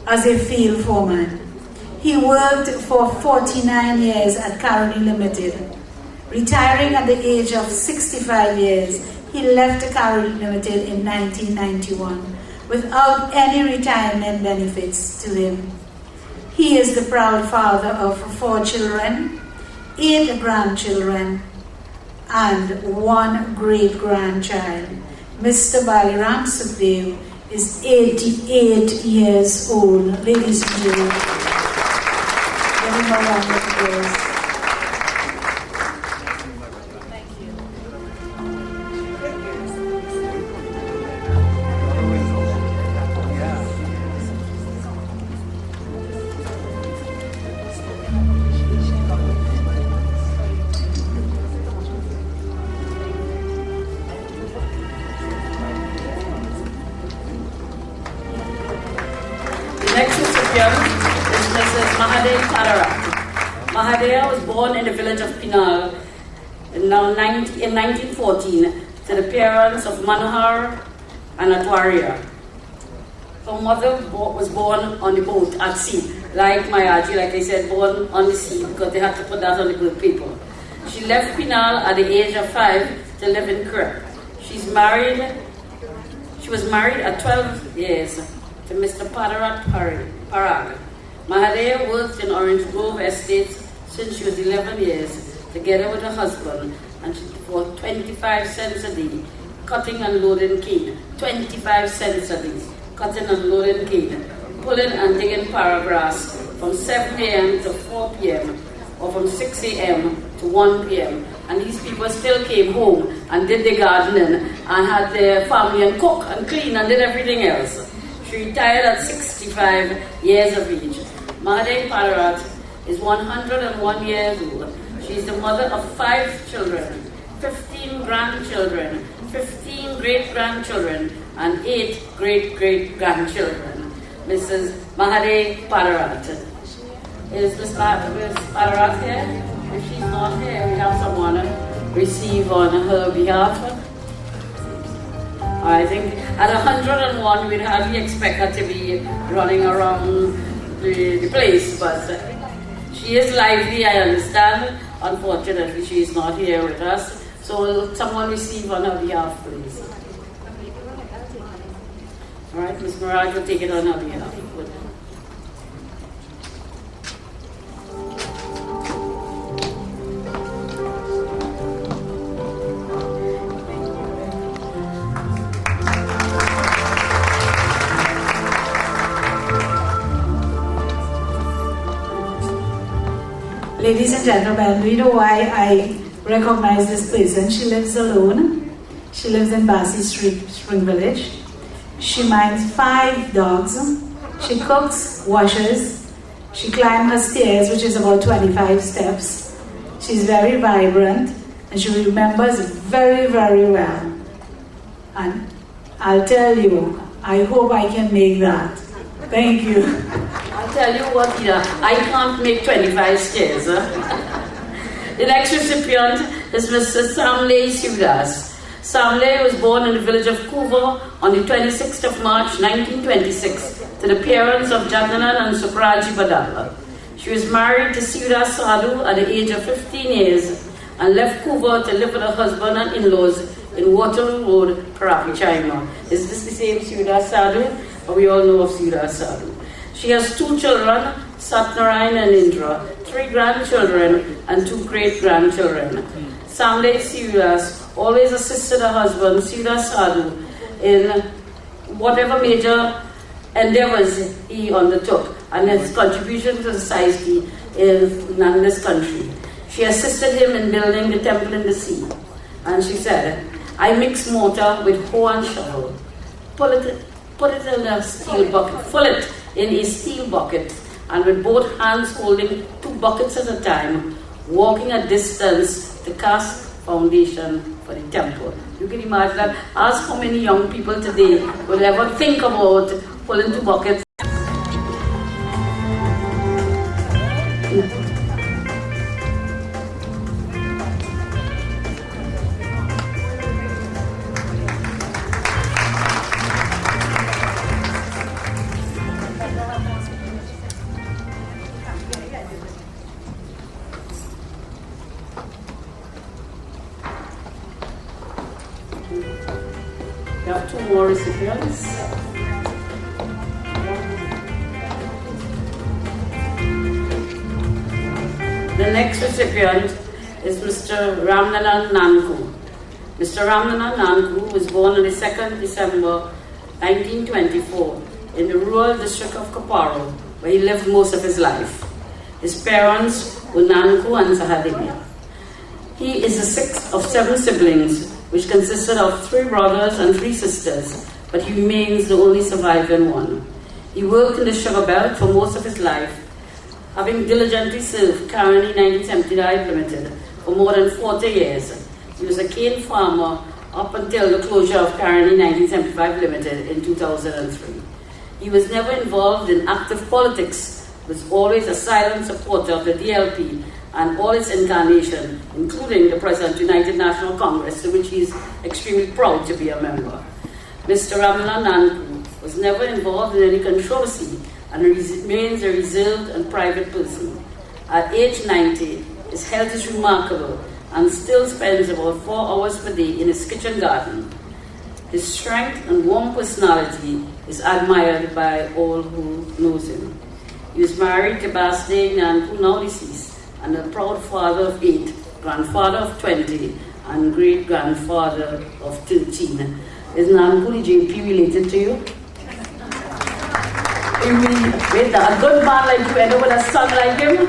O: as a field foreman. He worked for 49 years at Caroni Limited. Retiring at the age of 65 years, he left Caroni Limited in 1991 without any retirement benefits to him. He is the proud father of 4 children, 8 grandchildren, and 1 great-grandchild. Mr. Baliram Sukhdev is 88 years old. Ladies and gentlemen, give him a round of applause.
A: Mahadea was born in the village of Pinal in 1914 to the parents of Manohar and Atwaria. Her mother was born on the boat at sea, like Mayaji, like I said, born on the sea because they had to put that on the good people. She left Pinal at the age of 5 to live in Krupp. She was married at 12 years to Mr. Padarat Parag. Mahadea worked in Orange Grove Estate since she was 11 years, together with her husband, and for 25 cents a day, cutting and loading cane. 25 cents a day, cutting and loading cane, pulling and digging paragraphs from 7 a.m. to 4 p.m. or from 6 a.m. to 1 p.m. And these people still came home and did the gardening and had their family and cook and clean and did everything else. She retired at 65 years of age. Mahadea Padarat is 101 years old. She is the mother of 5 children, 15 grandchildren, 15 great-grandchildren, and 8 great-great-grandchildren. Mrs. Mahadea Padarat. Is Ms. Padarat here? If she's not here, we have someone receive on her behalf. I think at 101, we'd hardly expect her to be running around the place, but she is lively, I understand. Unfortunately, she is not here with us. So will someone receive on her behalf, please? All right, Ms. Mirage will take it on her behalf.
O: Ladies and gentlemen, do you know why I recognize this person? She lives alone. She lives in Bassey Street, Spring Village. She minds 5 dogs. She cooks, washes. She climbs her stairs, which is about 25 steps. She's very vibrant and she remembers very, very well. And I'll tell you, I hope I can make that. Thank you.
A: I'll tell you what, I can't make 25 stairs. The next recipient is Mr. Samle Siudas. Samle was born in the village of Kuva on the 26th of March 1926 to the parents of Jagnanan and Sukraji Badala. She was married to Siudas Sadhu at the age of 15 years and left Kuva to live with her husband and in-laws in Waterloo Road, Parapi, China. Is this the same Siudas Sadhu? Or we all know of Siudas Sadhu. She has 2 children, Satnarayan and Indra, 3 grandchildren, and 2 great-grandchildren. Samle Siudas always assisted her husband, Siudas Sadhu, in whatever major endeavors he undertook and his contribution to society in this country. She assisted him in building the temple in the sea. And she said, I mix mortar with hoe and shovel, put it in a steel bucket, fill it in a steel bucket, and with both hands holding 2 buckets at a time, walking a distance to cast foundation for the temple. You can imagine that. Ask how many young people today will ever think about pulling 2 buckets. We have two more recipients. The next recipient is Mr. Ramnanan Nanku. Mr. Ramnanan Nanku was born on the 2nd December 1924 in the rural district of Kaparo, where he lived most of his life. His parents were Nanku and Sahadevia. He is the sixth of 7 siblings, which consisted of 3 brothers and 3 sisters, but he remains the only surviving one. He worked in the sugar belt for most of his life, having diligently served Caroni 1979 Limited for more than 40 years. He was a cane farmer up until the closure of Caroni 1975 Limited in 2003. He was never involved in active politics, was always a silent supporter of the DLP and all its incarnation, including the present United National Congress, to which he is extremely proud to be a member. Mr. Ramnanan Nanku was never involved in any controversy and remains a reserved and private person. At age 90, his health is remarkable and still spends about 4 hours per day in his kitchen garden. His strength and warm personality is admired by all who knows him. He was married to Basde Nanku, now deceased, and a proud father of 8, grandfather of 20, and great-grandfather of 13. Is Nanku JP related to you? Wait, a good man like you end up with a son like him?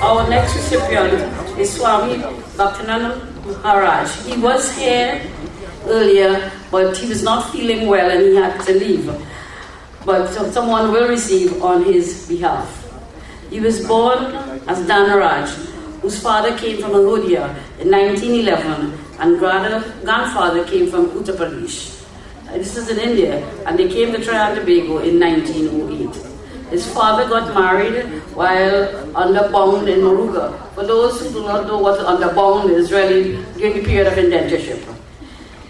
A: Our next recipient is Swami Bhaktanand Maharaj. He was here earlier, but he was not feeling well and he had to leave. But someone will receive on his behalf. He was born as Dhanaraj, whose father came from Ayodhya in 1911 and grandfather came from Uttar Pradesh. This is in India, and they came to Trinidad and Tobago in 1908. His father got married while underbound in Moruga. For those who do not know what underbound is, really during the period of indentureship.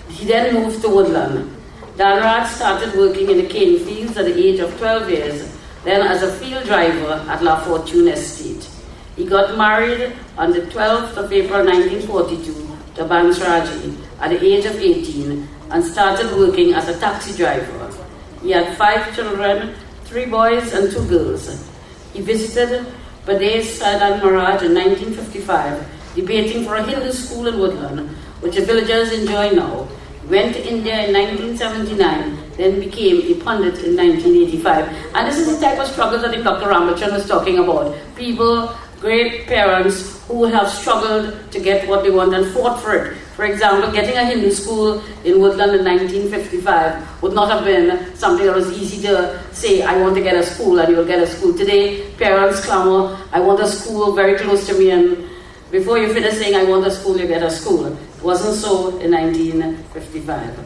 A: He then moved to Woodland. Dhanaraj started working in the cane fields at the age of 12 years, then as a field driver at La Fortune Estate. He got married on the 12th of April 1942 to Bansraji at the age of 18 and started working as a taxi driver. He had 5 children, 3 boys and 2 girls. He visited Pradesh Sadan Maharaj in 1955, debating for a Hindu school in Woodland, which the villagers enjoy now. He went to India in 1979, then became a pundit in 1985. And this is the type of struggle that Dr. Rambachan was talking about. People, great parents who have struggled to get what they want and fought for it. For example, getting a Hindu school in Woodland in 1955 would not have been something that was easy to say, I want to get a school and you will get a school. Today, parents clamor, I want a school very close to me, and before you finish saying, I want a school, you get a school. It wasn't so in 1955.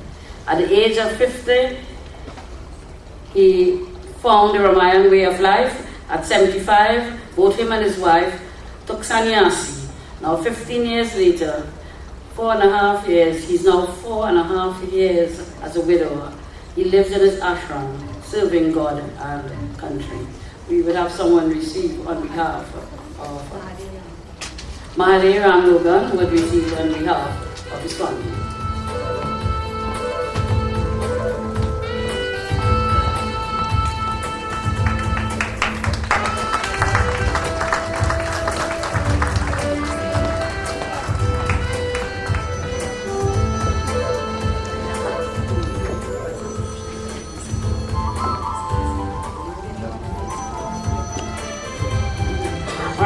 A: At the age of 50, he found the Ramayan way of life. At 75, both him and his wife took sannyasi. Now 15 years later, 4.5 years, he's now 4.5 years as a widower. He lives in his ashram, serving God and country. We would have someone receive on behalf of Mahadev Ramlogan, would receive on behalf of his family.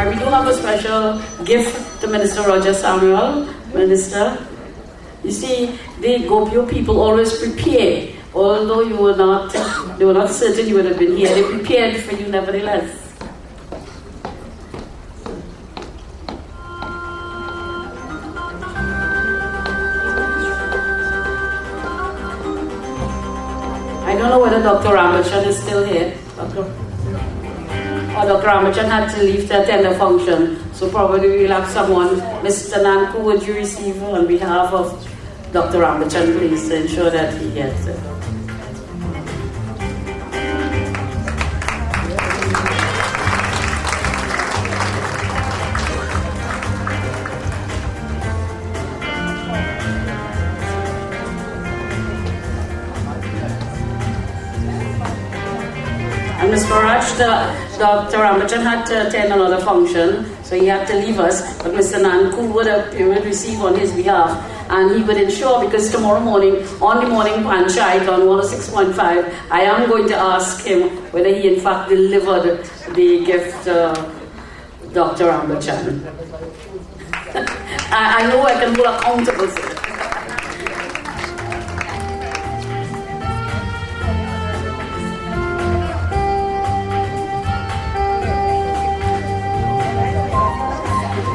A: Right, we do have a special gift to Minister Roger Samuel. Minister, you see, the GOPIO people always prepare. Although they were not certain you would have been here, they prepared for you nevertheless. I don't know whether Dr. Ramachan is still here. Dr. Ramachan had to leave to attend a function, so probably we'll have someone. Mr. Nanku, would you receive on behalf of Dr. Ramachan, please, to ensure that he gets it. And Ms. Faraj, Dr. Ramachan had to attend another function, so he had to leave us, but Mr. Nanku would receive on his behalf, and he would ensure, because tomorrow morning, on the morning panchayat on 106.5, I am going to ask him whether he in fact delivered the gift to Dr. Ramachan. I know I can hold accountable for it.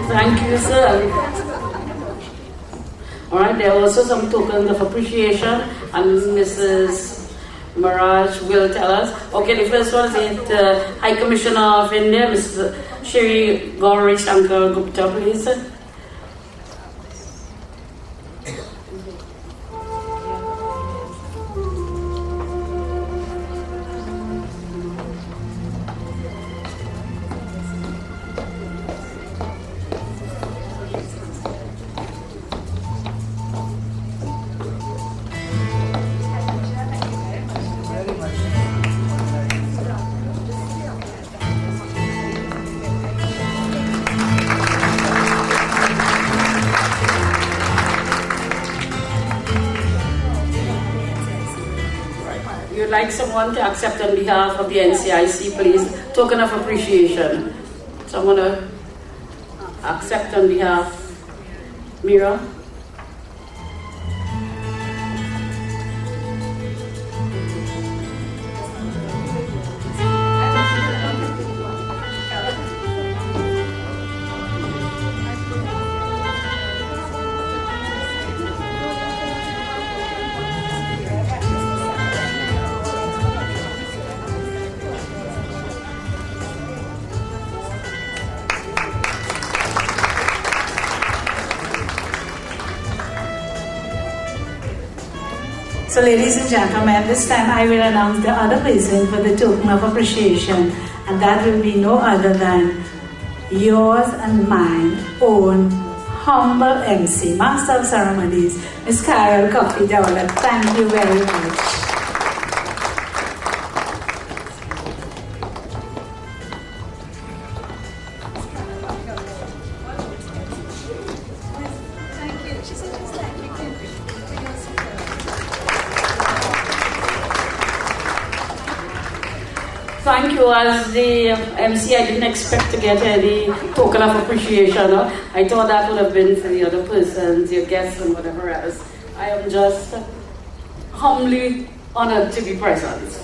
A: Thank you, sir. All right, there are also some tokens of appreciation, and Mrs. Maraj will tell us. Okay, the first one is the High Commissioner of India, Mr. Shri Gauri Shankar Gupta, please. Like someone to accept on behalf of the NCIC, please. Token of appreciation. Someone to accept on behalf. Mira.
O: So ladies and gentlemen, this time I will announce the other person for the token of appreciation, and that will be no other than yours and mine own humble MC, Master of Ceremonies, Ms. Carol Coffee Dowler. Thank you very much.
A: Thank you. As the MC, I didn't expect to get any token of appreciation. I thought that would have been for the other persons, your guests and whatever else. I am just humbly honored to be present.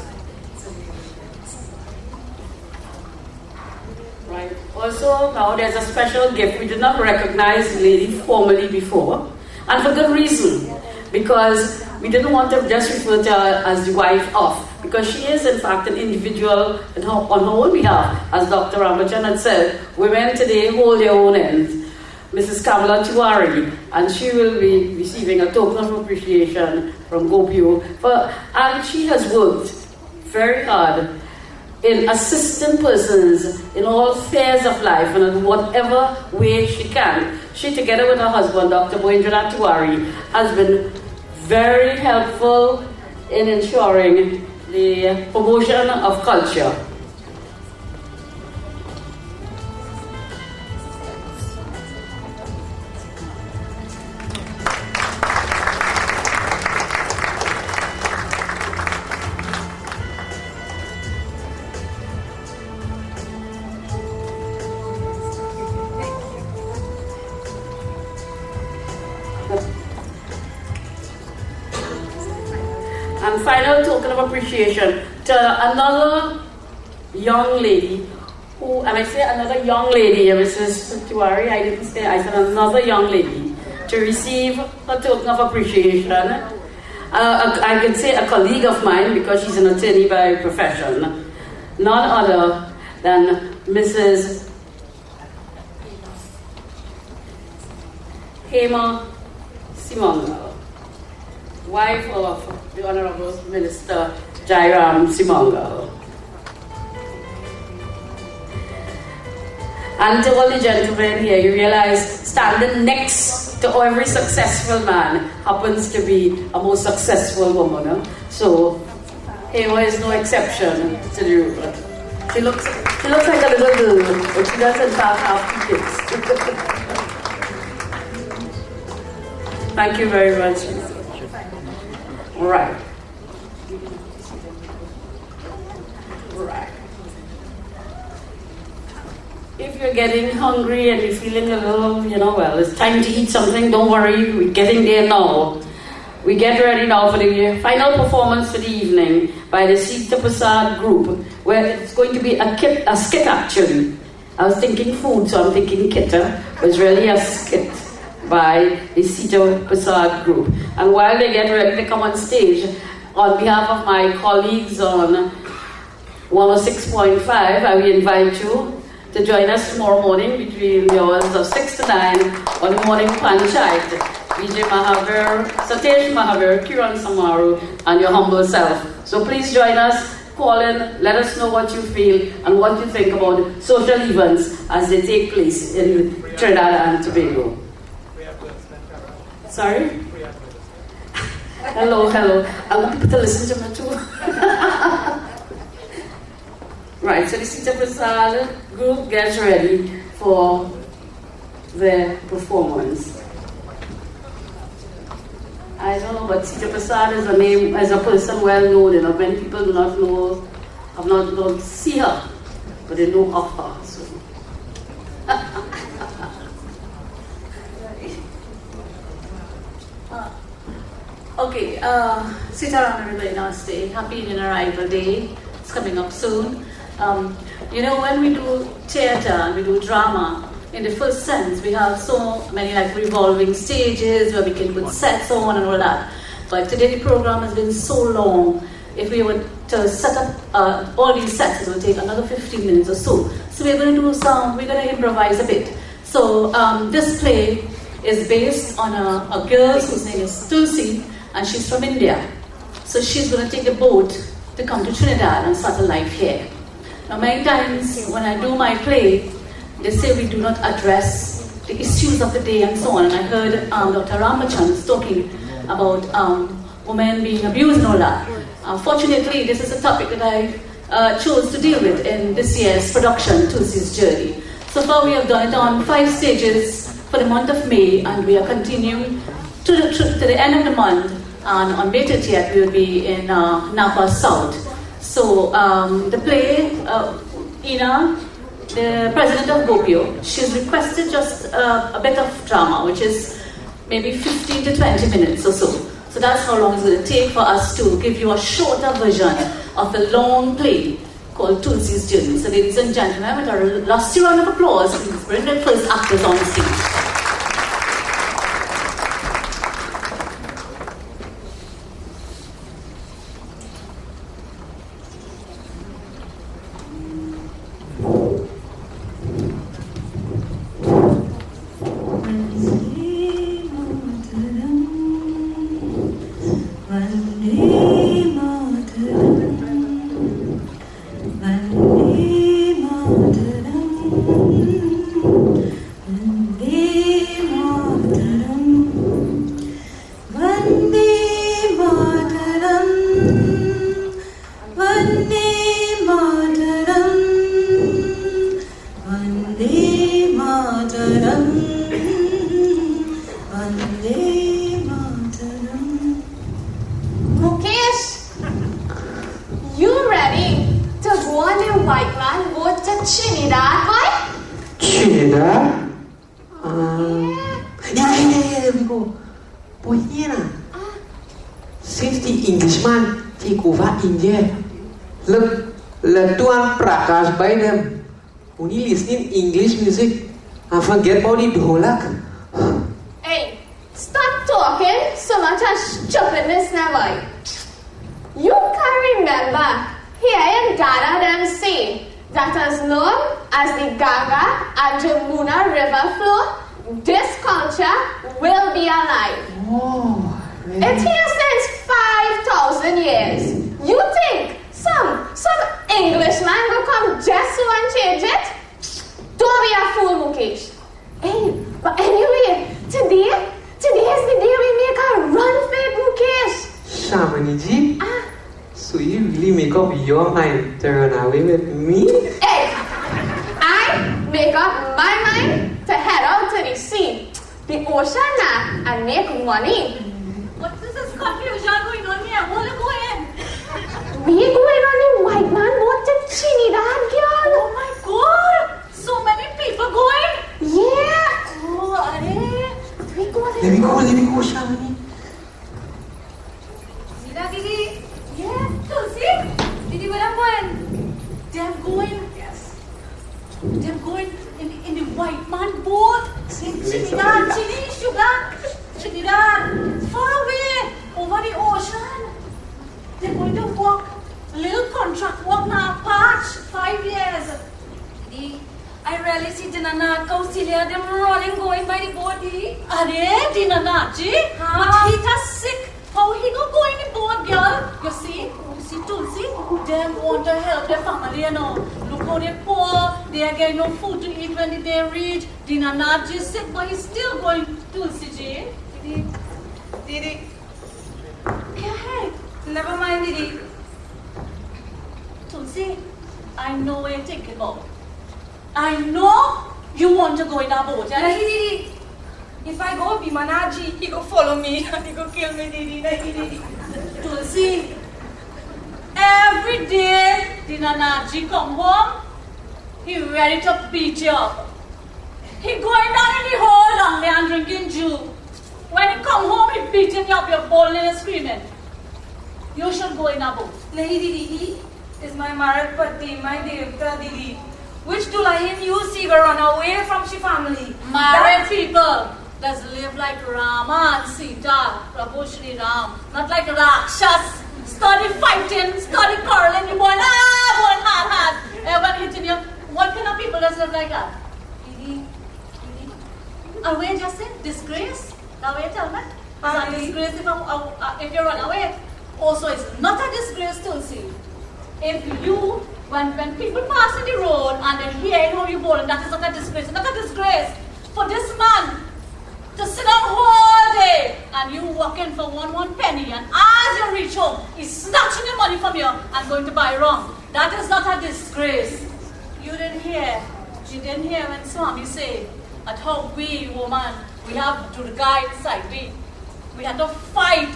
A: Right. Also, now there's a special gift. We did not recognize the lady formally before, and for good reason, because we didn't want to just refer to her as the wife of, because she is in fact an individual on her own behalf. As Dr. Ramachan had said, women today hold their own end. Mrs. Kamala Tiwari, and she will be receiving a token of appreciation from GOPIO, and she has worked very hard in assisting persons in all spheres of life and in whatever way she can. She, together with her husband, Dr. Boindranath Tiwari, has been very helpful in ensuring the promotion of culture. And final token of appreciation to another young lady who, and I say another young lady, Mrs. Tiwari, I didn't say, I said another young lady to receive a token of appreciation. I can say a colleague of mine because she's an attorney by profession, none other than Mrs. Hema Simonga, wife of the Honorable Minister Jairam Simonga. And to all the gentlemen here, you realize standing next to every successful man happens to be a most successful woman. So Hema is no exception to the rule. She looks like a little girl, but she doesn't have 2 kids. Thank you very much. All right. If you're getting hungry and you're feeling a little, well, it's time to eat something, don't worry, we're getting there now. We get ready now for the final performance for the evening by the Sita Prasad group, where it's going to be a skit actually. I was thinking food, so I'm thinking kitta. It's really a skit by the Sita Prasad group. And while they get ready to come on stage, on behalf of my colleagues on 106.5, I will invite you to join us tomorrow morning between the hours of 6 to 9 on the morning Panchayat. Vijay Mahavir, Satesh Mahavir, Kiran Samaru, and your humble self. So please join us, call in, let us know what you feel and what you think about social events as they take place in Trinidad and Tobago. Sorry? Hello. I want people to listen to me too. Right, so the Sita Prasad group gets ready for their performance. I don't know, but Sita Prasad is a name, as a person well known. Many people do not know, don't see her, but they know of her. So. Okay, Sitaram Namaste. Happy Indian Arrival Day. It's coming up soon. When we do theatre and we do drama, in the first sense, we have so many like revolving stages where we can put sets on and all that. But today the program has been so long. If we were to set up all these sets, it will take another 15 minutes or so. So we're going to improvise a bit. So this play is based on a girl whose name is Tulsi, and she's from India. So she's going to take a boat to come to Trinidad and start a life here. Now, many times when I do my play, they say we do not address the issues of the day and so on. And I heard Dr. Ramachan talking about women being abused and all that. Fortunately, this is a topic that I chose to deal with in this year's production, Tulsi's Journey. So far, we have done it on 5 stages for the month of May, and we are continuing to the end of the month. And on May 30th, we will be in Napa South. So the play, Ina, the president of GOPIO, she's requested just a bit of drama, which is maybe 15 to 20 minutes or so. So that's how long it's going to take for us to give you a shorter version of the long play called Tulsi's Journey. So ladies and gentlemen, with a lusty round of applause, please bring the first actors on stage.
P: Since the Englishman Thì kuva India. Le tuan Prakash by them. Only listening English music. I forget about the dholak.
Q: Hey, stop talking so much as stupidness now. You can remember, here in Ghana them say that as long as the Ganga and Jamuna river flow, this culture will be alive.
P: Oh, really?
Q: It's here since 5,000 years. You think some Englishman will come just so and change it? Don't be a fool, Mukesh. Hey, but anyway, today is the day we make a run for it, Mukesh.
P: Shamani ji, so you really make up your mind to run away with me?
Q: Hey, I make up my mind to head out to the sea, the ocean now, and make money.
B: What is this confusion going on here? Where are you going?
Q: We going on the white man boat to Trinidad, girl.
B: Oh my God! So many people going?
Q: Yeah.
B: Oh,
Q: Let me go,
P: Shamani.
B: Sida Didi? Yeah. Tulsi? Didi, where I'm going? They're going. Yes. They're going in the white man boat. In Trinidad, Chile, sugar. Trinidad. Far away. Over the ocean. They're going to walk. Little contract work now. Patch. 5 years. Didi, I rarely see Dinanath, Kausilya, them rolling going by the boat. Are Dinanath ji? But he is sick. How he go in the boat, girl? You see Tulsi? Them want to help their family, you know. Look how they're poor. They are getting no food to eat when they reach. Dinanath ji is sick, but he's still going. Tulsi ji. Didi. Okay. Never mind, Didi. Tulsi, I know what you're thinking about. I know you want to go in our boat.
R: Nahi, Didi. If I go, Bimanaji, he go follow me and he go kill me, Didi. Nahi, Didi.
B: Tulsi, every day Dinanaji come home, he ready to beat you up. He going down in the hole down there and drinking juice. When he come home, he beating you up, you're bawling and screaming. You should go in a boat.
R: Nahi, Didi. He is my Marat Pati, my Devta, Didi. Which Dulahin you see will run away from she family.
B: Married people that live like Rama and Sita, Prabhu Shri Ram, not like Rakshas. Study fighting, study quarreling, you boy hard. Everyone hitting you. What kind of people does live like that? Didi. And we just say disgrace. Now wait, tell me. It's a disgrace if you run away. Also, it's not a disgrace, Tulsi. If you, when people pass in the road and they hear how you bowling, that is not a disgrace. It's not a disgrace for this man to sit down all day and you working for one penny, and as you reach home, he's snatching the money from you and going to buy rum. That is not a disgrace. You didn't hear when Swami said at how we woman, we have Durga inside we have to fight.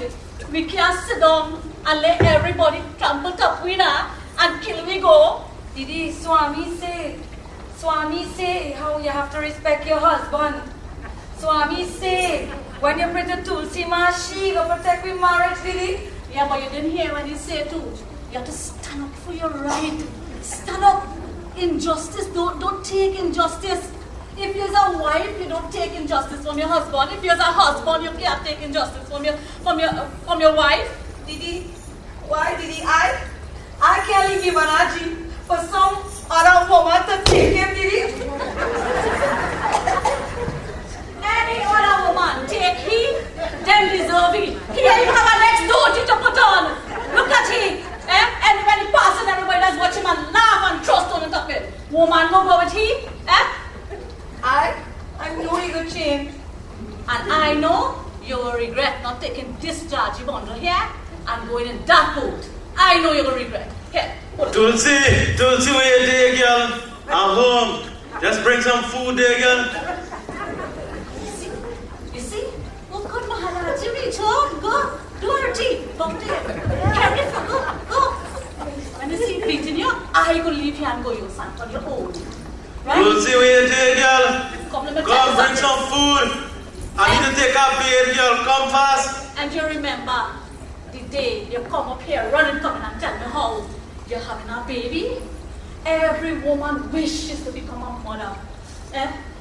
B: We can't sit down and let everybody trample up with her and kill we go.
R: Didi, Swami say how you have to respect your husband. Swami say when you pray to Tulsi Ma, she will protect your marriage, Didi.
B: Yeah, but you didn't hear when he said too. You have to stand up for your right. Stand up. Injustice, don't take injustice. If you're a wife, you don't take injustice from your husband. If you're a husband, you can't take injustice from your wife.
R: Didi, why Didi? I can't leave Bimanaji for some other woman to take him, Didi.
B: Any other woman take him, then deserve it. Here you have a next door to put on. Look at him. And when he passes, everybody does watch him and laugh and trust on top of it. Woman will go with him.
R: I know he will change.
B: And I know you will regret not taking this charge bundle here and going in that boat. I know you will regret. Here.
S: Tulsi, where you there, girl? I'm home. Just bring some food there, girl.
B: You see? Oh, good Maharaji, reach home. Go. Do her tea. Go there. Carry it. Go. When you see beating you, I will leave here and go your son on your own. Right?
S: Tulsi, where you there, girl? Come, bring some food. I need to take a bait, girl. Come fast.
B: And you remember, the day you come up here running, coming and tell me how you're having a baby. Every woman wishes to become a mother.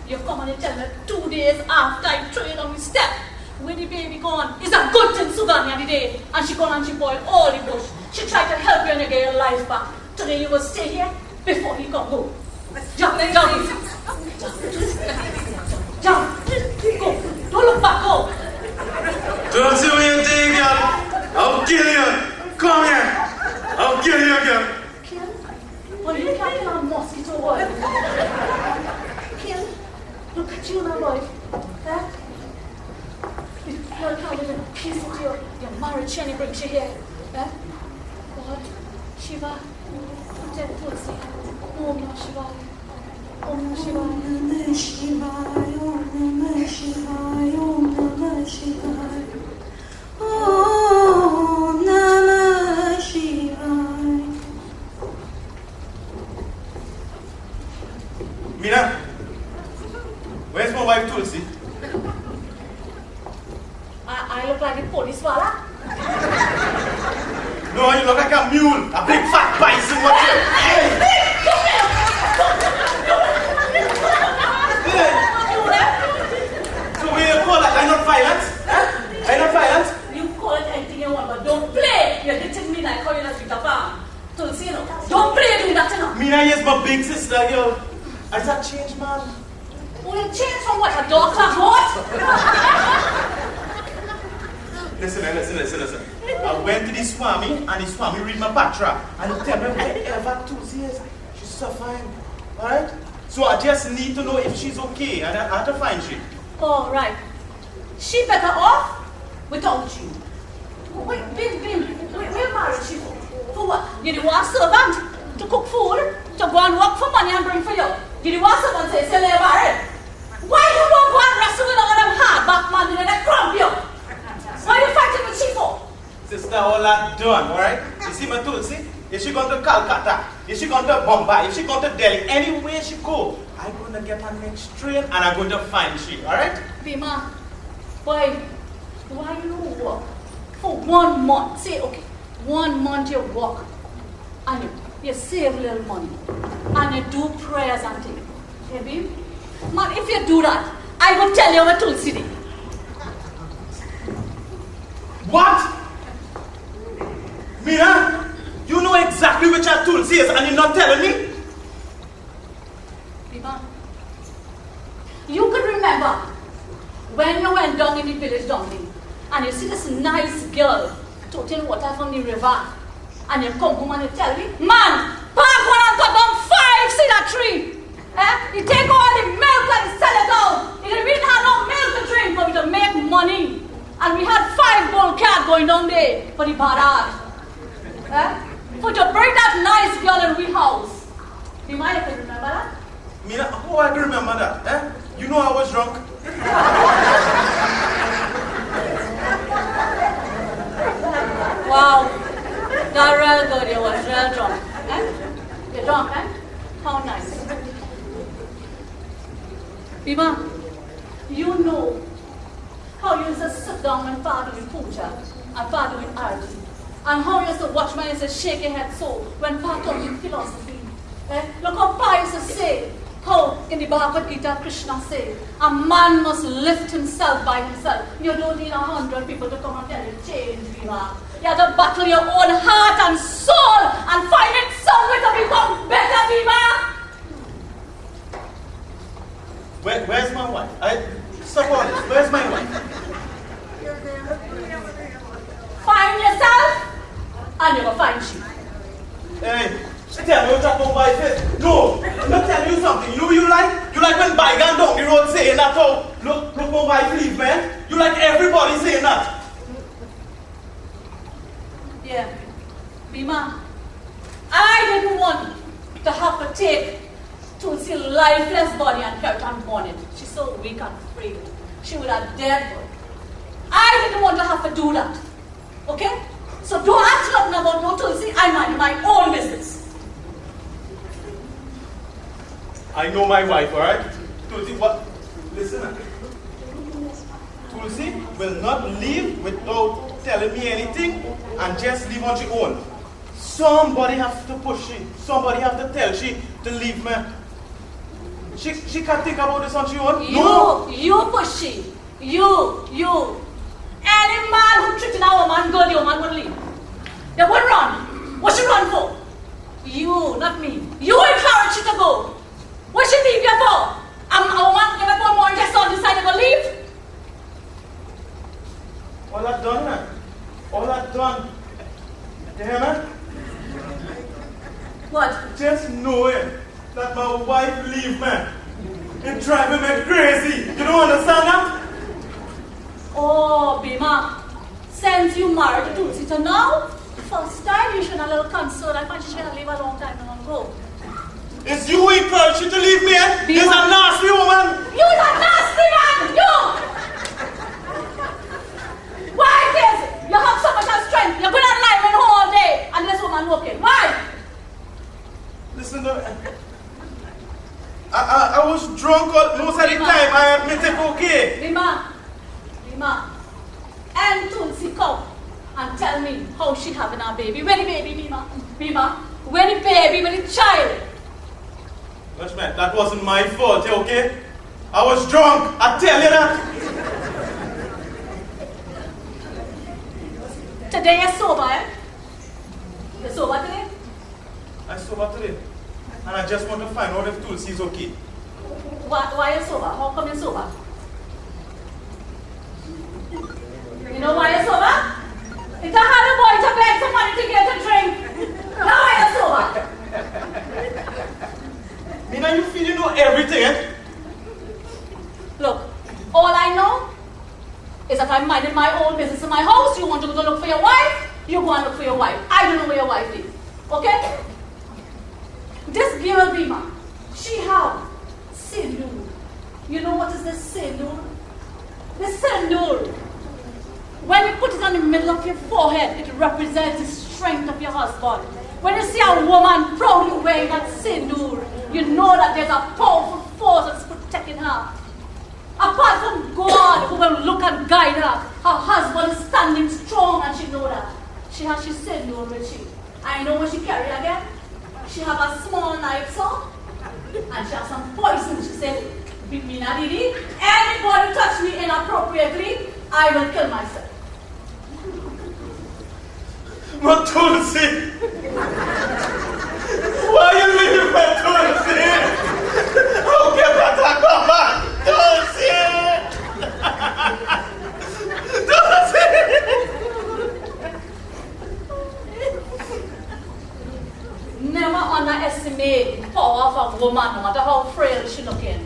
B: You come and you tell me 2 days after I throw it on my step, where the baby gone? It's a good thing Suganya the day. And she gone and she boiled all the bush. She tried to help you and you get your life back. Today you will stay here before he come home. Jump, jump. Jump. Go. Don't look back, go.
S: Don't see what you think, girl. I'll kill you. Come here. I'll kill you, girl.
B: Kill? Well, you can't kill a mosquito, boy. Kill? Look at you now, boy. You're coming in peace with your marriage and he brings you here. God, Shiva, protect Tulsi. Om Namah Shivaya. Om Namah Shivaya. Om Namah Shivaya. Om Namah Shivaya. Om Namah Shivaya.
S: Mina, where's my wife Tulsi?
B: I look like a police wala.
S: No, you look like a mule, a big fat bison. What you? Hey!
B: Come here!
S: So we call that I'm not violent? I'm not violent?
B: You call it anything you want, but don't play. You're hitting me like how you like Peter Pan. Tulsi, you know. Don't play with that, you know.
S: Mina is my big sister, girl. I said change, man.
B: Oh, you change from what? A dog class what?
S: Listen. I went to the Swami, and the Swami read my patra, and he tell me wherever Tulsi is, she's suffering. Alright? So I just need to know if she's okay, and I have to find she.
B: All right. She better off without you. Wait, where married she for? For what? You didn't want a servant to cook food, to go and work for money and bring for you. You didn't want someone to say, they're married. Why you don't go and wrestle with all them hardback man in that crump you? Why are you fighting with she for?
S: Sister, all that done, alright? You see my Tulsi? If she gone to Calcutta, if she gone to Bombay, if she gone to Delhi, anywhere she go, I'm going to get her next train and I'm going to find she, alright?
B: Bima, why you don't work for 1 month? Say, okay, 1 month you work and you save a little money and you do prayers and things. Hey, babe? Man, if you do that, I will tell you what Tulsi did.
S: What? Mina, you know exactly which our Tulsi is and you're not telling me?
B: Bima, you could remember when you went down in the village down there and you see this nice girl taking water from the river and you come home and you tell me, man, Pam went and cut down 5 cedar tree. He take all the milk and he sell it out. He didn't have no milk to drink for me to make money. And we had 5 bull cats going down there for the barrage. For to bring that nice girl in we house. Do you mind if you remember that?
S: Mina, oh, I can remember that. You know I was drunk.
B: Wow. That real good, you was real drunk. You're drunk, How nice. Bima, you know how you used to sit down when Father doing puja and Father doing arati. And how you used to watch my used to shake your head so when Father doing philosophy. Look how Pa used to say, how in the Bhagavad Gita Krishna said, a man must lift himself by himself. You don't need 100 people to come and tell you change, Bima. You have to battle your own heart and soul and find it somewhere to become better, Bima.
S: Where's my wife? Stop all this. Where's my wife?
B: Find yourself and you will find she.
S: Hey, tell me what that wife is. No, I'm not telling you something. You know what you like? You like when bygone down the road saying that, oh, look my wife leave, man. You like everybody saying that.
B: Yeah. Bima, I didn't want to have to take Tulsi's lifeless body and carry it and burn it. She's so weak and frail. She would have dead. I didn't want to have to do that. Okay? So don't ask nothing about no Tulsi. I mind my own business.
S: I know my wife, alright? Tulsi, what? Listen. Tulsi will not leave without telling me anything and just leave on your own. Somebody has to push she. Somebody has to tell she to leave me. She can't think about this on your own.
B: You push she. You. Any man who treated a woman good, your man would leave. They would run. What she run for? You, not me. You encourage she to go. What she leave you for? A woman give up one more and just on decide to leave?
S: All I've done, man. All I've done. You hear me?
B: What?
S: Just knowing that my wife leave me. It's driving me crazy. You don't understand that?
B: Oh, Bima. Since you married to Tulsi to now, first time you should have a little concern. I thought you should have leave a long time ago.
S: It's you who encouraged you to leave me, eh?
B: Bima.
S: You're a nasty woman.
B: You're a nasty man. You! Why is it? You have so much of strength. You're good at lying all day and this woman walking. Why?
S: Listen to me. I was drunk most of the time. I admit it, okay?
B: Bima, and Tulsi come and tell me how she having her baby. When the baby, Bima? When the baby, when the child?
S: Watchman, that wasn't my fault, okay? I was drunk. I tell you that.
B: Today you're sober, eh? You're sober today?
S: I'm sober today. And I just want to find out if Tulsi is okay.
B: Why are you sober? How come you're sober? You know why you're sober? It's a hard boy to beg somebody to get a drink. Now why you're sober?
S: Mina, you feel you know everything, eh?
B: Look, all I know is that I'm minding my own business in my house. You want to go look for your wife? You go and look for your wife. I don't know where your wife is. Okay? This girl, Bima, she have sindoor. You know what is this sindoor? This sindoor. When you put it on the middle of your forehead, it represents the strength of your husband. When you see a woman proudly wearing that sindoor, you know that there's a powerful force that's protecting her. Apart from God, who will look and guide her, her husband is standing strong and she know that. She has she sindoor with she. I know what she carry again. She have a small knife, so, and she has some poison. She said, Mina Didi, anybody touch me inappropriately, I will kill myself.
S: But Tulsi! Why are you leaving me, Tulsi? How can I come back?
B: Never underestimate the power of a woman, no matter how frail she looking.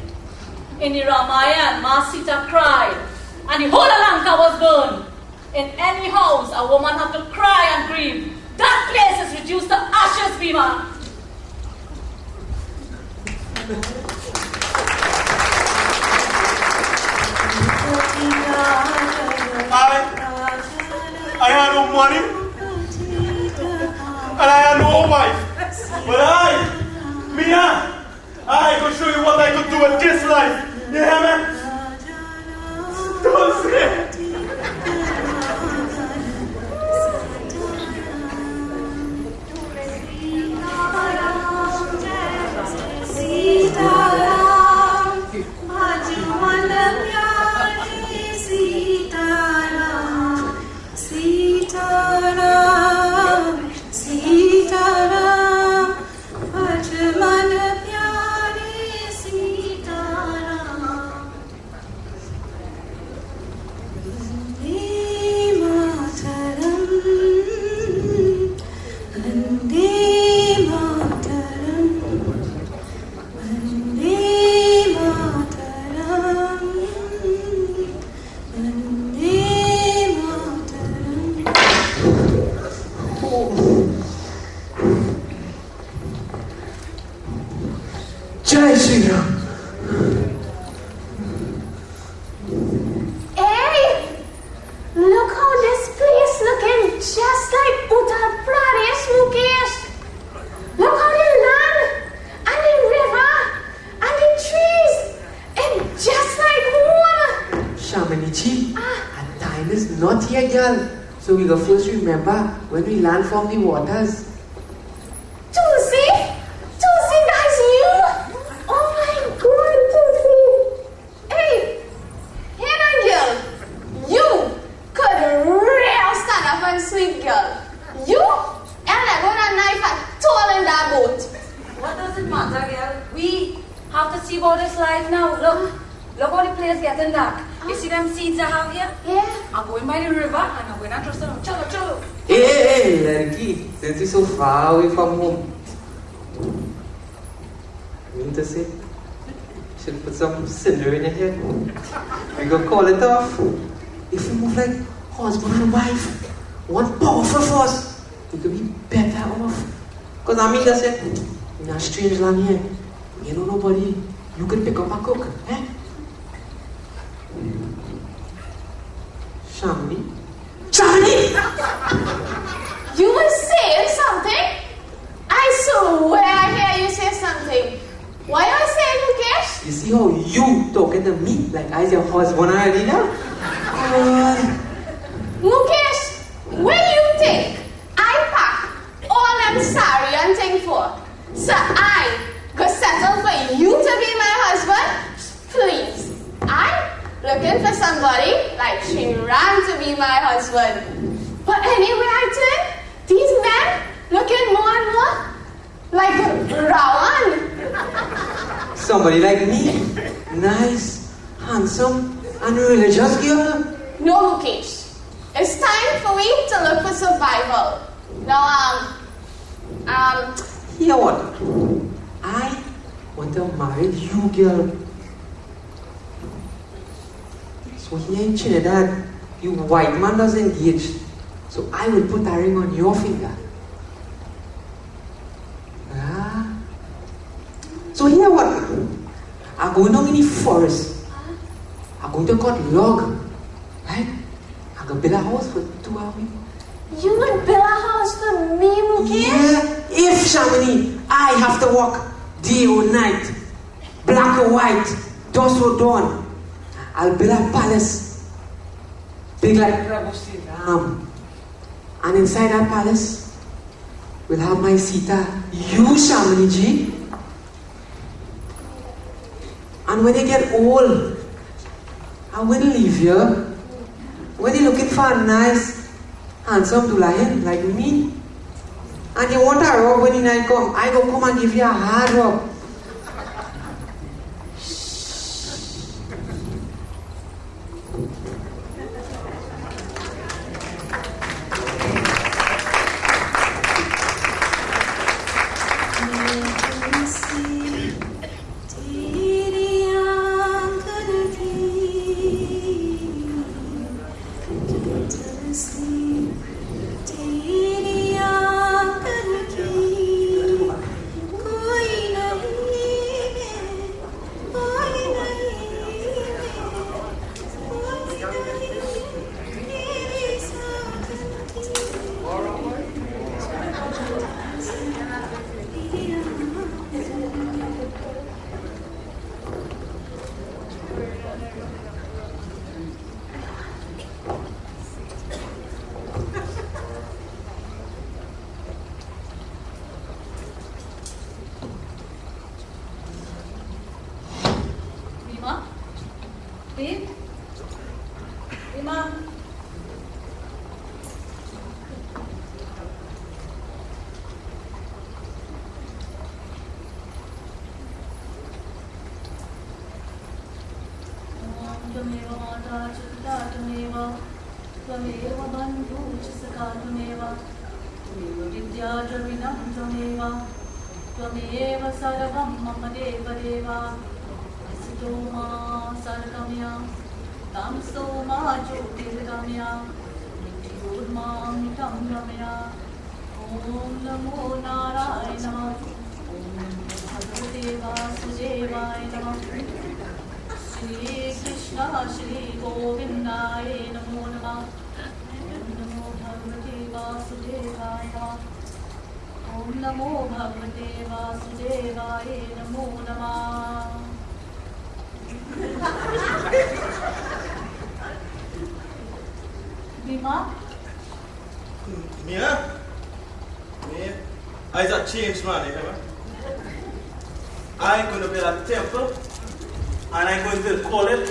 B: In the Ramayana, Masita cried, and the whole Lanka was burned. In any house, a woman had to cry and grieve. That place is reduced to ashes, Bima.
S: I had no money, and I had no wife. But Mia, I could show you what I could do with this life. You hear me? Don't say it.
P: Jai Shri Ram.
Q: Hey, look how this place looking just like Uttar Pradesh, Mukesh. Look how the land and the river and the trees, and just like home.
P: Shamanichi, our time is not here, girl. So we go first remember when we land from the waters.
Q: Tulsi? Tulsi, that's you? Oh my God, Tulsi. Hey, girl. You could real stand up and sweet girl. You and I got a knife and toll in that boat.
R: What does it matter, girl? We have to see about this life now. Look how the place getting dark. You see them seeds I have here?
Q: Yeah.
R: I'm going by the river and I'm going to trust them. Cholo.
P: Hey, Larky, since you're so far away from home, I mean to say, you should put some cinder in your head. We go call it off. If we move like husband and wife, one powerful force, we could be better off. Because I mean to say, in a strange land here, you know nobody, you could pick up a cook, eh? Shamini?
Q: You were saying something? I swear I hear you say something. What are you saying, Mukesh?
P: You see how you talking to me like I's your husband already now?
Q: Mukesh, where you think I pack all them sari and thing for? So I go settle for you to be my husband? Please. I looking for somebody like Shimran to be my husband. But anyway, I think these men looking more and more like Rawan.
P: Somebody like me, nice, handsome, and religious girl.
Q: No, Mukesh. It's time for me to look for survival. Now,
P: Hear what? I want to marry you, girl. So here in Trinidad, you white man does engage. So I will put a ring on your finger. So here what? I'm going down in the forest. I'm going to cut log. Right? I'm going to build a house for 2 hours.
Q: You would build a house for me, Mukesh?
P: Yeah, if Shamini, I have to walk day or night, black or white, dusk or dawn, I'll build a palace, big like Ram. And inside that palace, we'll have my Sita, you Shamini ji. And when you get old, I will leave you. When you're looking for a nice, handsome Dulayan like me, and you want a rub when the night come, I go come and give you a hard rub.
S: I a changed man, you know? I'm going to build a temple, and I'm going to call it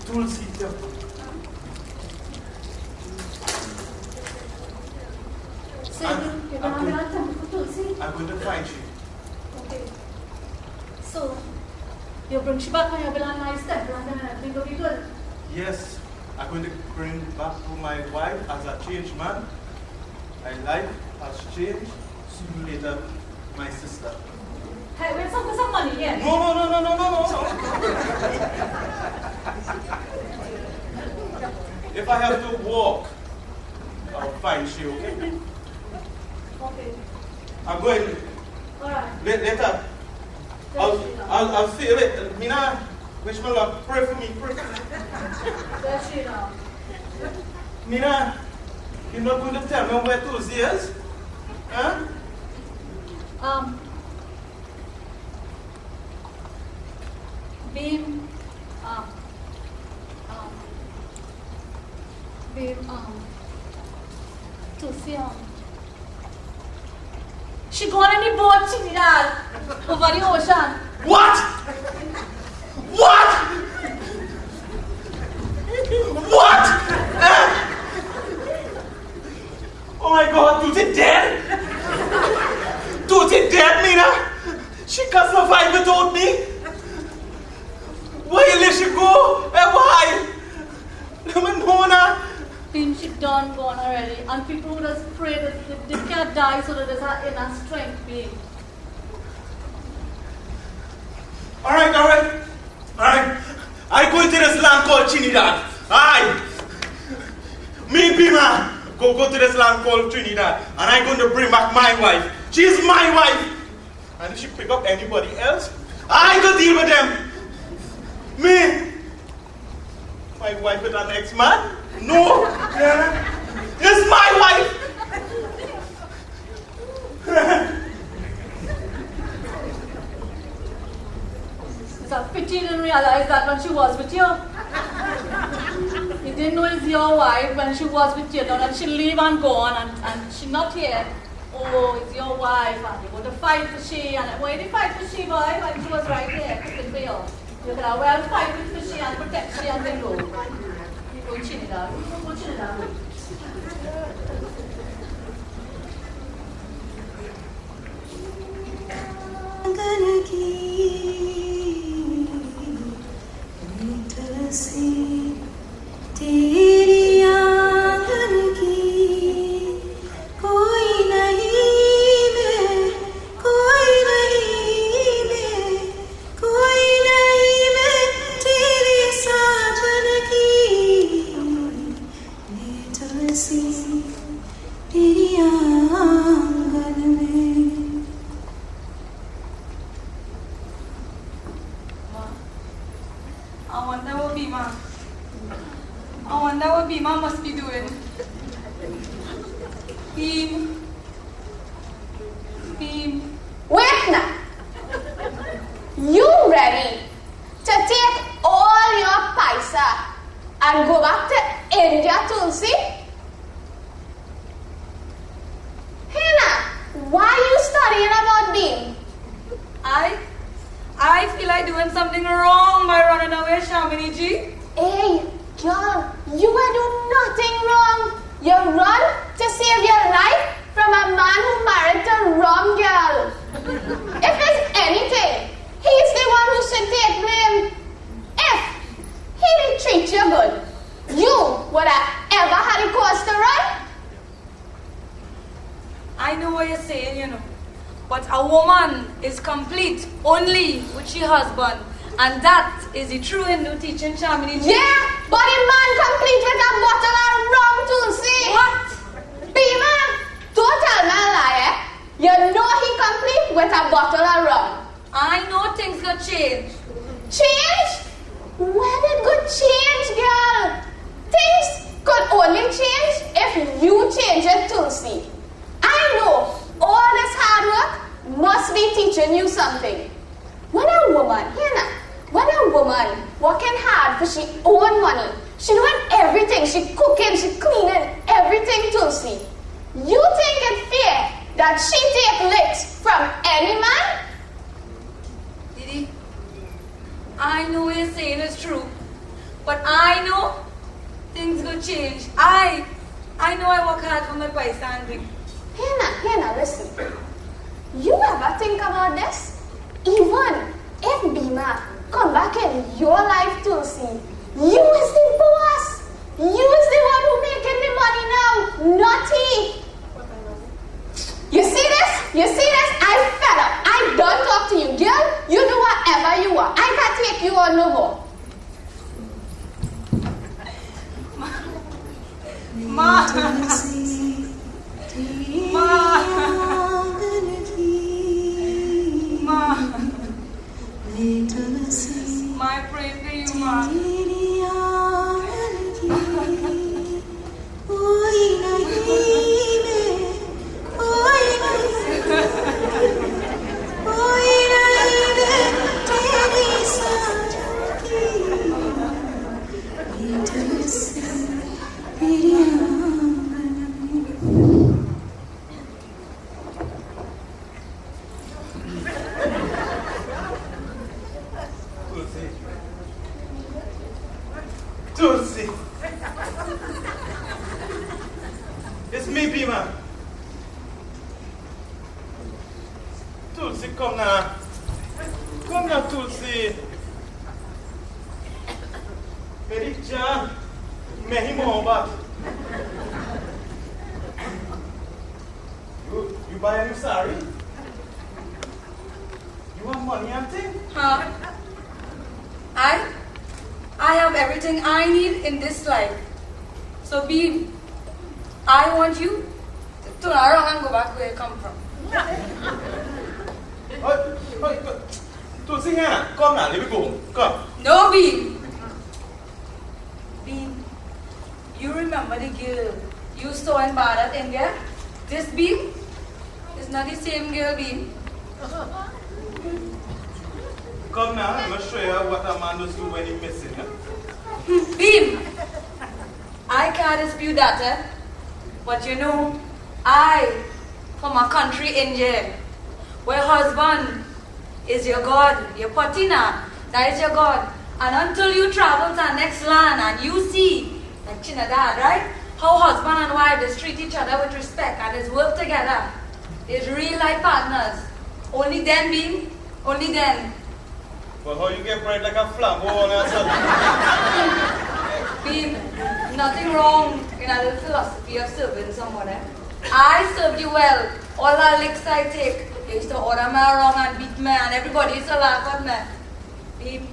S: Tulsi Temple.
B: So you're going to build a temple for Tulsi?
S: I'm going to find you.
B: Okay. So, you bring she back and you build a nice temple and then everything will be good?
S: Yes, I'm going to bring back to my wife as a changed man. My life has changed. See you later, my sister.
B: Hey, we're talking some money here.
S: No. If I have to walk, I'll find you, okay?
B: Okay.
S: I'm going.
B: Alright.
S: Later. I'll see you later. Mina, wish my luck. Pray for me.
B: There she now.
S: Mina, you're not going to tell me where Tulsi is? Huh?
B: Beam, Tulsi, she gone on the boat, Trinidad, over the ocean.
S: What? Oh my God, Tulsi dead? Tulsi dead, Mina? She can't survive without me? Where you let she go? Why?
B: Beam, she done gone already, and people would just pray that they can't die so that there's her inner strength being.
S: All right. I go into this land called Trinidad. Aye. Me, Bima, go to this land called Trinidad, and I'm going to bring back my wife. She's my wife. And if she pick up anybody else, I go deal with them. Me, my wife with an ex-man? No. It's my wife.
B: It's a pity you didn't realize that when she was with you. You didn't know it's your wife when she was with you. Now that she leave and gone and she's not here. Oh, it's your wife and you're going to fight for she. And why did you fight for she, boy, when she was right here cooking for you? You could have well fight for she and protect she and then go. You go Trinidad. You go Trinidad.
T: तेरी आंगन की कोई नहीं मैं तेरे साजन की तुलसी तेरी आंगन में.
R: I wonder what Bima must be doing. Beam.
Q: Wait now. You ready to take all your paisa and go back to India, Tulsi? Hina, why are you studying about Beam?
R: I feel like doing something wrong by running away, Shamini ji.
Q: Hey, girl, you are doing nothing wrong. You run to save your life from a man who married the wrong girl. If there's anything, he's the one who should take blame. If he didn't treat you good, you would have ever had a cause to run?
R: I know what you're saying, you know. But a woman is complete only with her husband. And that is the true Hindu teaching, Shamini ji.
Q: Yeah, but a man complete with a bottle of rum, Tulsi.
R: What?
Q: Bima, don't tell me a lie, eh? You know he complete with a bottle of rum.
R: I know things got changed.
Q: Change? When it could change, girl? Things could only change if you change it, Tulsi. I know all this hard work must be teaching you something. When a woman working hard for she own money, she doing everything, she cooking, she cleaning, everything, Tulsi. You think it's fair that she take licks from any man?
R: Didi, I know what you're saying is true, but I know things will change. I know I work hard for my paisa and drink.
Q: Here now, listen. You ever think about this? Even if Bima come back in your life, Tulsi, you is the boss. You is the one who making the money now, not he. You see this? You see this? I fed up. I don't talk to you, girl. You do whatever you want. I can't take you on no more.
R: Ma. My prayer to you, Ma.
S: Tulsi. It's me, Bima. Tulsi, come now. Come now, Tulsi. Very John. Mehi Mohammed. You buy a new sari? You want money, auntie?
R: Huh? I have everything I need in this life. So I want you to turn around and go back where you come from.
S: Tulsi, come now, let me go. Come.
R: No, Beam. Beam, you remember the girl you saw in Bharat, India? This Beam is not the same girl, Beam.
S: Come now, I'm going to show you what a man does do when he's missing.
R: Beam, I can't dispute that, but you know, I, from a country, India, where husband is your God, your patina, that is your God. And until you travel to the next land and you see, like Trinidad, right? How husband and wife, they treat each other with respect and they work together. It's real life partners. Only then, Beam, only then.
S: But how you get bread like a flambo on yourself?
R: Beam, nothing wrong in a little philosophy of serving someone. I served you well. All the licks I take, you used to order me around and beat me and everybody used to laugh at me. Beam,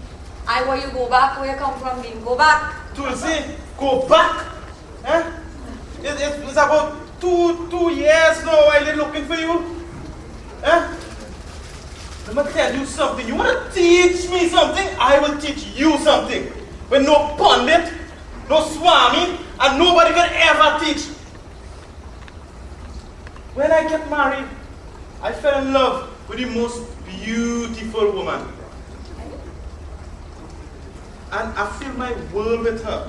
R: I want you to go back where you come from, Beam. Go back.
S: Tulsi, go back? Eh? It's about two years now I've been looking for you. Eh? Let me tell you something. You want to teach me something? I will teach you something. When no pundit, no swami, and nobody can ever teach. When I get married, I fell in love with the most beautiful woman. And I fill my world with her.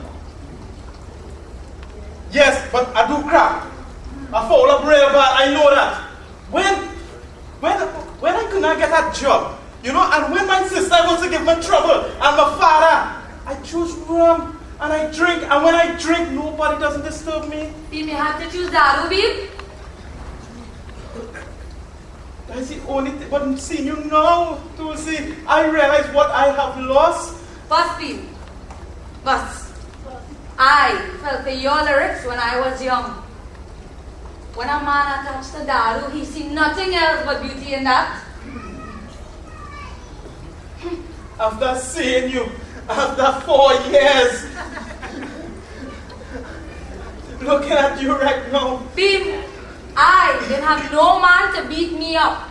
S: Yes, but I do crap. I fall up real bad, I know that. When I could not get a job, you know, and when my sister wants to give me trouble, and my father, I choose rum and I drink, and when I drink, nobody doesn't disturb me.
R: Beam, you have to choose Daru, Beam.
S: That's the only thing, but seeing you now, Tulsi, I realize what I have lost.
R: Bus, Beam. Bus. I fell for your lyrics when I was young. When a man attached to Daru, he see nothing else but beauty in that.
S: After seeing you, after 4 years, looking at you right now.
R: Beam, I didn't have no man to beat me up.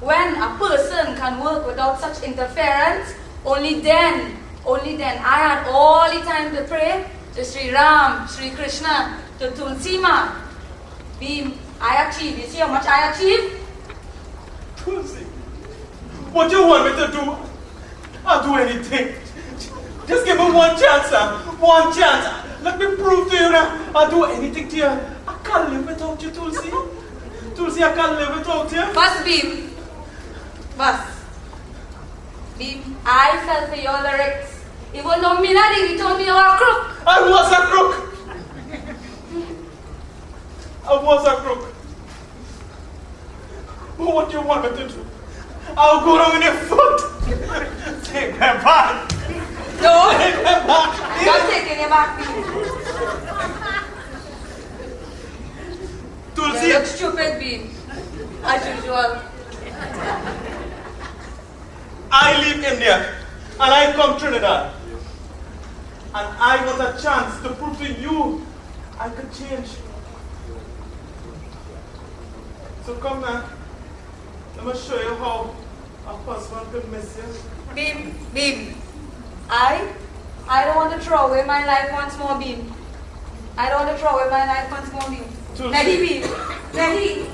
R: When a person can work without such interference, only then I had all the time to pray to Sri Ram, Sri Krishna, to Tulsi Ma. Beam, I achieved. You see how much I achieved?
S: Tulsi, what do you want me to do? I'll do anything. Just give me one chance, Sam. One chance. Let me prove to you now. I'll do anything to you. I can't live without you, Tulsi. Tulsi, I can't live without you.
R: Bus Beam. Bus. Beam, I fell for your lyrics. Even though Minadi told me you were a crook.
S: I was a crook. I was a crook. But what do you want me to do? I'll go down on your foot. Take me back.
R: No.
S: Take me back.
R: I'm not taking you back, Beam.
S: Tulsi.
R: You look stupid, Beam. As usual.
S: I leave India and I come Trinidad. And I want a chance to prove to you I could change. So come now. Let me show you how a husband could miss you.
R: Beam. I don't want to throw away my life once more, Beam. I don't want to throw away my life once more, Beam. Ready, Beam. Ready,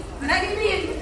R: Beam.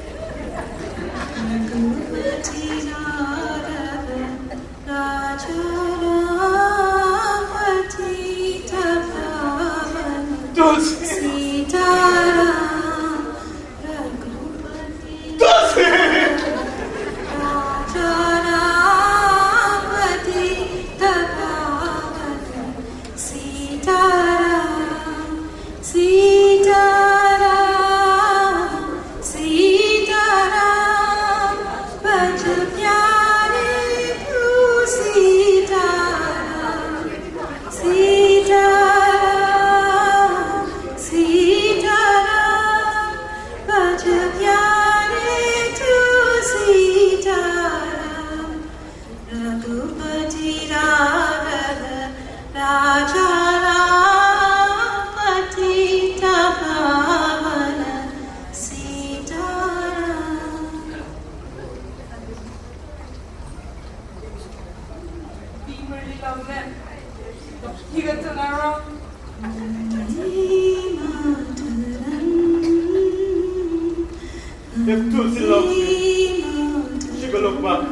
R: You got to narrow.
S: If Tulsi loves you, she will look back.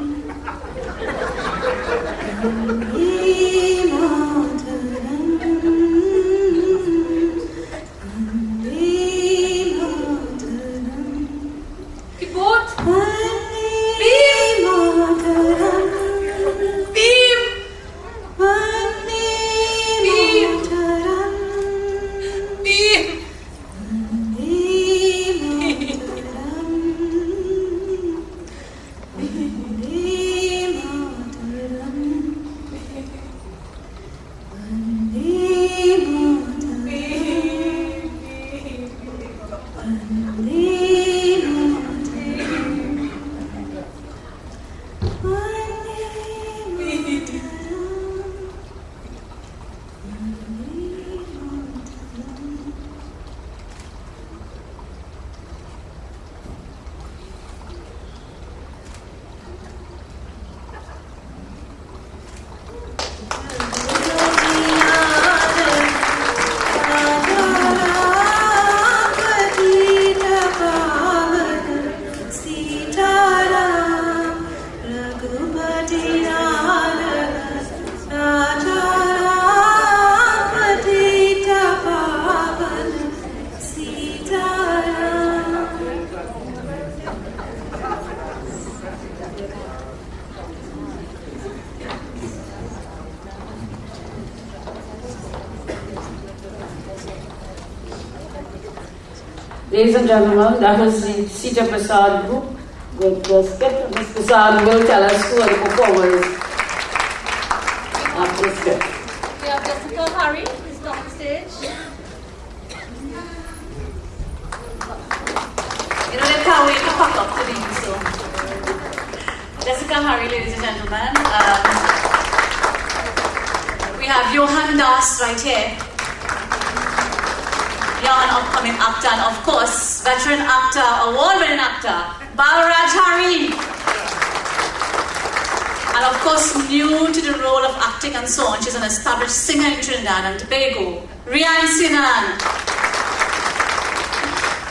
A: Ladies and gentlemen, that was the Sita Prasad group. We'll skip. Ms. Prasad will tell us who are the performers after the skip.
B: We have Jessica Harry, who's on the stage.
U: You know, they can't wait to pack up to leave, so. Jessica Harry, ladies and gentlemen. We have Johan Das right here. Young upcoming actor, and of course, veteran actor, award-winning actor, Balraj Hari. And of course, new to the role of acting and so on, she's an established singer in Trinidad and Tobago, Rian Sinan.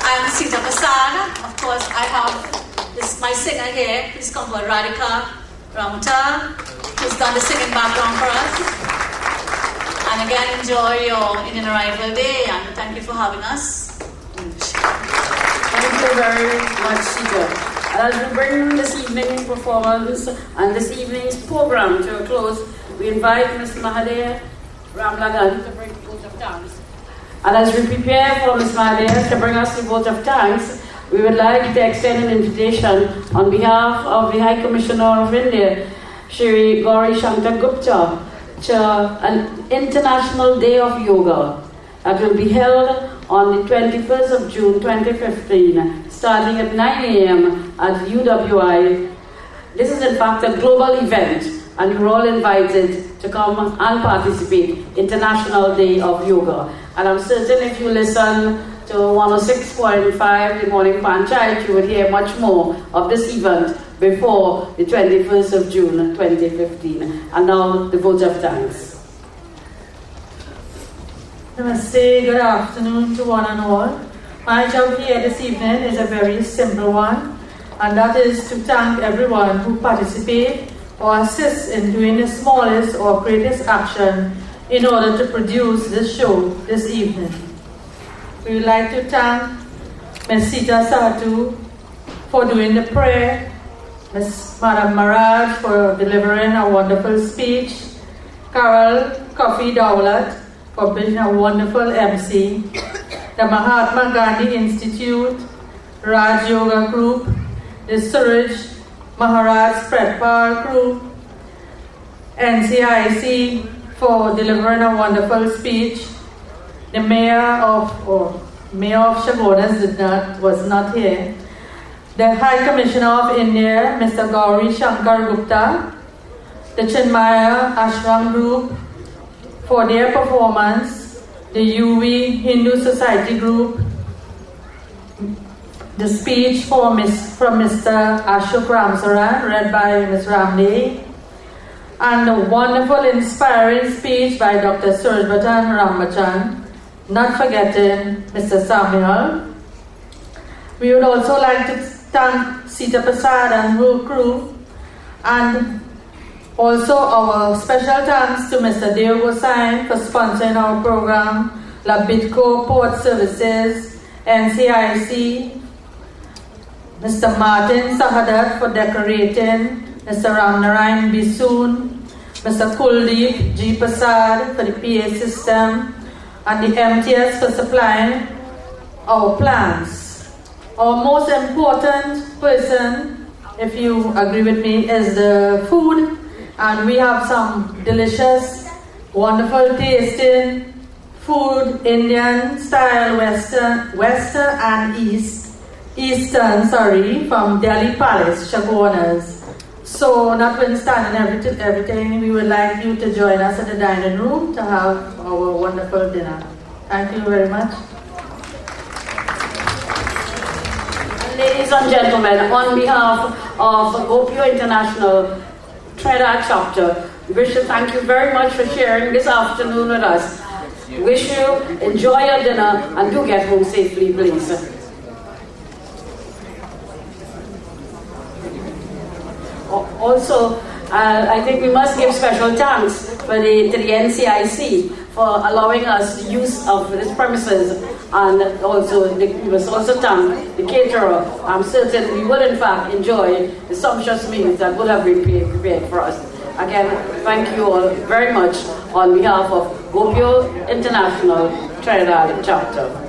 U: I'm Sita Prasad. Of course, I have my singer here. Please come for Radhika Ramuta, who's done the singing background for us. And again, enjoy your Indian Arrival Day and thank you for having us.
A: Thank you very much, Sita. And as we bring this evening's performance and this evening's program to a close, we invite Ms. Mahadev Ramlagan to bring the vote of thanks. And as we prepare for Ms. Mahadev to bring us the vote of thanks, we would like to extend an invitation on behalf of the High Commissioner of India, Shri Gauri Shankar Gupta, to an International Day of Yoga that will be held on the 21st of June 2015, starting at 9 a.m. at UWI. This is in fact a global event, and you're all invited to come and participate. International Day of Yoga. And I'm certain if you listen to 106.5 the Morning Panchayat, you would hear much more of this event before the 21st of June 2015. And now the vote of thanks.
O: Namaste, good afternoon to one and all. My job here this evening is a very simple one, and that is to thank everyone who participate or assist in doing the smallest or greatest action in order to produce this show this evening. We would like to thank Ms. Sita Satu for doing the prayer, Ms. Madam Maraj for delivering a wonderful speech, Carol Coffee Dowlat for being a wonderful MC, the Mahatma Gandhi Institute, Raj Yoga Group, the Suraj Maharaj Pretpal Group, NCIC for delivering a wonderful speech, the Mayor of Chagonas was not here, the High Commissioner of India, Mr. Gauri Shankar Gupta, the Chinmaya Ashram Group for their performance, the UV Hindu Society Group, the speech from Mr. Ashok Ramsaran, read by Ms. Ramde, and the wonderful, inspiring speech by Dr. Surajbatan Rambachan, not forgetting Mr. Samuel. We would also like to thank Sita Prasad and her crew, and also our special thanks to Mr. Deo Gosain for sponsoring our program, Labitco Port Services, NCIC, Mr. Martin Sahadat for decorating, Mr. Ramnarayan Bisoon, Mr. Kuldeep G. Prasad for the PA system, and the MTS for supplying our plans. Our most important person, if you agree with me, is the food, and we have some delicious, wonderful tasting food, Indian style, Western and Eastern, from Delhi Palace, Chagonas. So, notwithstanding everything, we would like you to join us at the dining room to have our wonderful dinner. Thank you very much.
A: Ladies and gentlemen, on behalf of GOPIO International Trinidad Chapter, we wish to thank you very much for sharing this afternoon with us. Wish you enjoy your dinner and do get home safely, please. Also, I think we must give special thanks to the NCIC for allowing us the use of this premises, and also we must also thank the caterer. I'm certain we will in fact enjoy the sumptuous meals that would have been prepared for us. Again, thank you all very much on behalf of GOPIO International Trinidad Chapter.